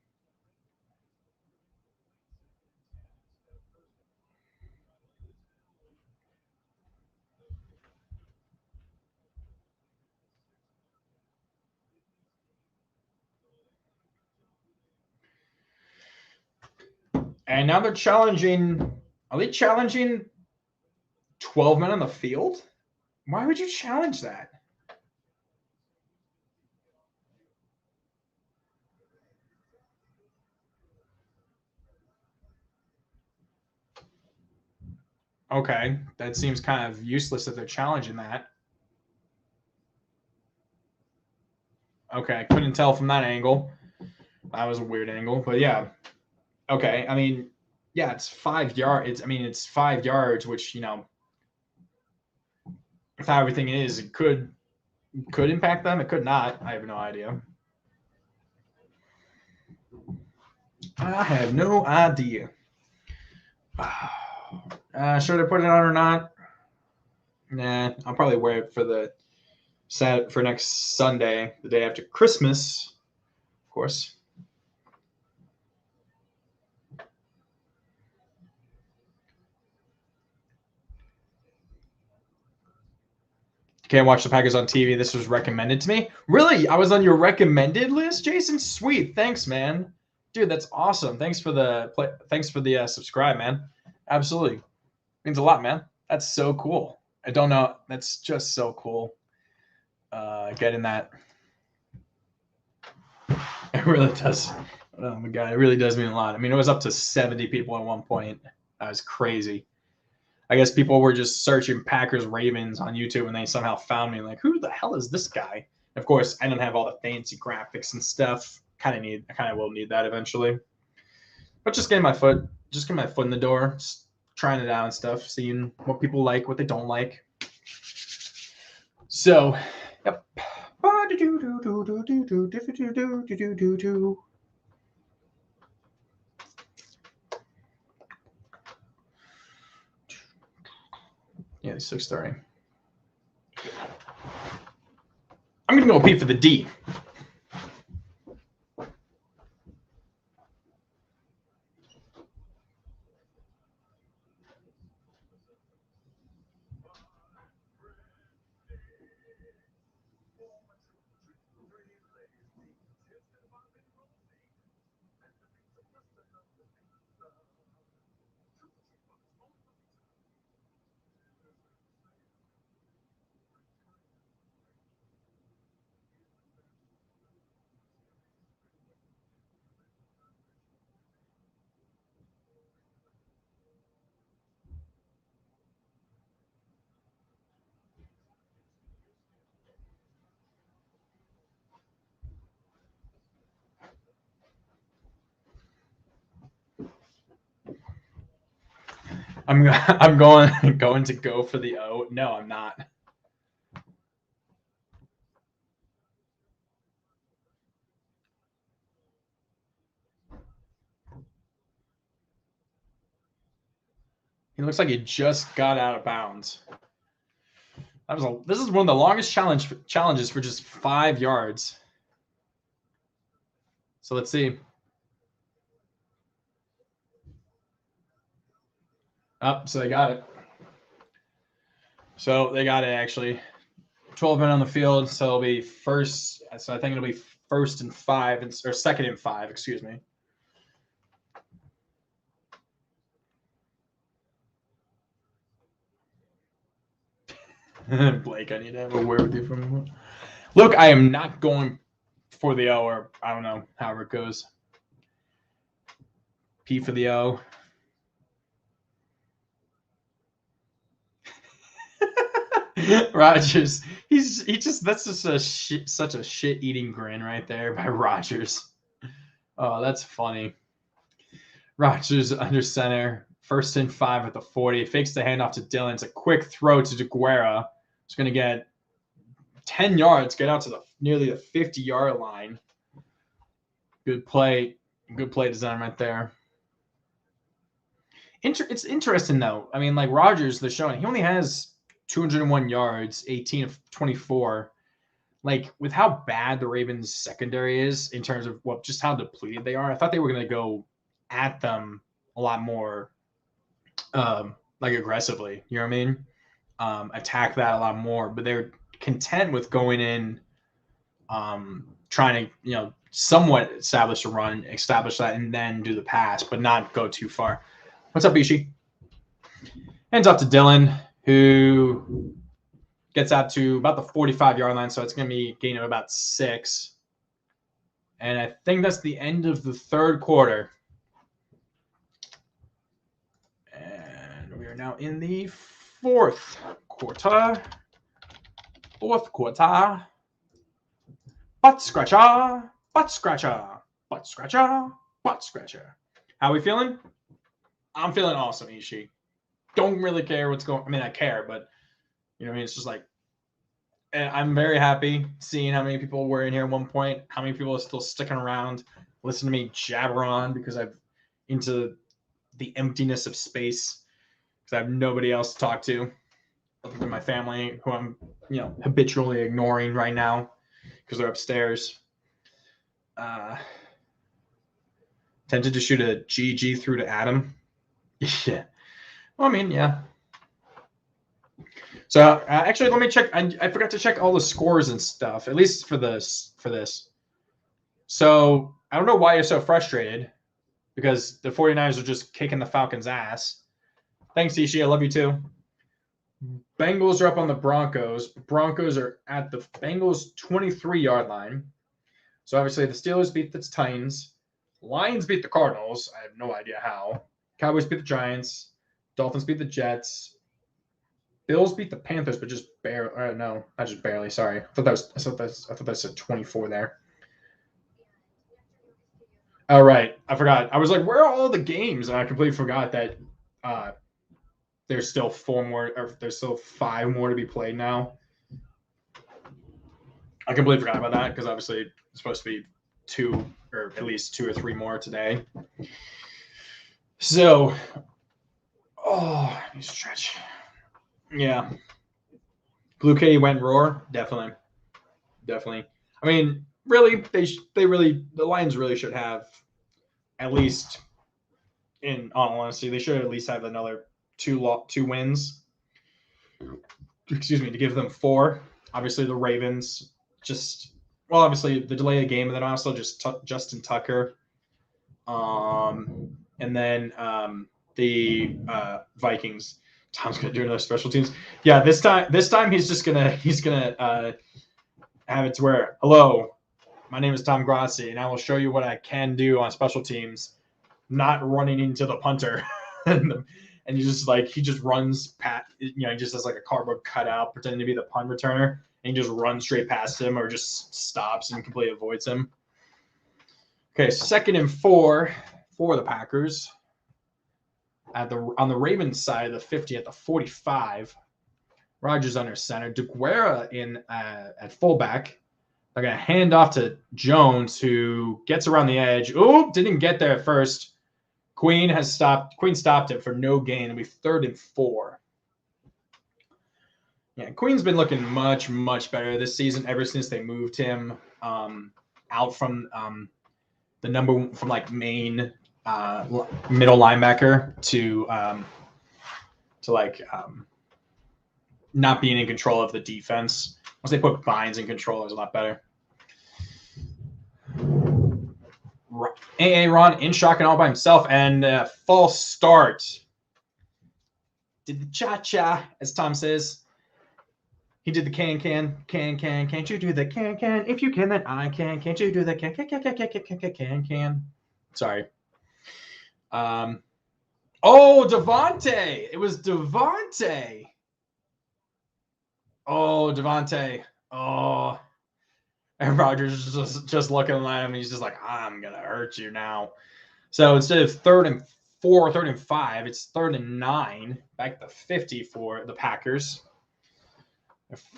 And now they're challenging. Are they challenging 12 men on the field? Why would you challenge that? Okay, that seems kind of useless that they're challenging that. Okay, I couldn't tell from that angle. That was a weird angle, but yeah. Okay, I mean, yeah, it's 5 yards. It's 5 yards, which, if how everything is, it could impact them. It could not. I have no idea. I have no idea. Should I put it on or not? Nah, I'll probably wear it for next Sunday, the day after Christmas, of course. Can't watch the Packers on TV. This was recommended to me. Really? I was on your recommended list, Jason? Sweet. Thanks, man. Dude, that's awesome. Thanks for the subscribe, man. Absolutely. Means a lot, man. That's so cool. I don't know. That's just so cool. Getting that. It really does. Oh my God. It really does mean a lot. It was up to 70 people at one point. That was crazy. I guess people were just searching Packers Ravens on YouTube and they somehow found me, like, who the hell is this guy? And of course, I don't have all the fancy graphics and stuff. I kind of will need that eventually. But just getting my foot in the door, just trying it out and stuff, seeing what people like, what they don't like. So, yep. Yeah, 6:30. I'm gonna go P for the D. I'm going to go for the O. No, I'm not. He looks like he just got out of bounds. This is one of the longest challenges for just 5 yards. So let's see. So they got it. So they got it actually. 12 men on the field, so it'll be first. So I think it'll be 1st and 5, or 2nd and 5. Excuse me. Blake, I need to have a word with you for a moment. Look, I am not going for the O, or I don't know, however it goes. P for the O. Rogers, that's just such a shit-eating grin right there by Rogers. Oh, that's funny. Rogers under center, 1st and 5 at the 40. Fakes the handoff to Dillon. It's a quick throw to DeGuerra. It's going to get 10 yards, get out to nearly the 50-yard line. Good play design right there. It's interesting though. I mean, like Rogers, they're showing he only has 201 yards, 18 of 24. Like with how bad the Ravens secondary is in terms of just how depleted they are, I thought they were going to go at them a lot more, like aggressively. You know what I mean? Attack that a lot more, but they're content with going in, trying to somewhat establish a run, establish that, and then do the pass, but not go too far. What's up, Ishi? Hands off to Dillon, who gets out to about the 45-yard line, so it's going to be a gain of about 6. And I think that's the end of the 3rd quarter. And we are now in the 4th quarter. 4th quarter. Butt scratcher, butt scratcher, butt scratcher, butt scratcher. How are we feeling? I'm feeling awesome, Ishii. Don't really care what's going on. I mean, I care, but you know what I mean? It's just like, I'm very happy seeing how many people were in here at one point, how many people are still sticking around, listen to me jabber on because I'm into the emptiness of space because I have nobody else to talk to other than my family, who I'm, habitually ignoring right now because they're upstairs. Tempted to shoot a GG through to Adam. Yeah. Well, I mean, yeah. So actually, let me check. I forgot to check all the scores and stuff, at least for this. So I don't know why you're so frustrated, because the 49ers are just kicking the Falcons' ass. Thanks, Ishi. I love you too. Bengals are up on the Broncos. Broncos are at the Bengals 23-yard line. So obviously the Steelers beat the Titans. Lions beat the Cardinals. I have no idea how. Cowboys beat the Giants. Dolphins beat the Jets. Bills beat the Panthers, but just barely. No, not just barely. Sorry, I thought that said 24 there. Oh right, I forgot. I was like, where are all the games? And I completely forgot that there's still 4 more, or there's still 5 more to be played now. I completely forgot about that because obviously it's supposed to be 2, or at least 2 or 3 more today. So, let me stretch. Yeah. Blue Kitty went roar. Definitely. I mean, really, the Lions really should have, at least, in all honesty, they should at least have another 2 wins. Excuse me, to give them 4. Obviously, the Ravens obviously the delay of game, and then also just Justin Tucker, and then the Vikings. Tom's gonna do another special teams. Yeah, this time he's gonna have it to where, hello, my name is Tom Grassi, and I will show you what I can do on special teams, not running into the punter. And he just runs he just has like a cardboard cutout pretending to be the punt returner, and he just runs straight past him or just stops and completely avoids him. Okay, 2nd and 4 for the Packers. on the Ravens side of the 50 at the 45. Rodgers under center. DeGuara in at fullback. They're going to hand off to Jones, who gets around the edge. Oop, didn't get there at first. Queen stopped it for no gain. It'll be 3rd and 4. Yeah, Queen's been looking much, much better this season ever since they moved him out from the number from like main middle linebacker to like not being in control of the defense. Once they put Bynes in control, it was a lot better. Ron in shotgun all by himself, and false start. Did the cha-cha, as Tom says. He did the can. Can't you do the can? If you can, then I can. Can't you do the can? Sorry. Oh, Devontae. It was Devontae. Oh, Devontae. Oh. And Rodgers is just looking at him. He's just like, I'm going to hurt you now. So instead of 3rd and 4, 3rd and 5, it's 3rd and 9. Back to 50 for the Packers.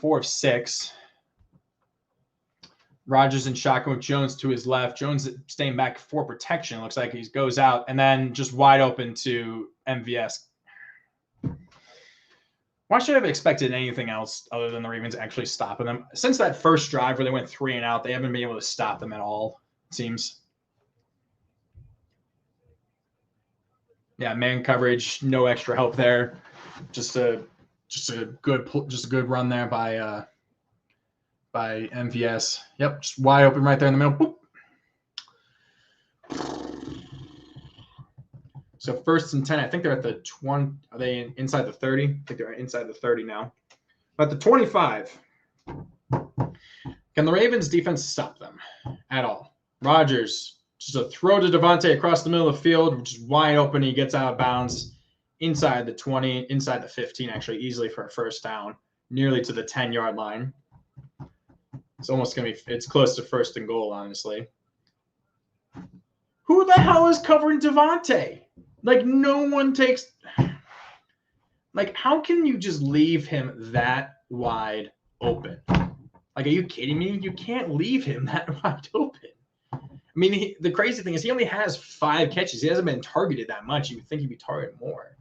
4 of 6. Rodgers in shotgun with Jones to his left. Jones staying back for protection. Looks like he goes out. And then just wide open to MVS. Why should I have expected anything else other than the Ravens actually stopping them? Since that first drive where they went 3 and out, they haven't been able to stop them at all, it seems. Yeah, man coverage, no extra help there. Just a good run there by MVS. Yep, just wide open right there in the middle. Boop. So 1st and 10, I think they're at the 20. Are they inside the 30? I think they're inside the 30 now. But the 25. Can the Ravens defense stop them at all? Rodgers, just a throw to Devontae across the middle of the field, which is wide open. He gets out of bounds inside the 20, inside the 15, actually, easily for a 1st down, nearly to the 10-yard line. It's almost going to be – it's close to 1st and goal, honestly. Who the hell is covering Devontae? Like, no one takes – like, how can you just leave him that wide open? Like, are you kidding me? You can't leave him that wide open. I mean, the crazy thing is he only has 5 catches. He hasn't been targeted that much. You would think he'd be targeted more.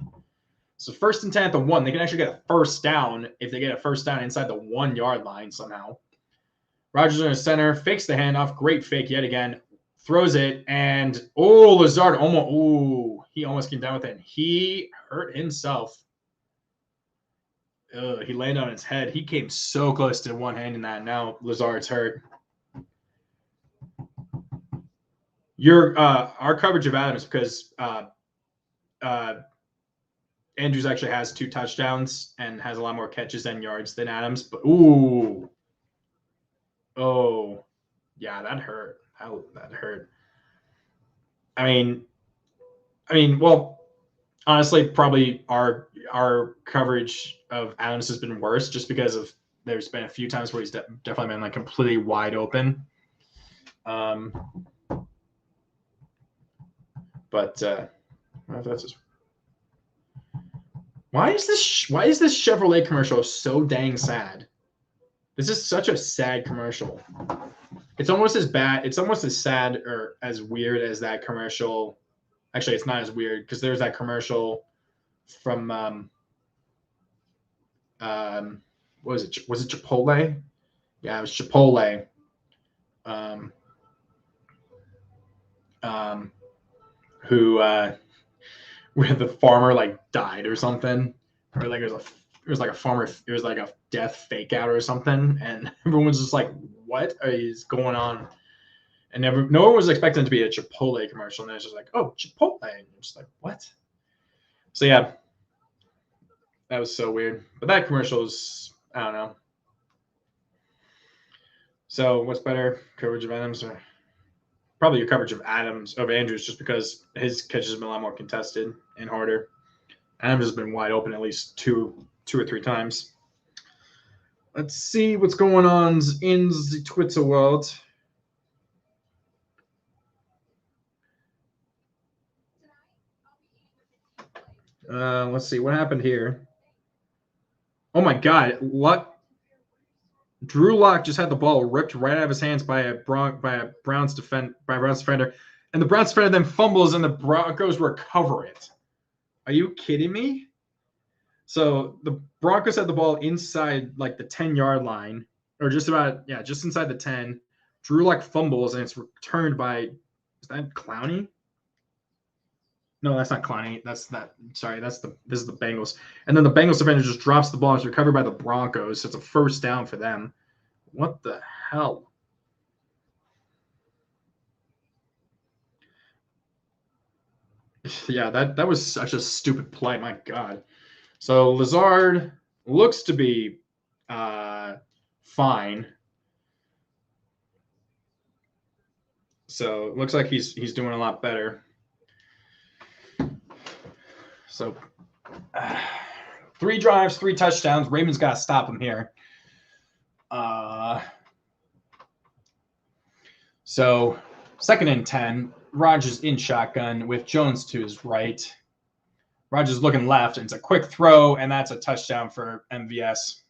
So 1st and 10 at the 1. They can actually get a 1st down if they get a 1st down inside the 1-yard line somehow. Rodgers in the center, fakes the handoff. Great fake yet again. Throws it, and Lazard he almost came down with it. He hurt himself. He landed on his head. He came so close to one hand in that. Now Lazard's hurt. Our coverage of Adams, because Andrews actually has 2 touchdowns and has a lot more catches and yards than Adams. But yeah, that hurt. That hurt. I mean, well, honestly, probably our coverage of Adams has been worse just because of there's been a few times where he's definitely been like completely wide open. But that's just, why is this Chevrolet commercial so dang sad? This is such a sad commercial. It's almost as bad. It's almost as sad or as weird as that commercial. Actually, it's not as weird because there's that commercial from what was it? Was it Chipotle? Yeah, it was Chipotle. Who where the farmer like died or something, or like it was like a death fake out or something, and everyone's just like, what is going on? And no one was expecting it to be a Chipotle commercial, and it's just like, oh, Chipotle, and you're just like, what? So yeah, that was so weird. But that commercial is, I don't know. So what's better, coverage of Adams or probably your coverage of Andrews, just because his catches have been a lot more contested and harder. Adams has been wide open at least two or three times. Let's see what's going on in the Twitter world. Let's see what happened here. Oh my God! What? Drew Lock just had the ball ripped right out of his hands by a Browns defender, and the Browns defender then fumbles, and the Broncos recover it. Are you kidding me? So the Broncos had the ball inside like the 10-yard line, or just inside the 10. Drew Lock fumbles, and it's returned by, is that Clowney? No, that's not Clowney. This is the Bengals. And then the Bengals defender just drops the ball. It's recovered by the Broncos. So it's a first down for them. What the hell? Yeah, that was such a stupid play. My God. So Lazard looks to be fine. So it looks like he's doing a lot better. So 3 drives, 3 touchdowns. Ravens got to stop him here. So 2nd and 10. Rodgers in shotgun with Jones to his right. Rodgers looking left, and it's a quick throw, and that's a touchdown for MVS.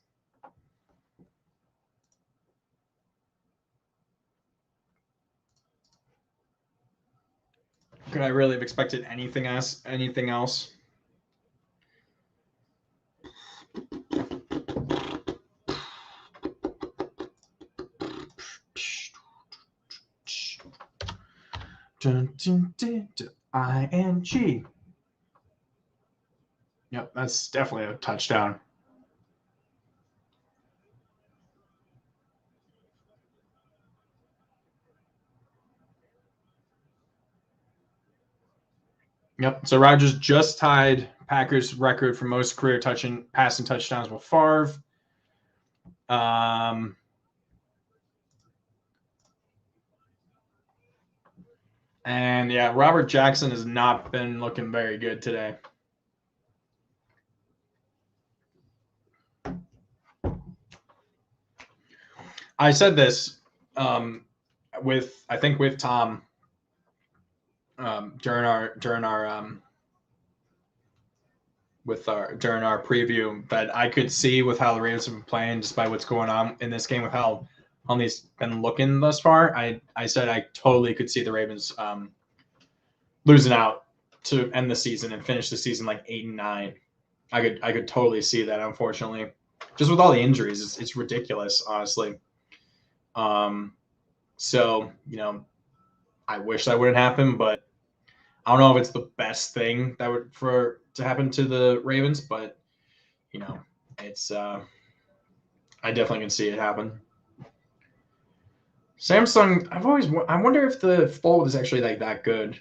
Could I really have expected anything else? ING. Yep, that's definitely a touchdown. Yep. So Rodgers just tied Packers' record for most career passing touchdowns with Favre. And yeah, Robert Jackson has not been looking very good today. I said this with Tom during our preview, that I could see with how the Ravens have been playing, despite what's going on in this game, with how Huntley's been looking thus far. I said I totally could see the Ravens losing out to end the season and finish the season like 8-9. I could totally see that. Unfortunately, just with all the injuries, it's ridiculous, honestly. So I wish that wouldn't happen, but I don't know if it's the best thing that would to happen to the Ravens, but it's I definitely can see it happen. Samsung, I wonder if the Fold is actually like that good.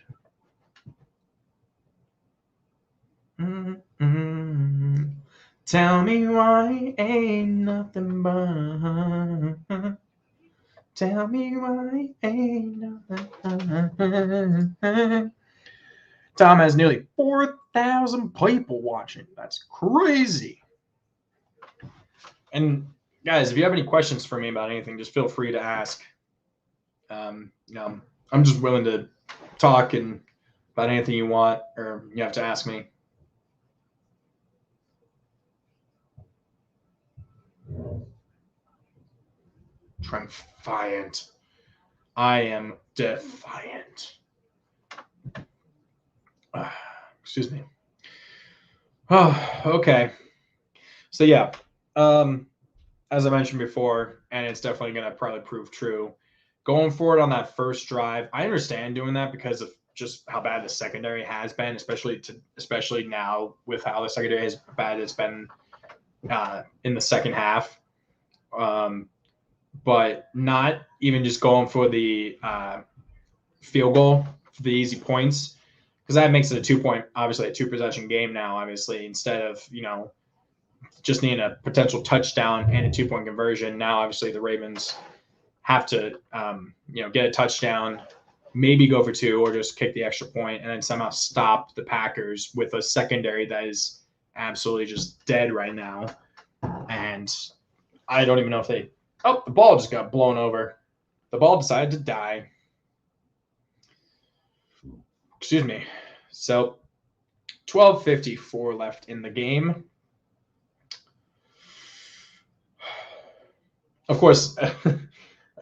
Mm-hmm. Tell me why ain't nothing but. Tell me why ain't nothing but. Tom has nearly 4,000 people watching. That's crazy. And guys, if you have any questions for me about anything, just feel free to ask. I'm just willing to talk and about anything you want, or you have to ask me. Defiant. I am defiant. Excuse me. Oh, okay. So yeah, as I mentioned before, and it's definitely going to probably prove true, going forward on that first drive, I understand doing that because of just how bad the secondary has been, especially now with how the secondary is bad it's been in the second half. But not even just going for the field goal for the easy points, because that makes it obviously a 2-possession game now, obviously, instead of just needing a potential touchdown and a 2-point conversion. Now obviously the Ravens have to get a touchdown, maybe go for 2, or just kick the extra point and then somehow stop the Packers with a secondary that is absolutely just dead right now. And I don't even know if the ball just got blown over. The ball decided to die. Excuse me. So 12:54 left in the game. Of course, I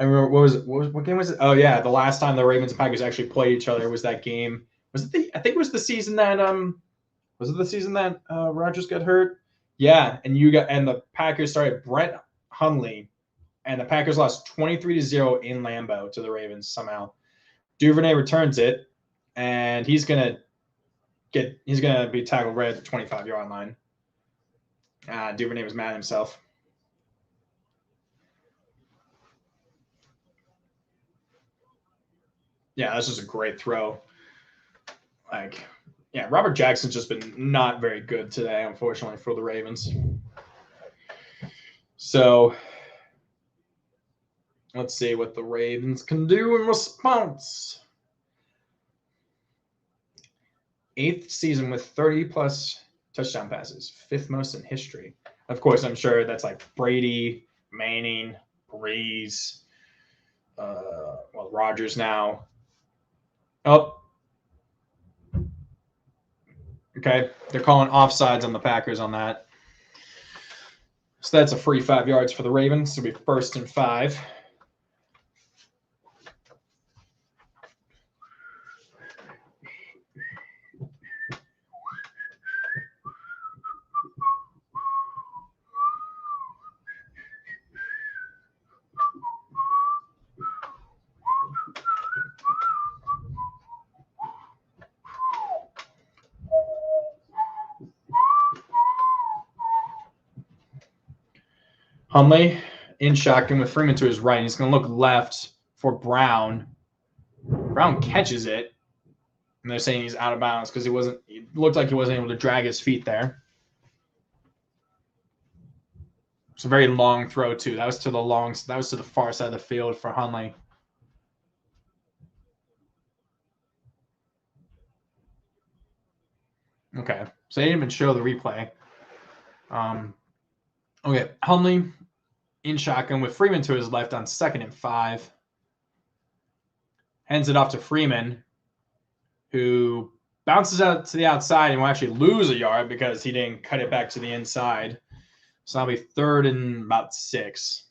remember what game was it? Oh yeah, the last time the Ravens and Packers actually played each other was that game. Was it I think it was the season that Rodgers got hurt? Yeah, and the Packers started Brett Hundley, and the Packers lost 23-0 in Lambeau to the Ravens somehow. Duvernay returns it, and he's gonna be tackled right at the 25-yard line. Duvernay was mad at himself. Yeah, that's just a great throw. Robert Jackson's just been not very good today, unfortunately, for the Ravens. So let's see what the Ravens can do in response. 8th season with 30+ touchdown passes, 5th most in history. Of course, I'm sure that's like Brady, Manning, Breeze, Rodgers now. Oh, okay. They're calling offsides on the Packers on that. So that's a free 5 yards for the Ravens. It'll be 1st and 5. Hundley in shotgun with Freeman to his right. He's going to look left for Brown. Brown catches it, and they're saying he's out of bounds because it looked like he wasn't able to drag his feet there. It's a very long throw too. That was to the far side of the field for Hundley. Okay, so they didn't even show the replay. Okay, Hundley in shotgun with Freeman to his left on 2nd and 5. Hands it off to Freeman, who bounces out to the outside and will actually lose a yard because he didn't cut it back to the inside. So that'll be 3rd and about 6.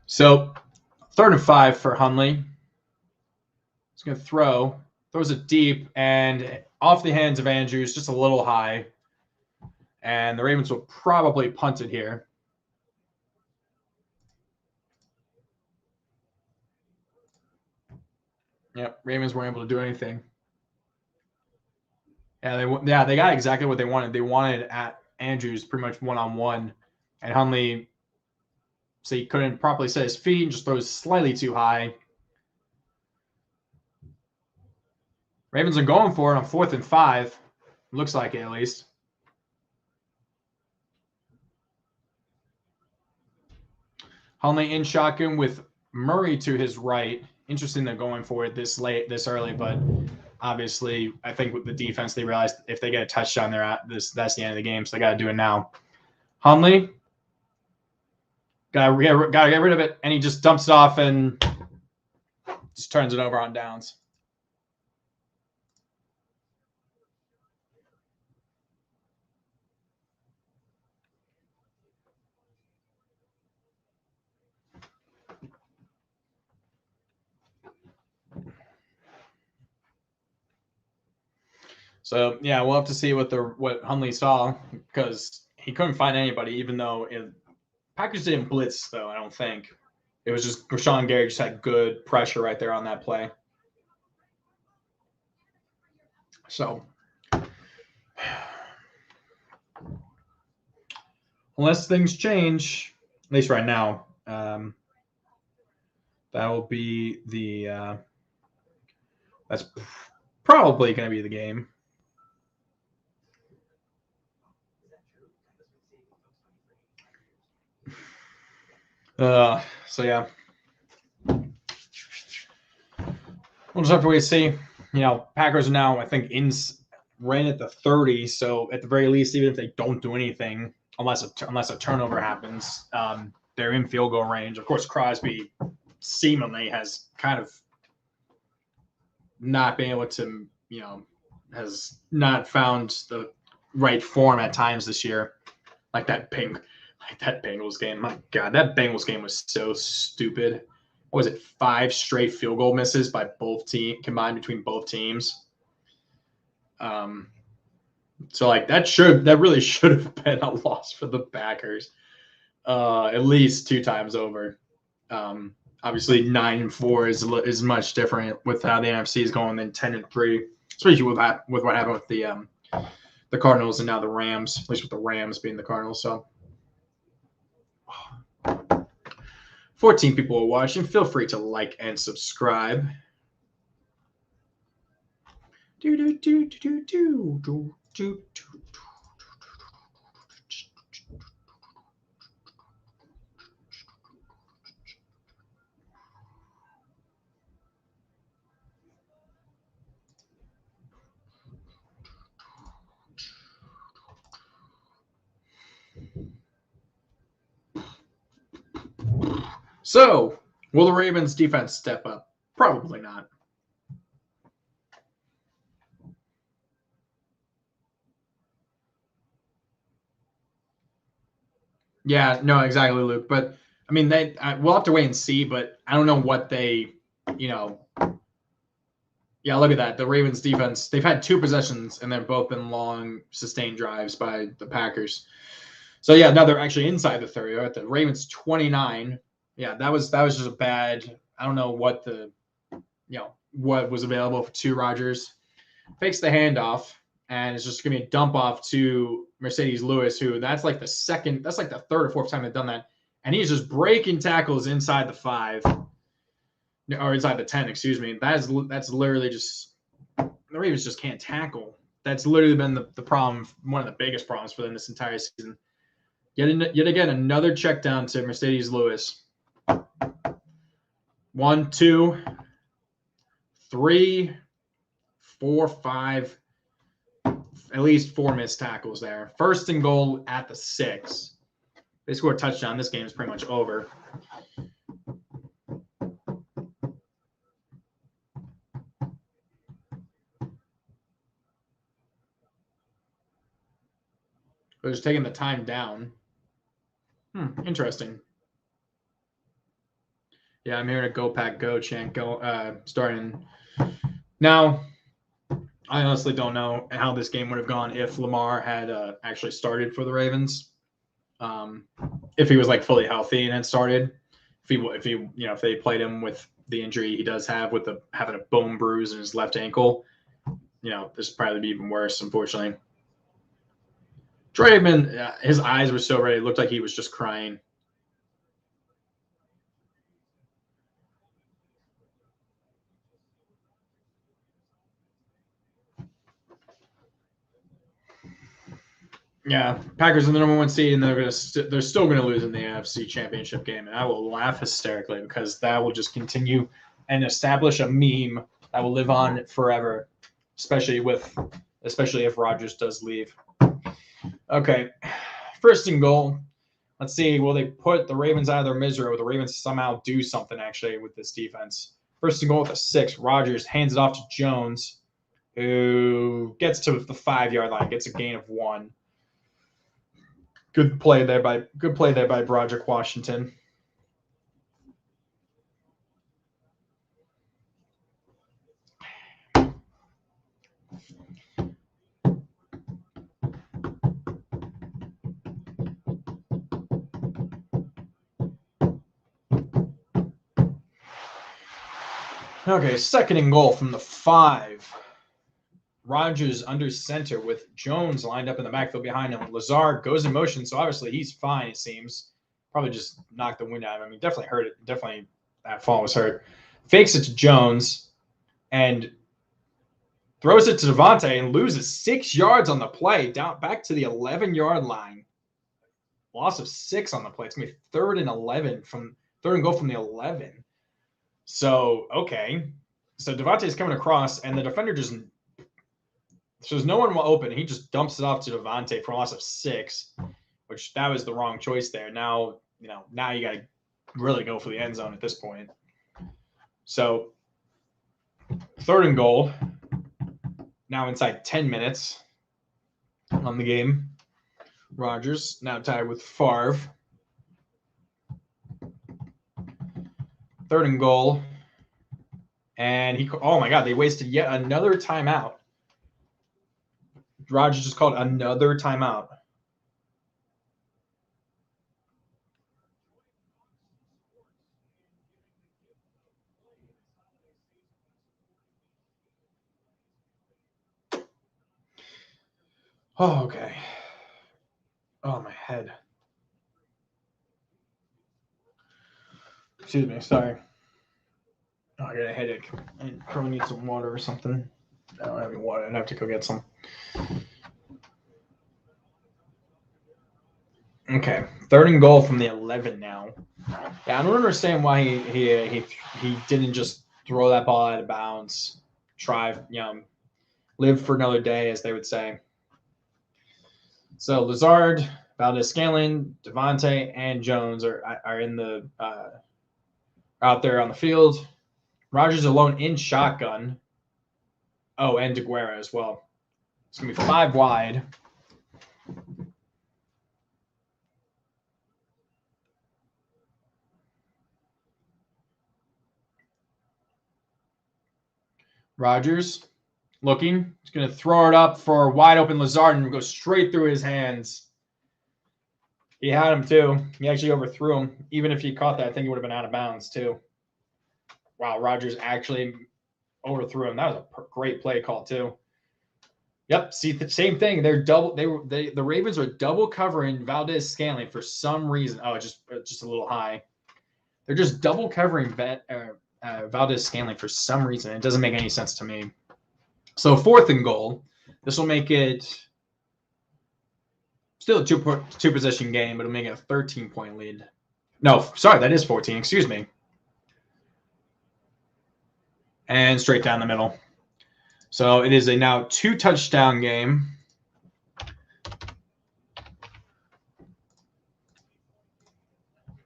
So 3rd and 5 for Hundley. He's going to throws it deep and off the hands of Andrews, just a little high. And the Ravens will probably punt it here. Yep, Ravens weren't able to do anything. Yeah, they got exactly what they wanted. They wanted at Andrews pretty much one-on-one, and Hundley, so he couldn't properly set his feet and just throws slightly too high. Ravens are going for it on 4th and 5. Looks like it, at least. Hundley in shotgun with Murray to his right. Interesting they're going for it this early, but obviously I think with the defense they realized if they get a touchdown, that's the end of the game, so they got to do it now. Hundley gotta get rid of it, and he just dumps it off and just turns it over on downs. So yeah, we'll have to see what Hundley saw, because he couldn't find anybody, even though Packers didn't blitz though. I don't think it was just Rashawn Gary just had good pressure right there on that play. So unless things change, at least right now, that will be that's probably going to be the game. So yeah. We'll just have to wait and see. You know, Packers are now, I think, ran at the 30. So at the very least, even if they don't do anything, unless a turnover happens, they're in field goal range. Of course, Crosby seemingly has kind of not been able to, you know, has not found the right form at times this year. Like that Bengals game. My God, that Bengals game was so stupid. What was it? 5 straight field goal misses by both teams combined between both teams. So like that really should have been a loss for the Packers, at least 2 times over. Obviously 9-4 is much different with how the NFC is going than 10-3, especially with what happened with the Cardinals and now the Rams, at least with the Rams being the Cardinals. So 14 people are watching. Feel free to like and subscribe. So, will the Ravens defense step up? Probably not. Yeah, no, exactly, Luke. But I mean, we'll have to wait and see. But I don't know what they, you know. Yeah, look at that. The Ravens defense. They've had 2 possessions, and they've both been long, sustained drives by the Packers. So yeah, now they're actually inside the 30. Right? The Ravens 29. Yeah, that was just a bad. I don't know what what was available to Rodgers. Fakes the handoff, and it's just gonna be a dump off to Mercedes Lewis, who that's like the 3rd or 4th time they've done that, and he's just breaking tackles inside the 5 or inside the 10. Excuse me. That's literally just the Ravens just can't tackle. That's literally been the problem, one of the biggest problems for them this entire season. Yet again, another check down to Mercedes Lewis. 1, 2, 3, 4, 5, at least 4 missed tackles there. 1st and goal at the 6. They score a touchdown. This game is pretty much over. They're just taking the time down. Interesting. Yeah, I'm hearing a "Go Pack Go" chant starting now. I honestly don't know how this game would have gone if Lamar had actually started for the Ravens. If he was like fully healthy and had started, if they played him with the injury he does have with having a bone bruise in his left ankle, this would probably be even worse, unfortunately. Draymond, his eyes were so red, it looked like he was just crying. Yeah, Packers are the number 1 seed, and they're still going to lose in the NFC Championship game, and I will laugh hysterically because that will just continue and establish a meme that will live on forever, especially if Rodgers does leave. Okay, 1st and goal. Let's see. Will they put the Ravens out of their misery, or will the Ravens somehow do something actually with this defense? 1st and goal at the 6. Rodgers hands it off to Jones, who gets to the 5-yard line, gets a gain of 1. Good play there by Broderick Washington. Okay, 2nd and goal from the 5. Rodgers under center with Jones lined up in the backfield behind him. Lazard goes in motion, so obviously he's fine, it seems. Probably just knocked the wind out of him. He definitely hurt it. Definitely that fall was hurt. Fakes it to Jones and throws it to Devontae and loses 6 yards on the play, down back to the 11-yard line. Loss of 6 on the play. It's going to be 3rd and goal from the 11. So, okay. So Devontae's coming across, and the defender just so there's no one open. He just dumps it off to Devontae for a loss of 6, which that was the wrong choice there. Now you got to really go for the end zone at this point. So 3rd and goal. Now inside 10 minutes on the game. Rodgers now tied with Favre. 3rd and goal. And oh my God, they wasted yet another timeout. Rodgers just called another timeout. Oh, okay. Oh, my head. Excuse me, sorry. Oh, I got a headache. I probably need some water or something. I don't have any water. I'd have to go get some. Okay, 3rd and goal from the 11 now. Yeah, I don't understand why he didn't just throw that ball out of bounds. Try, live for another day, as they would say. So Lazard, Valdez-Scantling, Devontae, and Jones are in the out there on the field. Rodgers alone in shotgun. Oh, and DeGuara as well. It's gonna be 5 wide. Rodgers looking. He's going to throw it up for a wide open Lazard and go straight through his hands. He had him too. He actually overthrew him. Even if he caught that, I think he would have been out of bounds too. Wow, Rodgers actually overthrew him. That was a great play call too. Yep, see the same thing. The Ravens are double covering Valdez-Scantling for some reason. Oh, just a little high. They're just double covering Valdez-Scantling for some reason. It doesn't make any sense to me. So 4th and goal. This will make it still a two possession game, but it'll make it a 13-point lead. No, sorry, that is 14. Excuse me. And straight down the middle. So it is a now 2-touchdown game.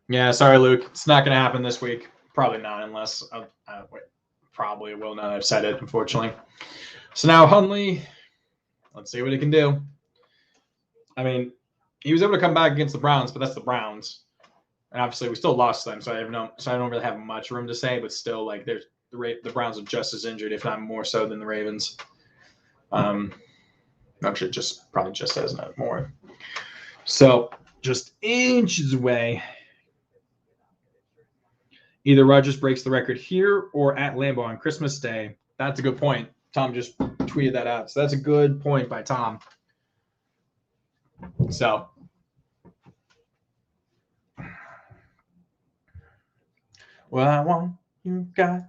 Yeah, sorry, Luke. It's not going to happen this week. Probably not, unless probably will not. I've said it, unfortunately. So now Hundley, let's see what he can do. I mean, he was able to come back against the Browns, but that's the Browns, and obviously we still lost them. So I don't really have much room to say, but still, like, the Browns are just as injured, if not more so, than the Ravens. Actually, probably just as not more. So just inches away. Either Rodgers breaks the record here or at Lambeau on Christmas Day. That's a good point. Tom just tweeted that out. So that's a good point by Tom. So well, I want you got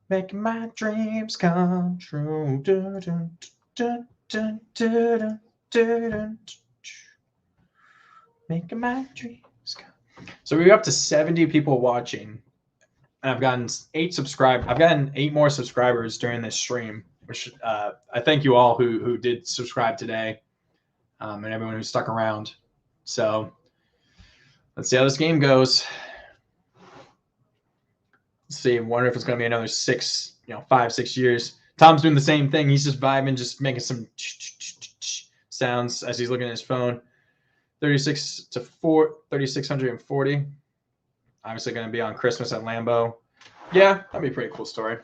making my dreams come true. Making my dreams come. So we're up to 70 people watching. And I've gotten 8 more subscribers during this stream, which I thank you all who did subscribe today, and everyone who stuck around. So let's see how this game goes. Let's see. I wonder if it's going to be another 5, 6 years. Tom's doing the same thing. He's just vibing, just making some sounds as he's looking at his phone. 3,640. Obviously going to be on Christmas at Lambeau. Yeah, that'd be a pretty cool story.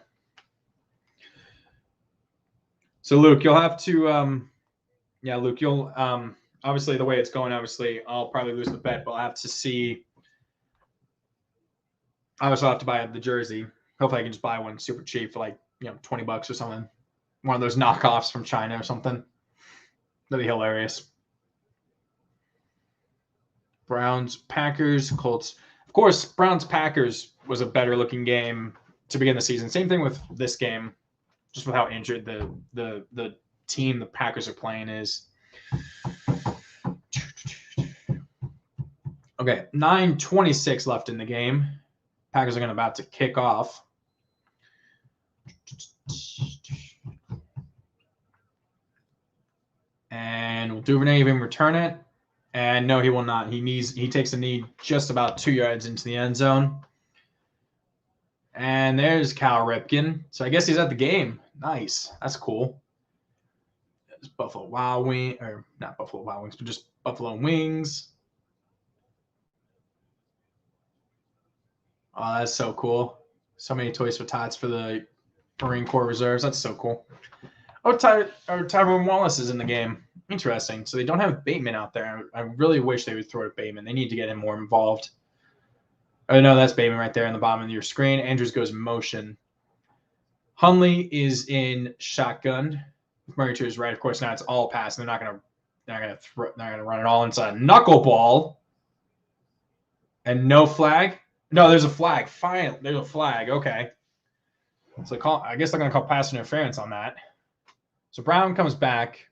So Luke, you'll have to, Luke, you'll, obviously the way it's going, obviously I'll probably lose the bet, but I'll have to see. Obviously I'll have to buy the jersey. Hopefully I can just buy one super cheap for like, $20 or something. One of those knockoffs from China or something. That'd be hilarious. Browns, Packers, Colts. Of course, Browns-Packers was a better looking game to begin the season. Same thing with this game, just with how injured the team the Packers are playing is. Okay, 9:26 left in the game. Packers are going to about to kick off. And will Duvernay even return it? And no, he will not. He takes a knee just about 2 yards into the end zone. And there's Cal Ripken. So I guess he's at the game. Nice. That's cool. It's Buffalo Wild Wings, or not Buffalo Wild Wings, but just Buffalo Wings. Oh, that's so cool. So many Toys for Tots for the Marine Corps Reserves. That's so cool. Oh, Tyrone Wallace is in the game. Interesting. So they don't have Bateman out there. I really wish they would throw to Bateman. They need to get him more involved. Oh, no, that's Bateman right there on the bottom of your screen. Andrews goes motion. Hundley is in shotgun. Murray to his right. Of course, now it's all pass. They're not gonna run it all inside. Knuckleball. And no flag. No, there's a flag. Fine, there's a flag. Okay. So I guess they're gonna call pass interference on that. So Brown comes back.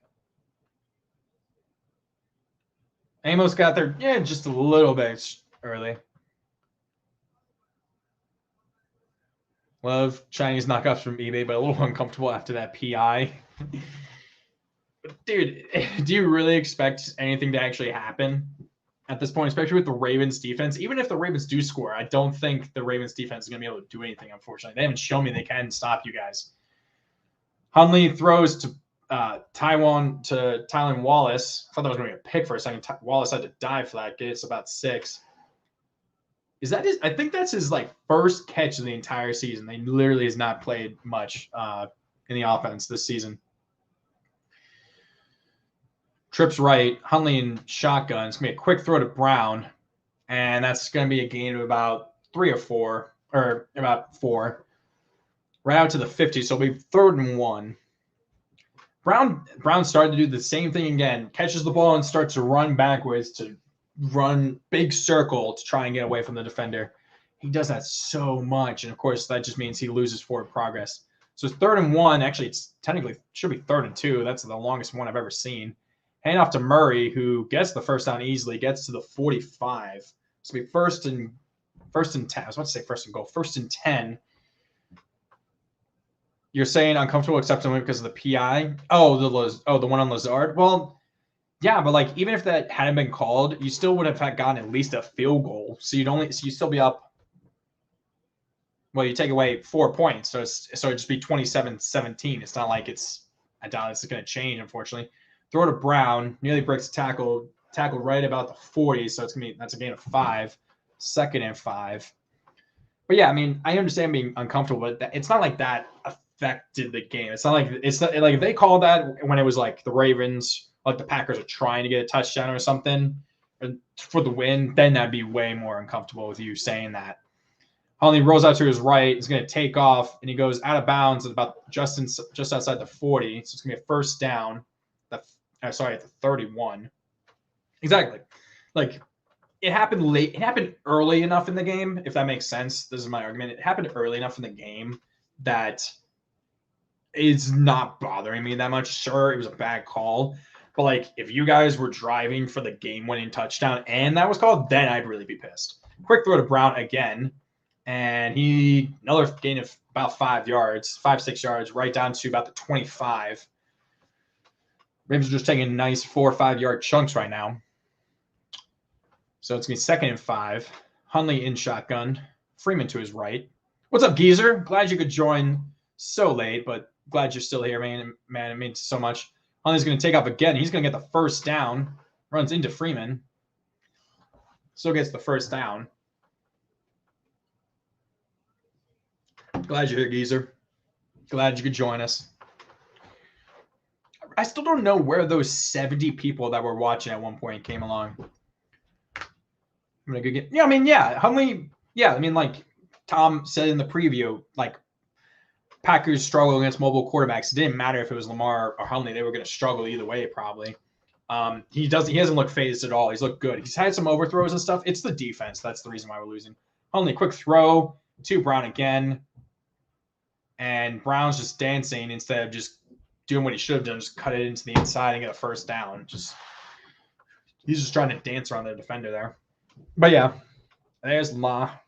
Amos got there, just a little bit early. Love Chinese knockoffs from eBay, but a little uncomfortable after that PI. Dude, do you really expect anything to actually happen at this point, especially with the Ravens defense? Even if the Ravens do score, I don't think the Ravens defense is going to be able to do anything, unfortunately. They haven't shown me they can stop you guys. Hundley throws to Tylan Wallace. I thought that was going to be a pick for a second. Wallace had to dive for that. It's about 6. Is that his? I think that's his first catch of the entire season. He literally has not played much in the offense this season. Trips right, Hundley in shotgun. It's going to be a quick throw to Brown, and that's going to be a gain of about 3 or 4, or about 4. Right out to the 50, so it'll be 3rd and 1. Brown started to do the same thing again. Catches the ball and starts to run backwards to run big circle to try and get away from the defender. He does that so much, and of course that just means he loses forward progress. So it's 3rd and 1. Actually, it's technically should be 3rd and 2. That's the longest one I've ever seen. Hand off to Murray, who gets the first down easily, gets to the 45. So it'll be first and 10. I was about to say first and goal. 1st and 10. You're saying uncomfortable accepting it because of the PI? Oh, the one on Lazard. Well, yeah, but even if that hadn't been called, you still would have gotten at least a field goal. So you'd still be up. Well, you take away 4 points, so it'd just be 27-17. It's not like I doubt it's going to change, unfortunately. Throw to Brown, nearly breaks tackle right about the 40, so that's a gain of 5. 2nd and 5. But yeah, I mean, I understand being uncomfortable, but it's not like that affected the game. It's not if they called that when it was the Ravens, the Packers are trying to get a touchdown or something for the win, then that'd be way more uncomfortable with you saying that. Hundley rolls out to his right. He's going to take off, and he goes out of bounds at about just outside the 40. So it's going to be a first down. At the 31. Exactly. It happened late. It happened early enough in the game, if that makes sense. This is my argument. It happened early enough in the game that it's not bothering me that much. Sure, it was a bad call. But if you guys were driving for the game-winning touchdown and that was called, then I'd really be pissed. Quick throw to Brown again. And another gain of about 5 yards, 5-6 yards, right down to about the 25. Ravens are just taking nice 4 or 5 yard chunks right now. So it's going to be 2nd and 5. Hundley in shotgun. Freeman to his right. What's up, Geezer? Glad you could join so late, but glad you're still here, man. Man, it means so much. Hundley's going to take off again. He's going to get the first down. Runs into Freeman. Still gets the first down. Glad you're here, Geezer. Glad you could join us. I still don't know where those 70 people that were watching at one point came along. I'm gonna go get. Yeah, I mean, yeah. Hundley. Yeah, I mean, Tom said in the preview, Packers struggle against mobile quarterbacks. It didn't matter if it was Lamar or Hundley; they were going to struggle either way, probably. He hasn't looked phased at all. He's looked good. He's had some overthrows and stuff. It's the defense that's the reason why we're losing. Hundley, quick throw to Brown again, and Brown's just dancing instead of just doing what he should have done, just cut it into the inside and get a first down. He's just trying to dance around the defender there. But yeah, there's Lamar.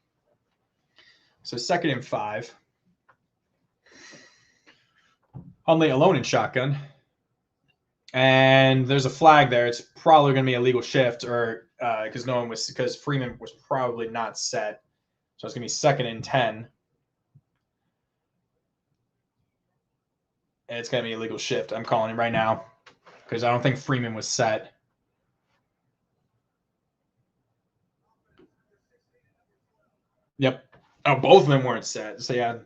So 2nd and 5. Hundley alone in shotgun. And there's a flag there. It's probably going to be a legal shift, or because Freeman was probably not set. So it's going to be 2nd and 10. And it's going to be a legal shift. I'm calling it right now because I don't think Freeman was set. Yep. Oh, both of them weren't set. So yeah,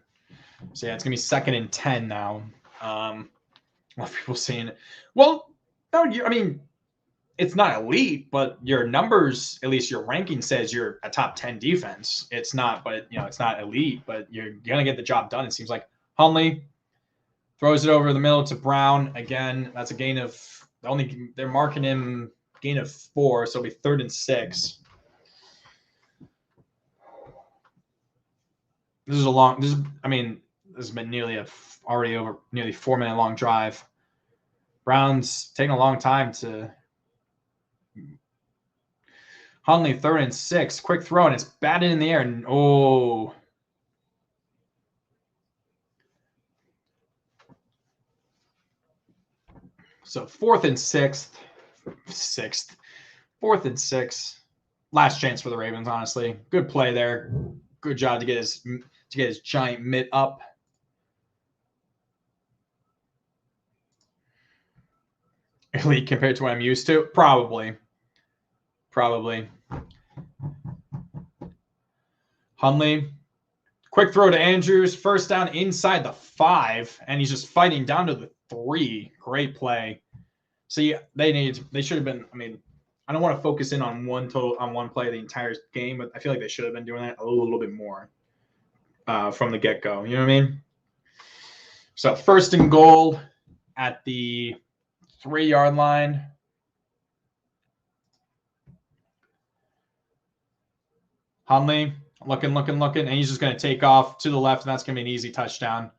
it's going to be 2nd and 10 now. A lot of people saying, well, no, I mean, it's not elite, but your numbers, at least your ranking says you're a top 10 defense. It's not, but it's not elite, but you're gonna get the job done. It seems like Hundley throws it over the middle to Brown again. That's a gain of they're marking him gain of 4, so it'll be 3rd and 6. This has been already over nearly 4-minute long drive. Brown's taking a long time to. Hundley 3rd and 6. Quick throw, and it's batted in the air. And oh. So 4th and 6th. 4th and 6. Last chance for the Ravens, honestly. Good play there. Good job to get his giant mitt up. Elite compared to what I'm used to? Probably. Hundley. Quick throw to Andrews. First down inside the 5, and he's just fighting down to the 3. Great play. See, they should have been. I mean, I don't want to focus in on one play the entire game, but I feel like they should have been doing that a little bit more from the get-go. You know what I mean? So 1st and goal at the 3-yard line. Hundley looking, and he's just going to take off to the left, and that's going to be an easy touchdown.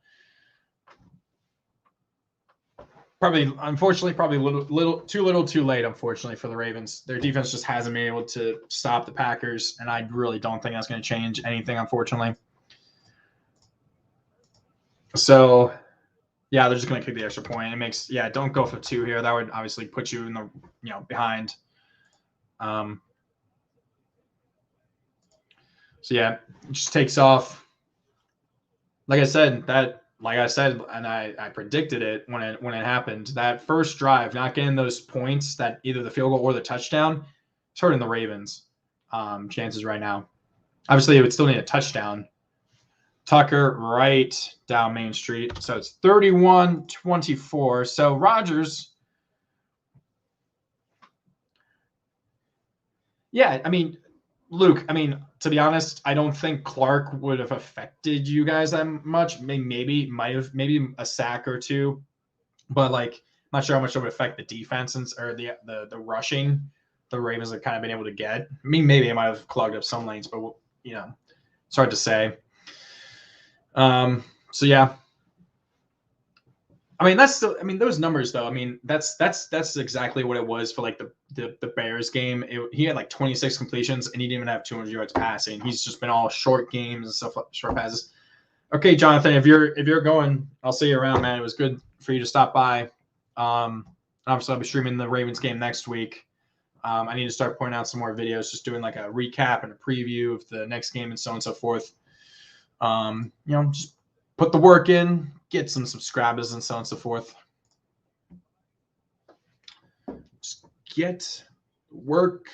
Unfortunately, too little, too late. Unfortunately for the Ravens, their defense just hasn't been able to stop the Packers, and I really don't think that's going to change anything. Unfortunately, so yeah, they're just going to kick the extra point. It makes don't go for 2 here. That would obviously put you in the behind. So yeah, it just takes off. Like I said, and I predicted it when it happened. That first drive, not getting those points, that either the field goal or the touchdown, it's hurting the Ravens' chances right now. Obviously, it would still need a touchdown. Tucker right down Main Street. So it's 31-24. So Rodgers. Yeah, I mean, Luke, to be honest, I don't think Clark would have affected you guys that much. Maybe a sack or 2, but I'm not sure how much it would affect the defense or the rushing the Ravens have kind of been able to get. Maybe it might have clogged up some lanes, but it's hard to say. So yeah. Those numbers though. That's exactly what it was for the Bears game. He had 26 completions and he didn't even have 200 yards passing. He's just been all short games and stuff, short passes. Okay, Jonathan, if you're going, I'll see you around, man. It was good for you to stop by. Obviously, I'll be streaming the Ravens game next week. I need to start pointing out some more videos, just doing a recap and a preview of the next game and so on and so forth. Just put the work in, get some subscribers and so on and so forth. Just get work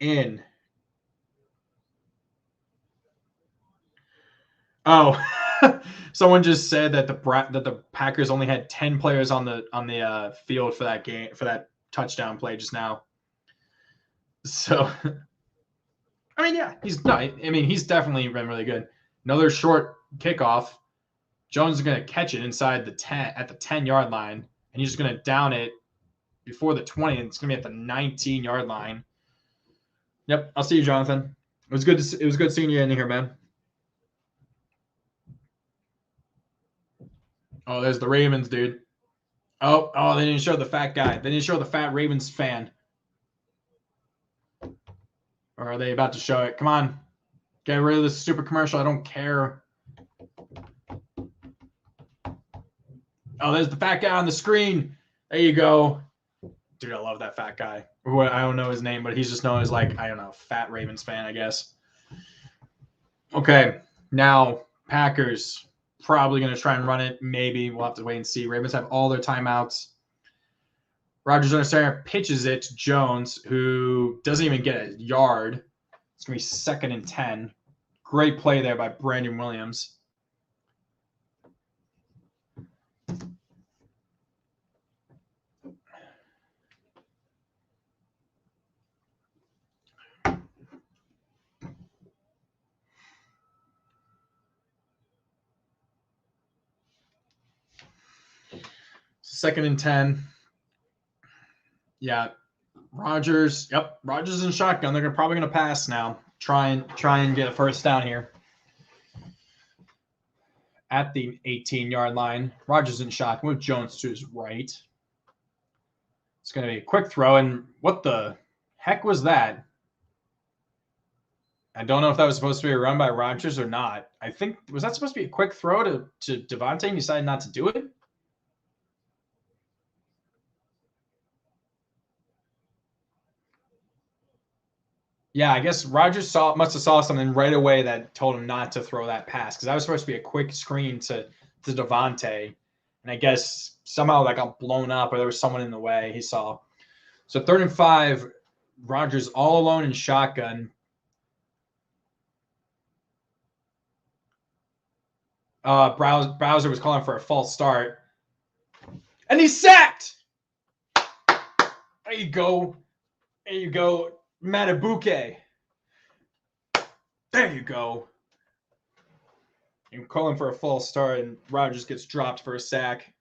in. Oh, someone just said that the Packers only had 10 players on the field for that game, for that touchdown play just now. So, he's definitely been really good. Another short kickoff. Jones is going to catch it inside the 10 at the 10-yard line, and he's just going to down it before the 20, and it's going to be at the 19-yard line. Yep, I'll see you, Jonathan. It was good seeing you in here, man. Oh, there's the Ravens, dude. Oh, they didn't show the fat guy. They didn't show the fat Ravens fan. Or are they about to show it? Come on. Get rid of this stupid commercial. I don't care. Oh, there's the fat guy on the screen. There you go. Dude, I love that fat guy. I don't know his name, but he's just known as, like, I don't know, fat Ravens fan, I guess. Okay, now Packers probably going to try and run it. Maybe. We'll have to wait and see. Ravens have all their timeouts. Rodgers under center pitches it to Jones, who doesn't even get a yard. It's going to be 2nd and 10. Great play there by Brandon Williams. Second and 10. Yeah. Rodgers. Yep. Rodgers in shotgun. They're probably going to pass now. Try and get a first down here. At the 18-yard line. Rodgers in shotgun with Jones to his right. It's going to be a quick throw. And what the heck was that? I don't know if that was supposed to be a run by Rodgers or not. I think, was that supposed to be a quick throw to Devontae and he decided not to do it? Yeah, I guess Rodgers must have saw something right away that told him not to throw that pass because that was supposed to be a quick screen to Devontae. And I guess somehow that got blown up or there was someone in the way he saw. So 3rd and 5, Rodgers all alone in shotgun. Browser was calling for a false start. And he's sacked! There you go. There you go. Matabuke. There you go. You're calling for a false start, and Rodgers gets dropped for a sack.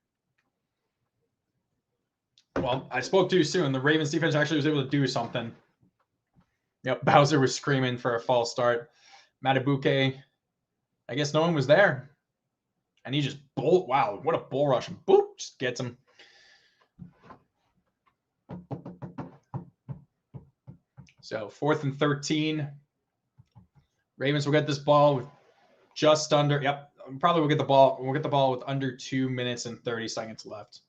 Well, I spoke too soon. The Ravens defense actually was able to do something. Yep, Bowser was screaming for a false start. Matabuke, I guess no one was there. And he just wow, what a bull rush. Boop, just gets him. So 4th and 13. Ravens will get this ball with just under. Yep, probably will get the ball. We'll get the ball with under 2 minutes and 30 seconds left.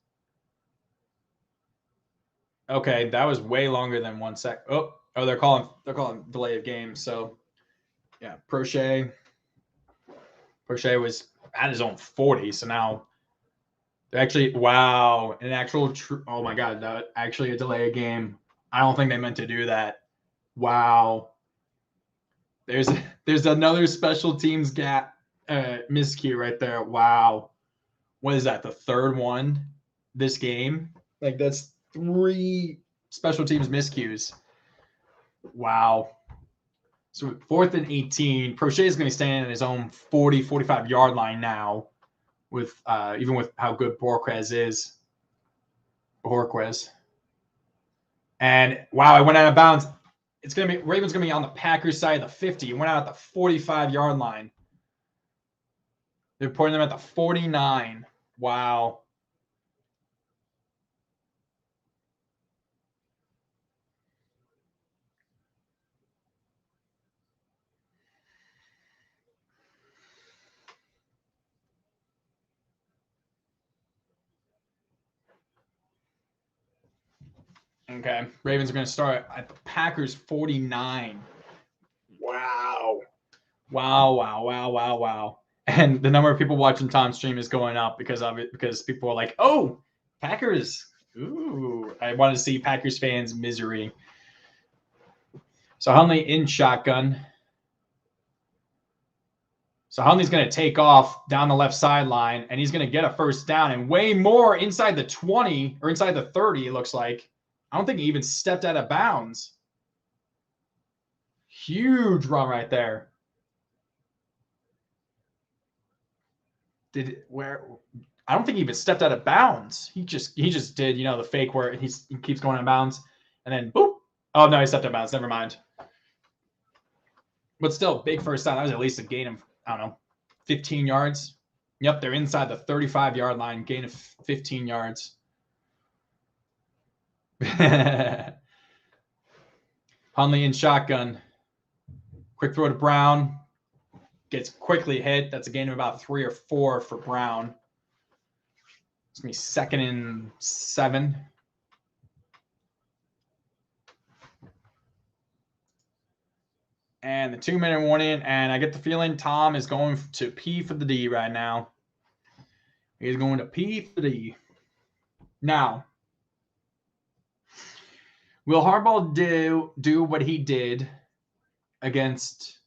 Okay, that was way longer than 1 sec. Oh, they're calling delay of game. So yeah, Prochet was at his own 40. So now actually, wow, an actual oh my God, that actually a delay of game. I don't think they meant to do that. Wow. There's another special teams gap miscue right there. Wow. What is that? The 3rd one this game? Like that's 3 special teams miscues. Wow. So 4th and 18. Prochet is going to be standing at his own 45 yard line now with even with how good Borquez is. And wow, it went out of bounds. It's going to be Ravens going to be on the Packers side of the 50. It went out at the 45-yard line. They're putting them at the 49. Wow. Okay. Ravens are going to start at the Packers 49. Wow. Wow. And the number of people watching Tom's stream is going up because of it, because people are like, oh, Packers. Ooh. I want to see Packers fans' misery. So Hundley in shotgun. So Hundley's going to take off down the left sideline, and he's going to get a first down and way more inside the 20 or inside the 30, it looks like. I don't think he even stepped out of bounds. Huge run right there. I don't think he even stepped out of bounds. He just did, the fake where he keeps going out of bounds and then boop. Oh no, he stepped out of bounds. Never mind. But still, big first down. That was at least a gain of, I don't know, 15 yards. Yep, they're inside the 35-yard line, gain of 15 yards. Hundley in shotgun. Quick throw to Brown. Gets quickly hit. That's a gain of about 3 or 4 for Brown. It's going to be 2nd and 7. And the 2-minute warning, and I get the feeling Tom is going to P for the D right now. He's going to P for the D. Now, will Harbaugh do what he did against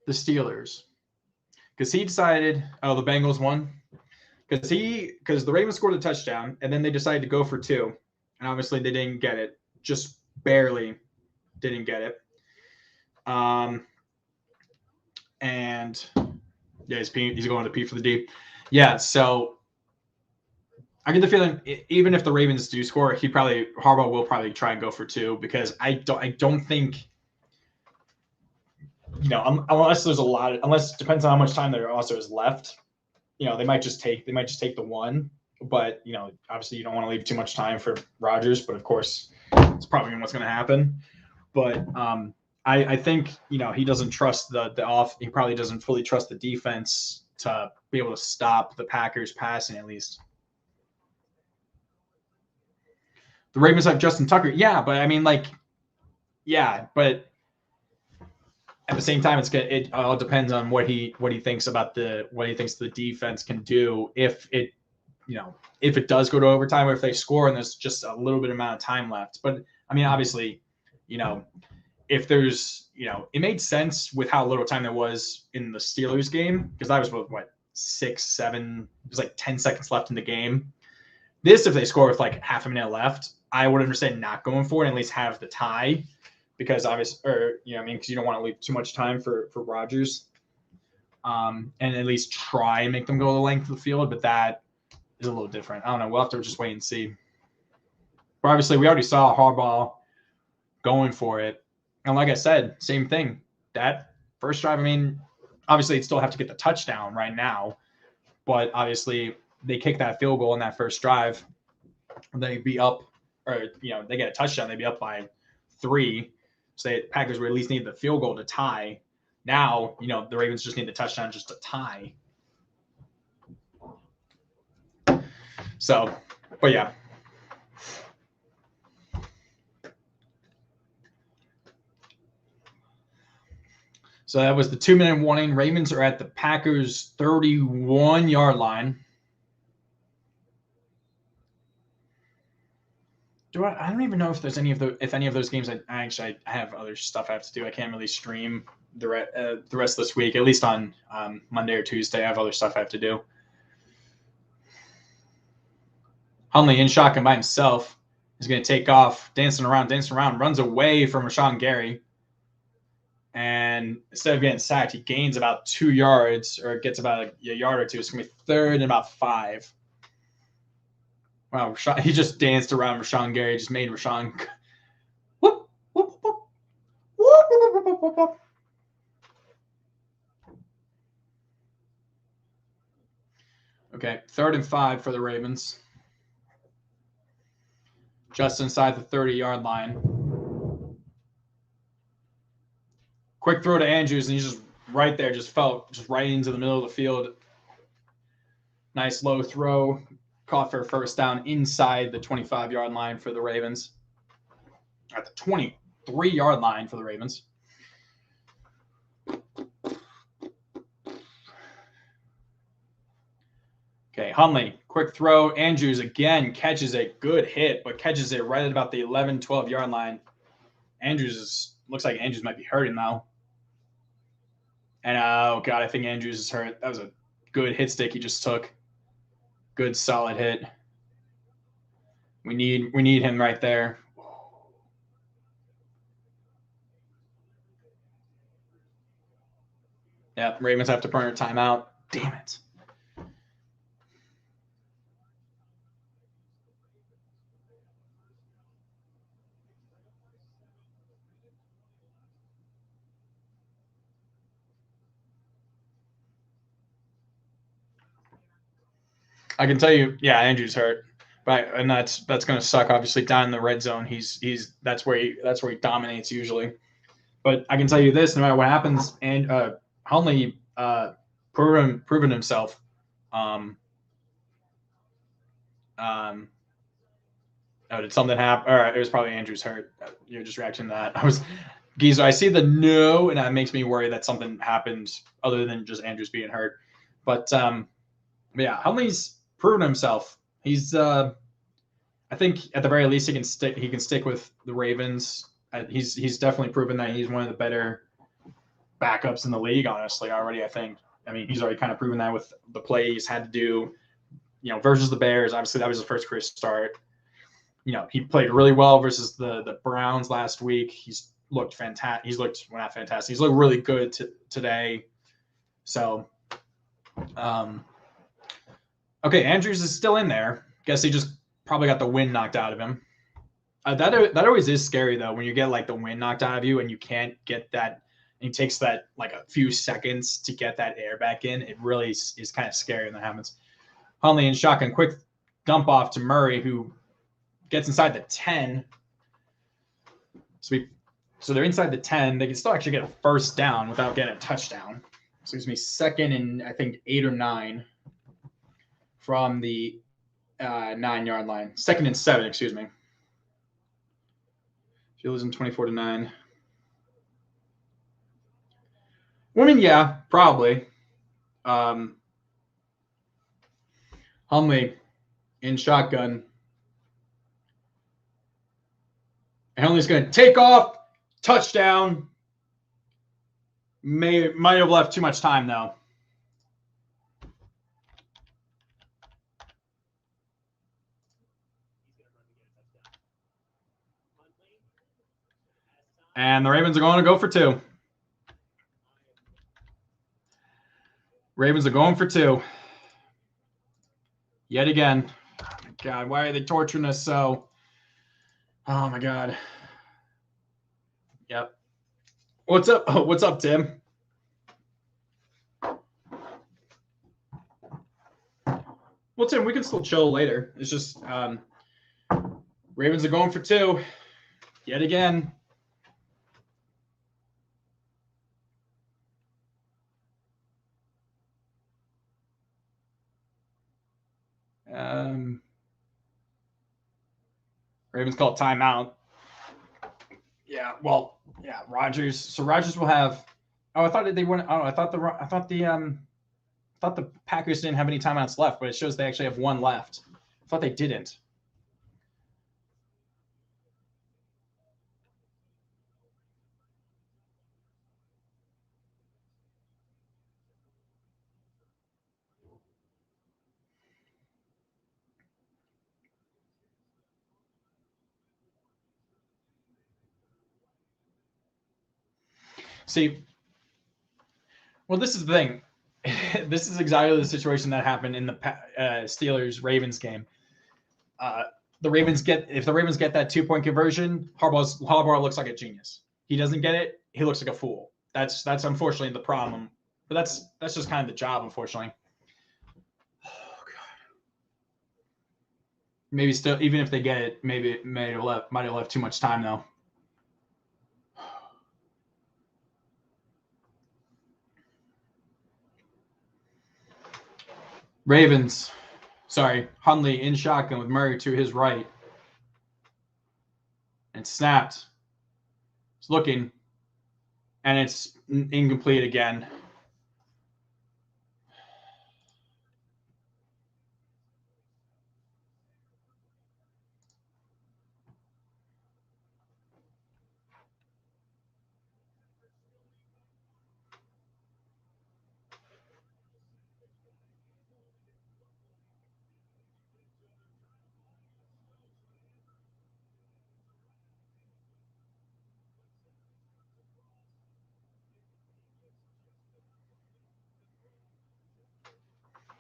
the Steelers? Because he decided, the Bengals won. Because the Ravens scored a touchdown, and then they decided to go for 2. And obviously they didn't get it. Just barely didn't get it. And yeah, he's going to P for the D. Yeah, so I get the feeling even if the Ravens do score, Harbaugh will probably try and go for 2 because I don't think, unless it depends on how much time there also is left, they might just take the 1. But obviously you don't want to leave too much time for Rodgers, but of course it's probably what's going to happen. But I think he doesn't trust he probably doesn't fully trust the defense to be able to stop the Packers passing at least. The Ravens have Justin Tucker. Yeah, but I mean but at the same time it all depends on what he thinks about what he thinks the defense can do if it does go to overtime or if they score and there's just a little bit amount of time left. But I mean obviously, if there's, it made sense with how little time there was in the Steelers game because that was what 6, 7. It was like 10 seconds left in the game. This, if they score with like half a minute left, I would understand not going for it and at least have the tie because obviously, because you don't want to leave too much time for Rodgers, and at least try and make them go the length of the field. But that is a little different. I don't know. We'll have to just wait and see. But obviously, we already saw Harbaugh going for it. And like I said, same thing. That first drive, I mean, obviously, they'd still have to get the touchdown right now. But obviously, they kick that field goal in that first drive. They'd be up, or, they get a touchdown. They'd be up by 3. So the Packers would at least need the field goal to tie. Now, the Ravens just need the touchdown just to tie. So, but yeah. So that was the 2-minute warning. Ravens are at the Packers 31-yard line. I don't even know if there's any of those games. I have other stuff I have to do. I can't really stream the rest of this week. At least on Monday or Tuesday, I have other stuff I have to do. Hundley in shotgun by himself is going to take off, dancing around, runs away from Rashawn Gary. And instead of getting sacked, he gains about 2 yards or gets about a yard or 2. It's going to be 3rd and about 5. Wow, he just danced around Rashawn Gary, just made Rashawn. Whoop, whoop, whoop. Whoop, whoop, whoop, whoop, whoop. Okay, 3rd and 5 for the Ravens. Just inside the 30-yard line. Quick throw to Andrews, and he's just right there, just right into the middle of the field. Nice low throw. Caught for a first down inside the 25-yard line for the Ravens. At the 23-yard line for the Ravens. Okay, Hundley, quick throw. Andrews again catches a good hit, but catches it right at about the 11, 12-yard line. Looks like Andrews might be hurting now. And, oh, God, I think Andrews is hurt. That was a good hit stick he just took. Good, solid hit. We need him right there. Yeah, Ravens have to burn a timeout. Damn it. I can tell you, yeah, Andrew's hurt, and that's going to suck. Obviously, down in the red zone, that's where he dominates usually. But I can tell you this: no matter what happens, and Hunley proven himself. Oh, did something happen? All right, it was probably Andrew's hurt. You're just reacting to that. Geezer, I see the no, and that makes me worry that something happened other than just Andrew's being hurt. But yeah, Hunley's proven himself. He's I think at the very least he can stick with the Ravens. He's definitely proven that he's one of the better backups in the league, honestly, already. I mean, he's already kind of proven that with the play he's had to do, versus the Bears. Obviously, that was his first career start. He played really well versus the Browns last week. He's looked fantastic. Not fantastic. He's looked really good today. So, okay, Andrews is still in there. Guess he just probably got the wind knocked out of him. That always is scary though, when you get like the wind knocked out of you and you can't get that. And it takes that like a few seconds to get that air back in. It really is kind of scary when that happens. Hunley in shotgun, quick dump off to Murray, who gets inside the 10. So they're inside the 10. They can still actually get a first down without getting a touchdown. Excuse me, second and I think 8 or 9 from the 9-yard line. Second and 7, excuse me. If you're losing 24-9. I mean, yeah, probably. Hunley in shotgun. And Hunley's going to take off. Touchdown. Might have left too much time, though. And the Ravens are going to go for 2. Ravens are going for 2. Yet again. Oh, my God. Why are they torturing us so? Oh, my God. Yep. What's up? Oh, what's up, Tim? Well, Tim, we can still chill later. It's just Ravens are going for 2. Yet again. Ravens call timeout. Yeah, well, yeah, Rodgers. So Rodgers will have. Oh, I thought they wouldn't. Oh, I thought the Packers didn't have any timeouts left, but it shows they actually have 1 left. I thought they didn't. See, well, this is the thing. This is exactly the situation that happened in the Steelers-Ravens game. If the Ravens get that 2-point conversion, Harbaugh looks like a genius. He doesn't get it, he looks like a fool. That's unfortunately the problem. But that's just kind of the job, unfortunately. Oh God. Maybe still, even if they get it, maybe it might have left too much time though. Ravens. Sorry, Hunley in shotgun with Murray to his right. And snapped. It's looking. And it's incomplete again.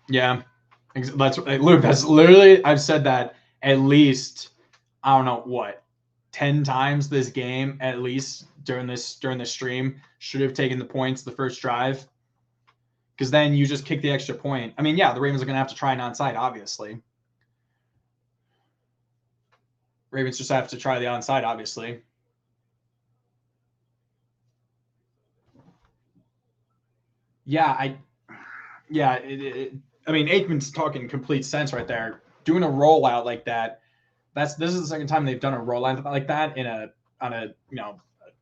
Yeah, that's Luke. That's literally, I've said that at least, I don't know what, 10 times this game at least during the stream. Should have taken the points the first drive, because then you just kick the extra point. I mean, yeah, the Ravens are gonna have to try an onside, obviously. Ravens just have to try the onside, obviously. I mean, Aikman's talking complete sense right there. Doing a rollout like that. This is the second time they've done a rollout like that on a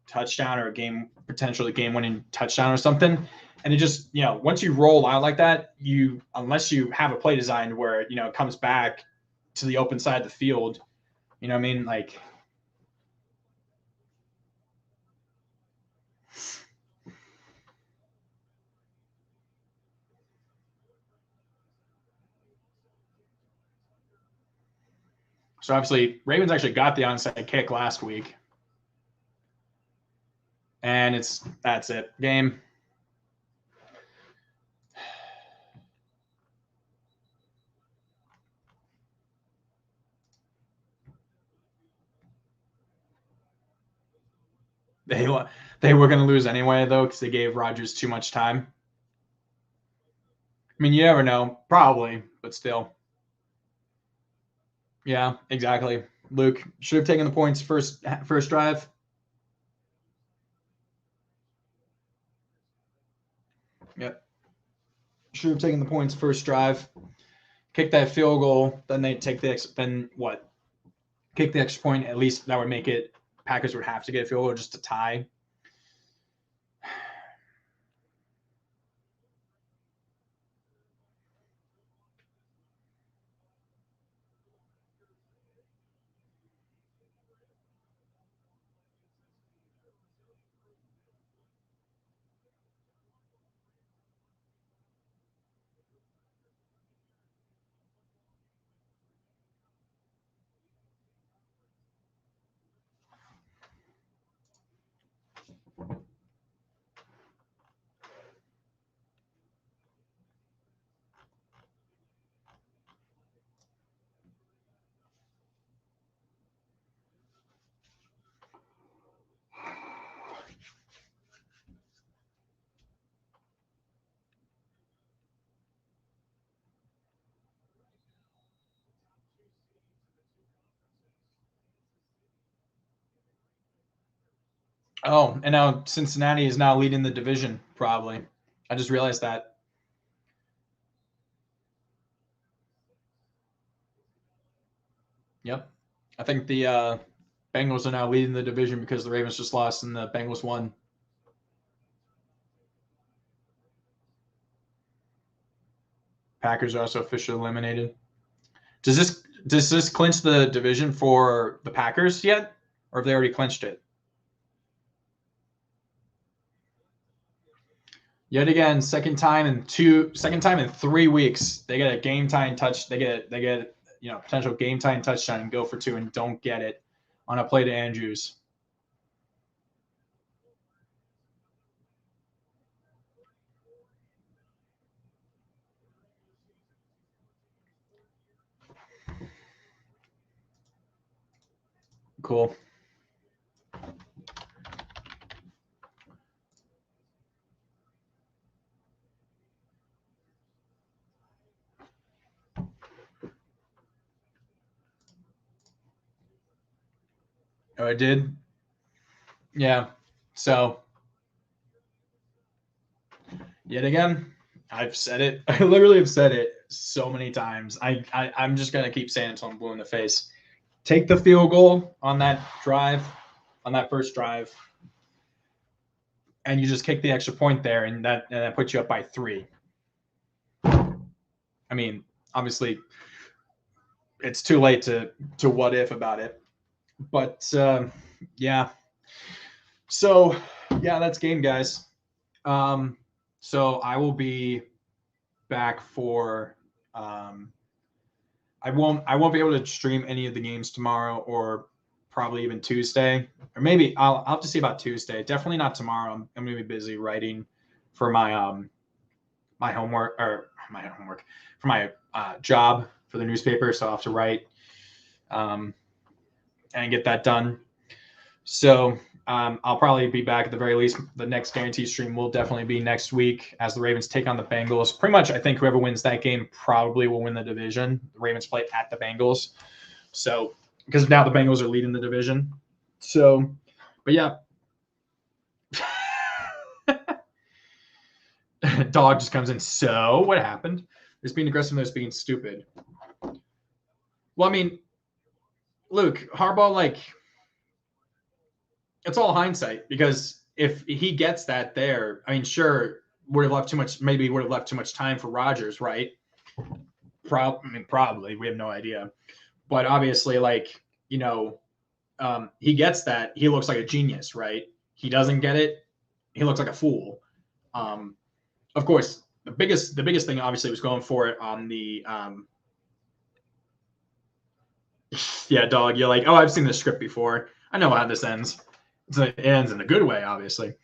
touchdown or a potentially game-winning touchdown or something. And it just, once you roll out like that, unless you have a play designed where it comes back to the open side of the field, you know what I mean? Like, so obviously Ravens actually got the onside kick last week. And that's it. Game. They were going to lose anyway, though, because they gave Rodgers too much time. I mean, you never know. Probably, but still. Yeah, exactly. Luke should have taken the points first drive. Yep. Should have taken the points first drive. Kick that field goal, then they take kick the extra point. At least that would make it Packers would have to get a field goal just to tie. Oh, and now Cincinnati is now leading the division, probably. I just realized that. Yep. I think the Bengals are now leading the division because the Ravens just lost and the Bengals won. Packers are also officially eliminated. Does this clinch the division for the Packers yet? Or have they already clinched it? Yet again, second time in 3 weeks, they get a game time touch. They get potential game time touchdown and go for 2 and don't get it on a play to Andrews. Cool. Oh, I did? Yeah. So, yet again, I've said it. I literally have said it so many times. I'm just going to keep saying it until I'm blue in the face. Take the field goal on that first drive, and you just kick the extra point there, and that puts you up by 3. I mean, obviously, it's too late to what if about it, but yeah. So yeah, that's game, guys. So I will be back for. I won't be able to stream any of the games tomorrow, or probably even Tuesday, or maybe I'll have to see about Tuesday. Definitely not tomorrow. I'm gonna be busy writing for my my homework for my job for the newspaper, so I'll have to write and get that done. So I'll probably be back at the very least. The next guarantee stream will definitely be next week as the Ravens take on the Bengals. Pretty much, I think whoever wins that game probably will win the division. The Ravens play at the Bengals. So, because now the Bengals are leading the division. So, but yeah. Dog just comes in. So what happened? There's being aggressive, there's being stupid. Well, I mean, Luke, Harbaugh, like, it's all hindsight because if he gets that there, I mean, sure, would have left too much, maybe would have left too much time for Rodgers, right? Probably. We have no idea. But obviously, like, he gets that. He looks like a genius, right? He doesn't get it. He looks like a fool. Of course, the biggest thing obviously was going for it on the yeah, dog. You're like, oh, I've seen this script before. I know how this ends. It ends in a good way, obviously.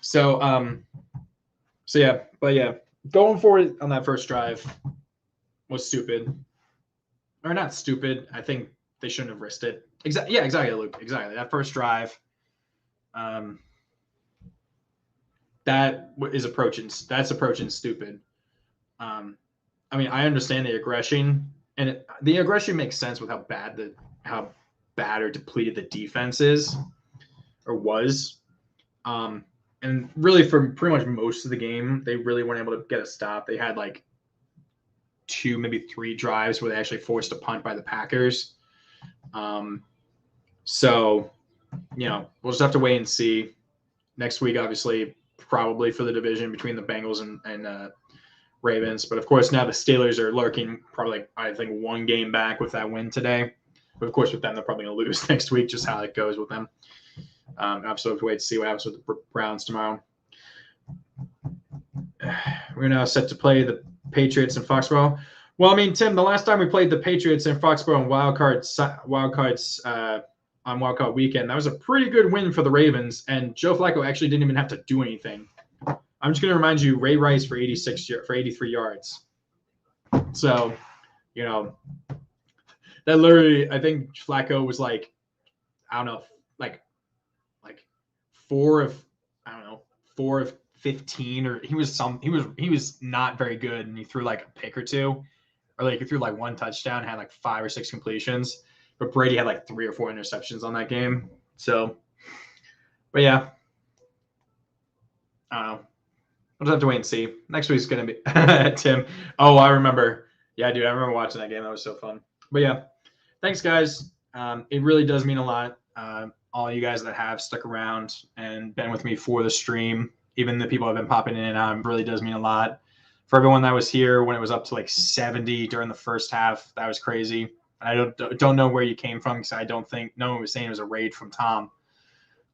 So yeah, but yeah, going for it on that first drive was stupid, or not stupid. I think they shouldn't have risked it. Exactly, Luke. Exactly. That first drive, that is approaching. That's approaching stupid. I mean, I understand the aggression, and the aggression makes sense with how bad or depleted the defense is or was. And really, for pretty much most of the game, they really weren't able to get a stop. They had like 2, maybe 3 drives where they actually forced a punt by the Packers. So, we'll just have to wait and see. Next week, obviously, probably for the division between the Bengals and Ravens. But of course, now the Steelers are lurking, probably, I think, 1 game back with that win today. But of course, with them, they're probably going to lose next week, just how it goes with them. Absolutely have to wait to see what happens with the Browns tomorrow. We're now set to play the Patriots in Foxborough. Well, I mean, Tim, the last time we played the Patriots in Foxborough on Wildcards on Wildcard weekend, that was a pretty good win for the Ravens, and Joe Flacco actually didn't even have to do anything. I'm just going to remind you, Ray Rice for 83 yards. So, that literally, I think Flacco was like, I don't know, like 4 of 15, or he was not very good, and he threw like a pick or 2, or like he threw like 1 touchdown, had like 5 or 6 completions, but Brady had like 3 or 4 interceptions on that game. So, but yeah, I don't know. We'll just have to wait and see. Next week's gonna be Tim. Oh, I remember. Yeah, dude, I remember watching that game. That was so fun. But yeah, thanks, guys. It really does mean a lot. All you guys that have stuck around and been with me for the stream, even the people that have been popping in and out, really does mean a lot. For everyone that was here when it was up to like 70 during the first half, that was crazy. I don't know where you came from, because I don't think no one was saying it was a raid from Tom.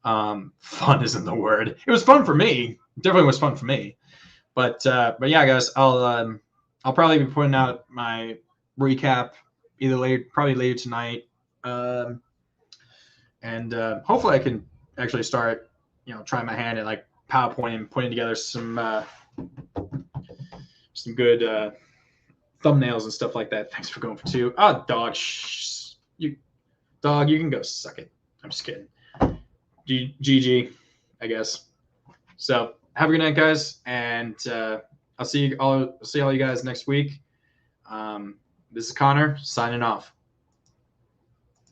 Fun isn't the word. It was fun for me. It definitely was fun for me. But yeah, guys, I'll probably be putting out my recap probably later tonight. And hopefully I can actually start, trying my hand at like PowerPoint and putting together some good thumbnails and stuff like that. Thanks for going for 2. Oh, dog, you can go suck it. I'm just kidding. GG, I guess. So have a good night, guys, and I'll see all you guys next week. This is Connor signing off.